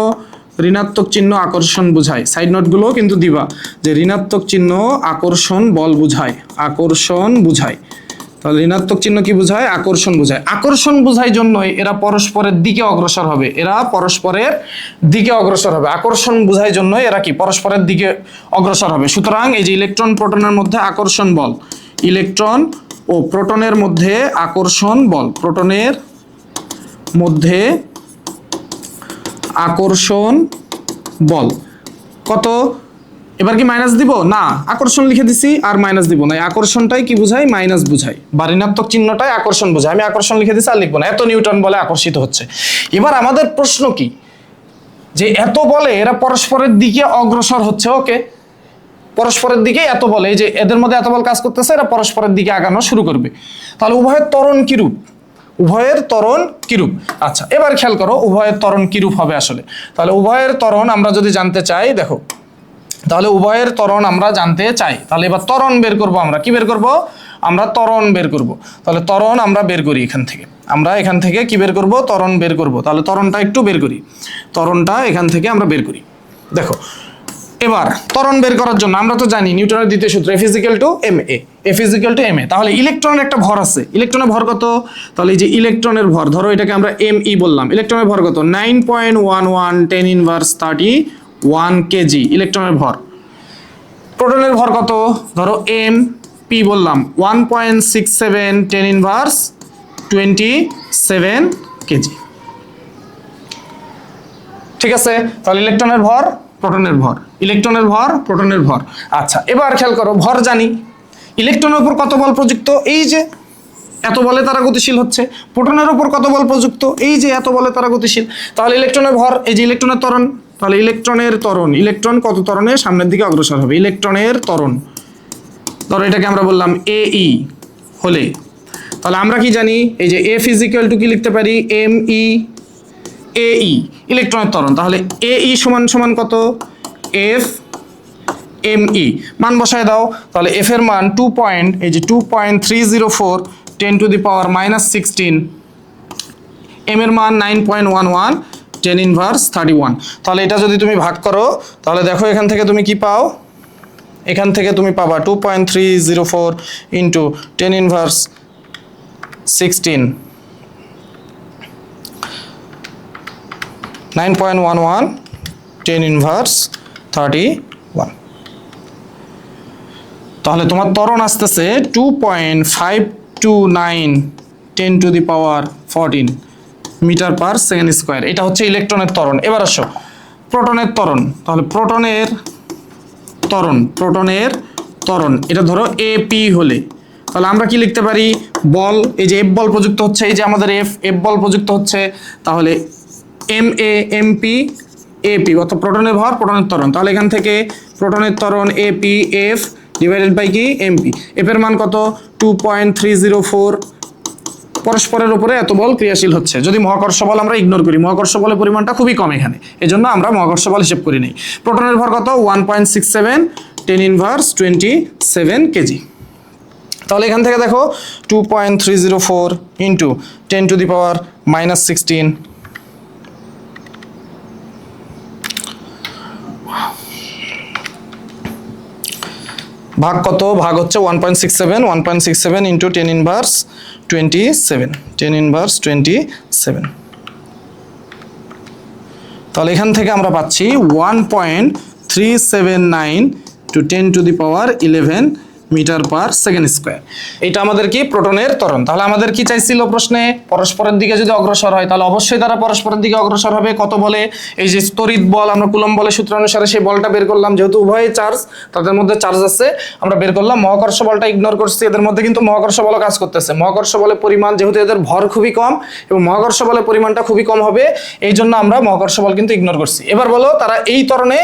ঋণাত্মক চিহ্ন আকর্ষণ বোঝায়। সাইড নোটগুলো কিন্তু দিবা যে ঋণাত্মক চিহ্ন আকর্ষণ বল বোঝায়, আকর্ষণ বোঝায়। তাহলে ঋণাত্মক চিহ্ন কি বোঝায়? আকর্ষণ বোঝায়। আকর্ষণ বোঝায় জন্যই এরা পরস্পরের দিকে অগ্রসর হবে, এরা পরস্পরের দিকে অগ্রসর হবে। আকর্ষণ বোঝায় জন্যই এরা কি পরস্পরের দিকে অগ্রসর হবে। সুতরাং এই যে ইলেকট্রন প্রোটনের মধ্যে আকর্ষণ বল, ইলেকট্রন ও প্রোটনের মধ্যে আকর্ষণ বল, প্রোটনের মধ্যে আকর্ষণ বল কত? এবার কি মাইনাস দিব? না, আকর্ষণ লিখে দিছি আর মাইনাস দিব না। আকর্ষণটাই কি বোঝায়? মাইনাস বোঝায়, বা ঋণাত্মক চিহ্নটাই আকর্ষণ বোঝায়। আমি আকর্ষণ লিখে দিছি আর লিখবো না। এত নিউটন বলে আকর্ষিত হচ্ছে। এবার আমাদের প্রশ্ন কি, যে এত বলে এরা পরস্পরের দিকে অগ্রসর হচ্ছে। ওকে, পরস্পরের দিকে এত বলে, যে এদের মধ্যে এত বল কাজ করতেছে, এরা পরস্পরের দিকে আগানো শুরু করবে। তাহলে উভয়ের ত্বরণ কিরূপ? উভয়ের ত্বরণ কিরূপ? আচ্ছা, এবার খেয়াল করো উভয়ের ত্বরণ কিরূপ হবে আসলে। তাহলে উভয়ের ত্বরণ আমরা যদি জানতে চাই, দেখো, তাহলে উভয়ের ত্বরণ আমরা জানতে চাই, তাহলে এবার ত্বরণ বের করব। আমরা কি বের করব? আমরা ত্বরণ বের করব। তাহলে ত্বরণ আমরা বের করি এখান থেকে। আমরা এখান থেকে কি বের করব? ত্বরণ বের করব। তাহলে ত্বরণটা একটু বের করি, ত্বরণটা এখান থেকে আমরা বের করি। দেখো, এবার ত্বরণ বের করার জন্য আমরা তো জানি নিউটনের দ্বিতীয় সূত্র, F = ma, F = ma। তাহলে ইলেকট্রনের একটা ভর আছে, ইলেকট্রনের ভর কত? তাহলে এই যে ইলেকট্রনের ভর, ধরো এটাকে আমরা me বললাম। ইলেকট্রনের ভর কত? 9.11 10⁻31 কেজি ইলেকট্রনের ভর। প্রোটনের ভর কত? ধরো mp বললাম, 1.67 10⁻27 কেজি। ঠিক আছে? তাহলে ইলেকট্রনের ভর, প্রোটনের ভর, ইলেকট্রনের ভর, প্রোটনের ভর। আচ্ছা, এবার খেয়াল করো, ভর জানি, ইলেকট্রনের উপর কত বল প্রযুক্ত? এই যে এত বলে তারা গতিশীল হচ্ছে। প্রোটনের উপর কত বল প্রযুক্ত? এই যে এত বলে তারা গতিশীল। তাহলে ইলেকট্রনের ভর, এই যে ইলেকট্রনের ত্বরণ, তাহলে ইলেকট্রনের ত্বরণ, ইলেকট্রন কত ত্বরণে সামনের দিকে অগ্রসর হবে? ইলেকট্রনের ত্বরণ, ধরো এটাকে আমরা বললাম ae হলে, তাহলে আমরা কি জানি? এই যে F = কি লিখতে পারি? me ae, ইলেকট্রনের ত্বরণ। তাহলে ae সমান কত? F me, মান বসায় দাও। তাহলে F এর মান 2.304 10⁻⁻16, m এর মান 9.11 10⁻31। তাহলে এটা যদি তুমি ভাগ করো, তাহলে দেখো এখান থেকে তুমি কি পাও? এখান থেকে তুমি পাবা 2.304 × 10⁻16 9.11 10⁻31। তাহলে তোমার ত্বরণ আসতেছে 2.529 10⁻14 মিটার/সেকেন্ড স্কয়ার। এটা হচ্ছে ইলেকট্রনের ত্বরণ। এবার আসো প্রোটনের ত্বরণ। তাহলে প্রোটনের ত্বরণ এটা ধরো AP হলে, তাহলে আমরা কি লিখতে পারি? বল, এই যে F বল প্রযুক্ত হচ্ছে, এই যে আমাদের F বল প্রযুক্ত হচ্ছে, তাহলে MA MP AP, অর্থাৎ প্রোটনের ভর, প্রোটনের ত্বরণ। তাহলে এখান থেকে প্রোটনের ত্বরণ AP F ডিভাইডেড বাই কি? MP। F এর মান কত? 2.304। পরস্পরের উপরে এত বল ক্রিয়াশীল হচ্ছে। যদি মহাকর্ষ বল আমরা ইগনোর করি, মহাকর্ষ বলের পরিমাণটা খুবই কম এখানে, এজন্য আমরা মহাকর্ষ বল হিসেব করি নাই। প্রোটনের ভর কত? 1.67 10⁻27 কেজি। তাহলে এখান থেকে দেখো 2.304 × 10⁻⁻16 ভাগ কত? ভাগ হচ্ছে 1.67 × 10⁻27 তাহলে এখান থেকে আমরা পাচ্ছি 1.379 × 10⁻11 মিটার/সেকেন্ড স্কয়ার। এটা আমাদের কি? প্রোটনের ত্বরণ। তাহলে আমাদের কি চাইছিল প্রশ্নে? পরস্পরের দিকে যদি অগ্রসর হয়, তাহলে অবশ্যই তারা পরস্পরের দিকে অগ্রসর হবে কত বলে? এই যে তড়িৎ বল, আমরা কুলম্ব বলের সূত্র অনুসারে সেই বলটা বের করলাম। যেহেতু উভয় চার্জ, তাদের মধ্যে চার্জ আছে, আমরা বের করলাম। মহাকর্ষ বলটা ইগনোর করছি, এদের মধ্যে কিন্তু মহাকর্ষ বল কাজ করতেছে। মহাকর্ষ বলের পরিমাণ, যেহেতু এদের ভর খুবই কম এবং মহাকর্ষ বলের পরিমাণটা খুবই কম হবে, এই জন্য আমরা মহাকর্ষ বল কিন্তু ইগনোর করছি। এবার বলো, তারা এই ত্বরণে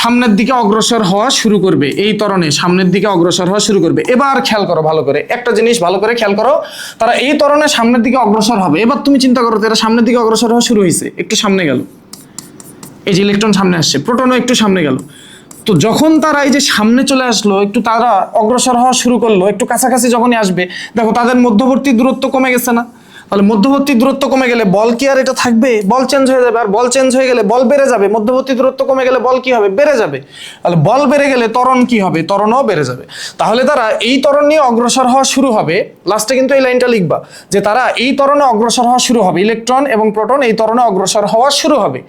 সামনের দিকে অগ্রসর হওয়া শুরু করবে, এই ত্বরণে সামনের দিকে অগ্রসর হওয়া শুরু করবে। এবার খেয়াল করো ভালো করে, একটা জিনিস ভালো করে খেয়াল করো, তারা এই ত্বরণে সামনের দিকে অগ্রসর হবে। এবার তুমি চিন্তা করো, এরা সামনের দিকে অগ্রসর হওয়া শুরু হয়েছে, একটু সামনে গেল, এই যে ইলেকট্রন সামনে আসছে, প্রোটনও একটু সামনে গেল। তো যখন তারা এই যে সামনে চলে আসলো, একটু তারা অগ্রসর হওয়া শুরু করলো, একটু কাছাকাছি যখনই আসবে, দেখো তাদের মধ্যবর্তী দূরত্ব কমে গেছে না? তাহলে মধ্যবর্তী দূরত্ব কমে গেলে বল কি আর এটা থাকবে? বল চেঞ্জ হয়ে যাবে, আর বল চেঞ্জ হয়ে গেলে বল বেড়ে যাবে। মধ্যবর্তী দূরত্ব কমে গেলে বল কি হবে? বেড়ে যাবে। তাহলে বল বেড়ে গেলে ত্বরণ কি হবে? ত্বরণও বেড়ে যাবে। তাহলে তারা এই ত্বরণ নিয়ে অগ্রসর হওয়া শুরু হবে। লাস্টে কিন্তু এই লাইনটা লিখবা যে তারা এই ত্বরণে অগ্রসর হওয়া শুরু হবে, ইলেকট্রন এবং প্রোটন এই ত্বরণে অগ্রসর হওয়া শুরু হবে।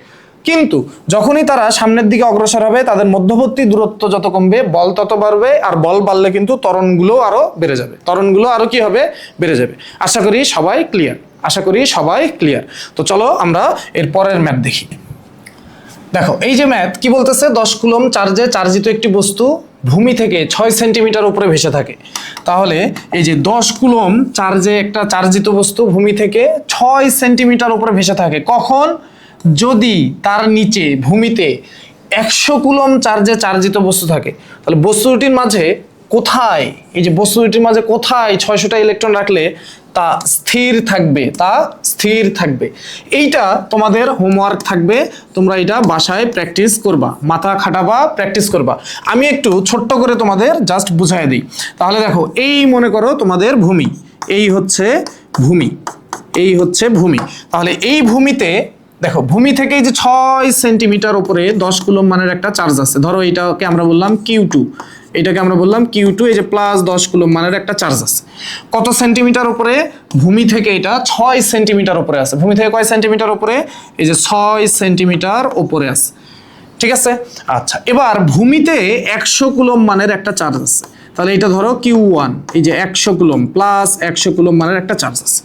কিন্তু যখনই তারা সামনের দিকে অগ্রসর হবে, তাদের মধ্যবর্তী দূরত্ব যত কমবে বল তত বাড়বে, আর বল বাড়লে কিন্তু ত্বরণগুলো আরো বেড়ে যাবে, ত্বরণগুলো আরো কি হবে? বেড়ে যাবে। আশা করি সবাই ক্লিয়ার, আশা করি সবাই ক্লিয়ার। তো চলো আমরা এর পরের ম্যাথ দেখি। দেখো এই যে ম্যাথ কি বলতেছে, 10 কুলম্ব চার্জে চার্জিত একটি বস্তু ভূমি থেকে 6 সেন্টিমিটার উপরে ভেসে থাকে। তাহলে এই যে 10 কুলম্ব চার্জে একটা চার্জিত বস্তু ভূমি থেকে 6 সেন্টিমিটার উপরে ভেসে থাকে, কখন? যদি তার নিচে ভূমিতে 100 কুলম্ব চার্জে চার্জিত বস্তু থাকে। তাহলে বস্তু দুটির মাঝে কোথায়, এই যে বস্তু দুটির মাঝে কোথায় 600টা ইলেকট্রন রাখলে তা স্থির থাকবে, তা স্থির থাকবে। এইটা তোমাদের হোমওয়ার্ক থাকবে, তোমরা এটা বাসায় প্র্যাকটিস করবা, মাথা খাটাবা, প্র্যাকটিস করবা। আমি একটু ছোট্ট করে তোমাদের জাস্ট বুঝাই দিই। তাহলে দেখো এই মনে করো তোমাদের ভূমি, এই হচ্ছে ভূমি, এই হচ্ছে ভূমি। তাহলে এই ভূমিতে দেখো ভূমি থেকে এই যে 6 সেন্টিমিটার উপরে 10 কুলম্ব মানের একটা চার্জ আছে। ধরো এইটাকে আমরা বললাম Q2, এটাকে আমরা বললাম Q2, এই যে প্লাস 10 কুলম্ব মানের একটা চার্জ আছে। কত সেন্টিমিটার উপরে? ভূমি থেকে এটা 6 সেন্টিমিটার উপরে আছে। ভূমি থেকে কয় সেন্টিমিটার উপরে? এই যে 6 সেন্টিমিটার উপরে আছে, ঠিক আছে? আচ্ছা, এবার ভূমিতে 100 কুলম্ব মানের একটা চার্জ আছে। তাহলে এটা ধরো Q1, এই যে 100 কুলম্ব প্লাস 100 কুলম্ব মানের একটা চার্জ আছে।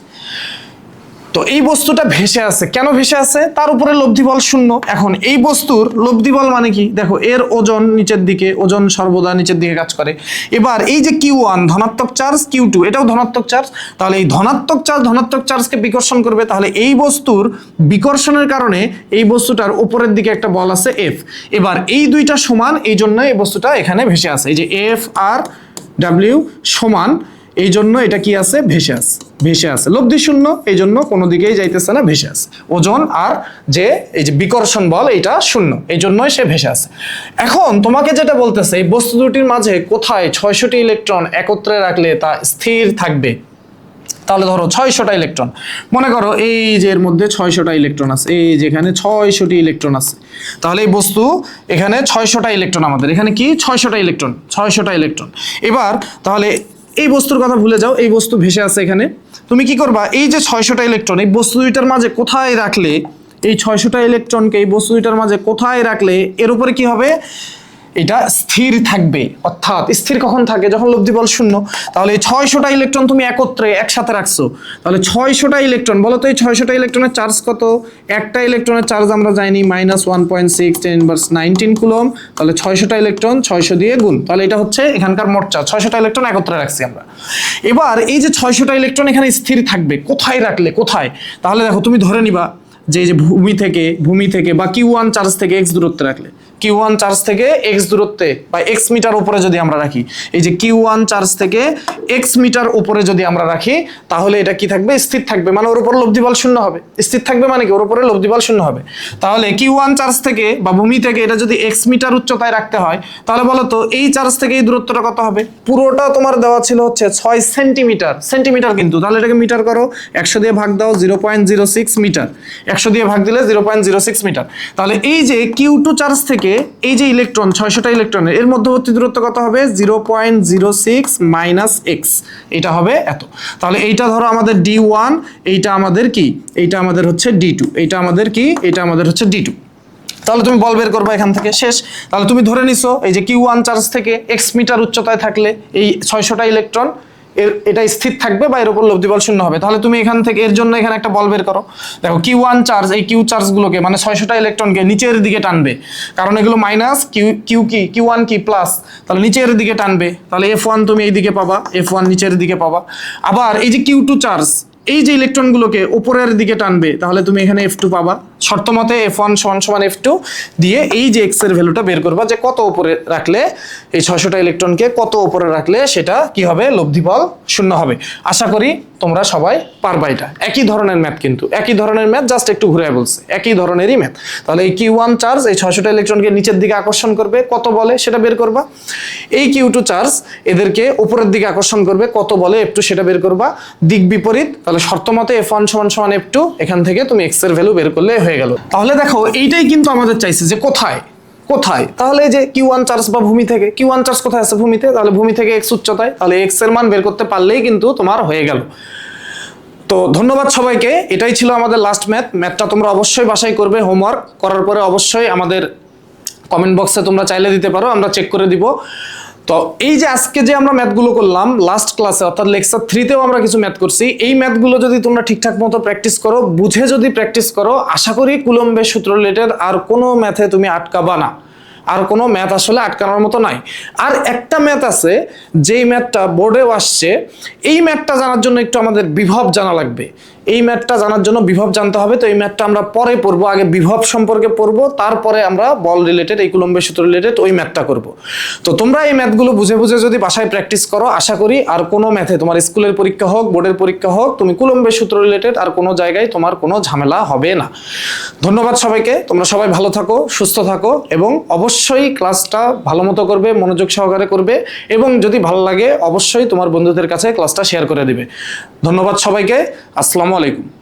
তো এই বস্তুটা ভেসে আছে, কেন ভেসে আছে? তার উপরে লব্ধি বল 0। এখন এই বস্তুর লব্ধি বল মানে কি? দেখো এর ওজন নিচের দিকে, ওজন সর্বদা নিচের দিকে কাজ করে। এবার এই যে Q1 ধনাত্মক চার্জ, Q2 এটাও ধনাত্মক চার্জ। তাহলে এই ধনাত্মক চার্জকে বিকর্ষণ করবে। তাহলে এই বস্তুর বিকর্ষণের কারণে এই বস্তুটার উপরের দিকে একটা বল আছে F। এবার এই দুইটা সমান, এই জন্য এই বস্তুটা এখানে ভেসে আছে। এই যে F আর W সমান, এই জন্য এটা কি আছে? ভেসে আছে, ভেসে আছে। লব্ধি 0, এই জন্য কোনো দিকেই যাইতেছে না, ভেসে আছে। ওজন আর যে এই যে বিকর্ষণ বল এটা 0, এই জন্যই সে ভেসে আছে। এখন তোমাকে যেটা বলতেছে, এই বস্তু দুটির মাঝে কোথায় 600টি ইলেকট্রন একত্রে রাখলে তা স্থির থাকবে। তাহলে ধরো 600টা ইলেকট্রন, মনে করো এই যে এর মধ্যে 600টা ইলেকট্রন আছে, এই যেখানে 600টি ইলেকট্রন আছে। তাহলে এই বস্তু এখানে 600টা ইলেকট্রন, আমাদের এখানে কি 600টা ইলেকট্রন, 600টা ইলেকট্রন। এবার তাহলে এই বস্তুর কথা ভুলে যাও, এই বস্তু ভেসে আছে এখানে। তুমি কি করবা? এই যে 600টা ইলেকট্রন এই বস্তু দুইটার মাঝে কোথায় রাখলে, এই 600টা ইলেকট্রনকে এই বস্তু দুইটার মাঝে কোথায় রাখলে এর উপরে কি হবে? এটা স্থির থাকবে। অর্থাৎ স্থির কখন থাকে? যখন লব্ধি বল 0। তাহলে এই 600টা ইলেকট্রন তুমি একত্রে একসাথে রাখছো। তাহলে 600টা ইলেকট্রন, বলো তো এই 600টা ইলেকট্রনের চার্জ কত? একটা ইলেকট্রনের চার্জ আমরা জানি -1.6 10⁻19 কুলম্ব। তাহলে 600টা ইলেকট্রন 600 দিয়ে গুণ, তাহলে এটা হচ্ছে এখানকার মোট চার্জ। 600টা ইলেকট্রন একত্রে রাখছি আমরা। এবার এই যে 600টা ইলেকট্রন এখানে স্থির থাকবে, কোথায় রাখলে? কোথায়? তাহলে দেখো তুমি ধরে নিবা যে এই যে ভূমি থেকে বা Q1 চার্জ থেকে x দূরত্বে রাখলে, Q1 চার্জ থেকে x দূরত্বে বা x মিটার উপরে যদি আমরা রাখি, এই যে Q1 চার্জ থেকে x মিটার উপরে যদি আমরা রাখি, তাহলে এটা কি থাকবে? স্থির থাকবে। মানে ওর উপর লব্ধি বল 0 হবে। স্থির থাকবে মানে কি? ওর উপরে লব্ধি বল 0 হবে। তাহলে Q1 চার্জ থেকে বা ভূমি থেকে এটা যদি x মিটার উচ্চতায় রাখতে হয়, তাহলে বলো তো এই চার্জ থেকে এই দূরত্বটা কত হবে? পুরোটা তোমার দেওয়া ছিল হচ্ছে 6 সেন্টিমিটার, সেন্টিমিটার কিন্তু। তাহলে এটাকে মিটার করো, 100 দিয়ে ভাগ দাও, 0.06 মিটার। 100 দিয়ে ভাগ দিলে 0.06 মিটার। তাহলে এই যে Q2 চার্জ থেকে এই যে ইলেকট্রন 600টা ইলেকট্রনের এর মধ্যবর্তী দূরত্ব কত হবে? 0.06 - x, এটা হবে এত। তাহলে এইটা ধরো আমাদের D1, এইটা আমাদের কি? এইটা আমাদের হচ্ছে D2, এইটা আমাদের কি? এটা আমাদের হচ্ছে D2। তাহলে তুমি বল বের করবা এখান থেকে, শেষ। তাহলে তুমি ধরে নিছো এই যে Q1 চার্জ থেকে x মিটার উচ্চতায় থাকলে এই 600টা ইলেকট্রন এটা স্থির থাকবে বা এর উপর লব্ধি বল 0 হবে। তাহলে তুমি এখান থেকে এর জন্য এখানে একটা বল বের করো। দেখো Q1 চার্জ, এই Q চার্জগুলোকে মানে 600টা ইলেকট্রনকে নিচের দিকে টানবে, কারণ এগুলো মাইনাস, Q1 কি প্লাস, তাহলে নিচের দিকে টানবে। তাহলে F1 তুমি এই দিকে পাবা, F1 নিচের দিকে পাবা। আবার এই যে Q2 চার্জ, এই যে ইলেকট্রনগুলোকে উপরের দিকে টানবে, তাহলে তুমি এখানে F2 পাবা। শর্ত মতে F1 = F2 দিয়ে এই যে x এর ভ্যালুটা বের করবা, যে কত উপরে রাখলে এই 600টা ইলেকট্রনকে কত উপরে রাখলে সেটা কি হবে? লব্ধি বল 0 হবে। আশা করি তোমরা সবাই পারবা। এটা একই ধরনের ম্যাথ, কিন্তু একই ধরনের ম্যাথ, জাস্ট একটু ঘুরে বলছে, একই ধরনেরই ম্যাথ। তাহলে এই Q1 চার্জ এই 600টা ইলেকট্রনকে নিচের দিকে আকর্ষণ করবে, কত বলে সেটা বের করবা। এই Q2 চার্জ এদেরকে উপরের দিকে আকর্ষণ করবে, কত বলে F2 সেটা বের করবা। দিক বিপরীত, তাহলে শর্ত মতে F1 সমান F2, এখান থেকে তুমি x এর ভ্যালু বের করলে হয়ে গেল। তাহলে দেখো এইটাই কিন্তু আমাদের চাইছে যে কোথায় কোথায়, তাহলে এই যে Q1 চার্জ বা ভূমি থেকে, Q1 চার্জ কোথায় আছে? ভূমিতে, তাহলে ভূমি থেকে x উচ্চতায়, তাহলে x এর মান বের করতে পারলেই কিন্তু তোমার হয়ে গেল। তো ধন্যবাদ সবাইকে, এটাই ছিল আমাদের লাস্ট ম্যাথটা তোমরা অবশ্যই বাসায় করবে। হোমওয়ার্ক করার পরে অবশ্যই আমাদের কমেন্ট বক্সে তোমরা চাইলে দিতে পারো, আমরা চেক করে দিব। তো এই যে আজকে যে আমরা ম্যাথগুলো করলাম লাস্ট ক্লাসে, অর্থাৎ লেকচার 3তেও আমরা কিছু ম্যাথ করছি, এই ম্যাথগুলো যদি তোমরা ঠিকঠাক মতো প্র্যাকটিস করো, বুঝে যদি প্র্যাকটিস করো, আশা করি কুলম্বের সূত্র রিলেটেড আর কোনো ম্যাথে তুমি আটকাবা না। আর কোনো ম্যাথ আসলে আটকানোর মতো নাই। আর একটা ম্যাথ আছে, যেই ম্যাথটা বোর্ডেও আসছে, এই ম্যাথটা জানার জন্য একটু আমাদের বিভব জানা লাগবে। এই ম্যাথটা জানার জন্য বিভব জানতে হবে। তো এই ম্যাথটা আমরা পরে পড়বো, আগে বিভব সম্পর্কে পড়বো, তারপরে আমরা বল রিলেটেড, এই কুলম্বের সূত্র রিলেটেড ওই ম্যাথটা করব। তো তোমরা এই ম্যাথগুলো বুঝে বুঝে যদি বাসায় প্র্যাকটিস করো, আশা করি আর কোনো ম্যাথে, তোমার স্কুলের পরীক্ষা হোক, বোর্ডের পরীক্ষা হোক, তুমি কুলম্বের সূত্র রিলেটেড আর কোনো জায়গায় তোমার কোনো ঝামেলা হবে না। ধন্যবাদ সবাইকে, তোমরা সবাই ভালো থাকো, সুস্থ থাকো, এবং অবশ্যই ক্লাসটা ভালো মতো করবে, মনোযোগ সহকারে করবে, এবং যদি ভালো লাগে অবশ্যই তোমার বন্ধুদের কাছে ক্লাসটা শেয়ার করে দিবে। ধন্যবাদ সবাইকে, আসসালামু আলাইকুম।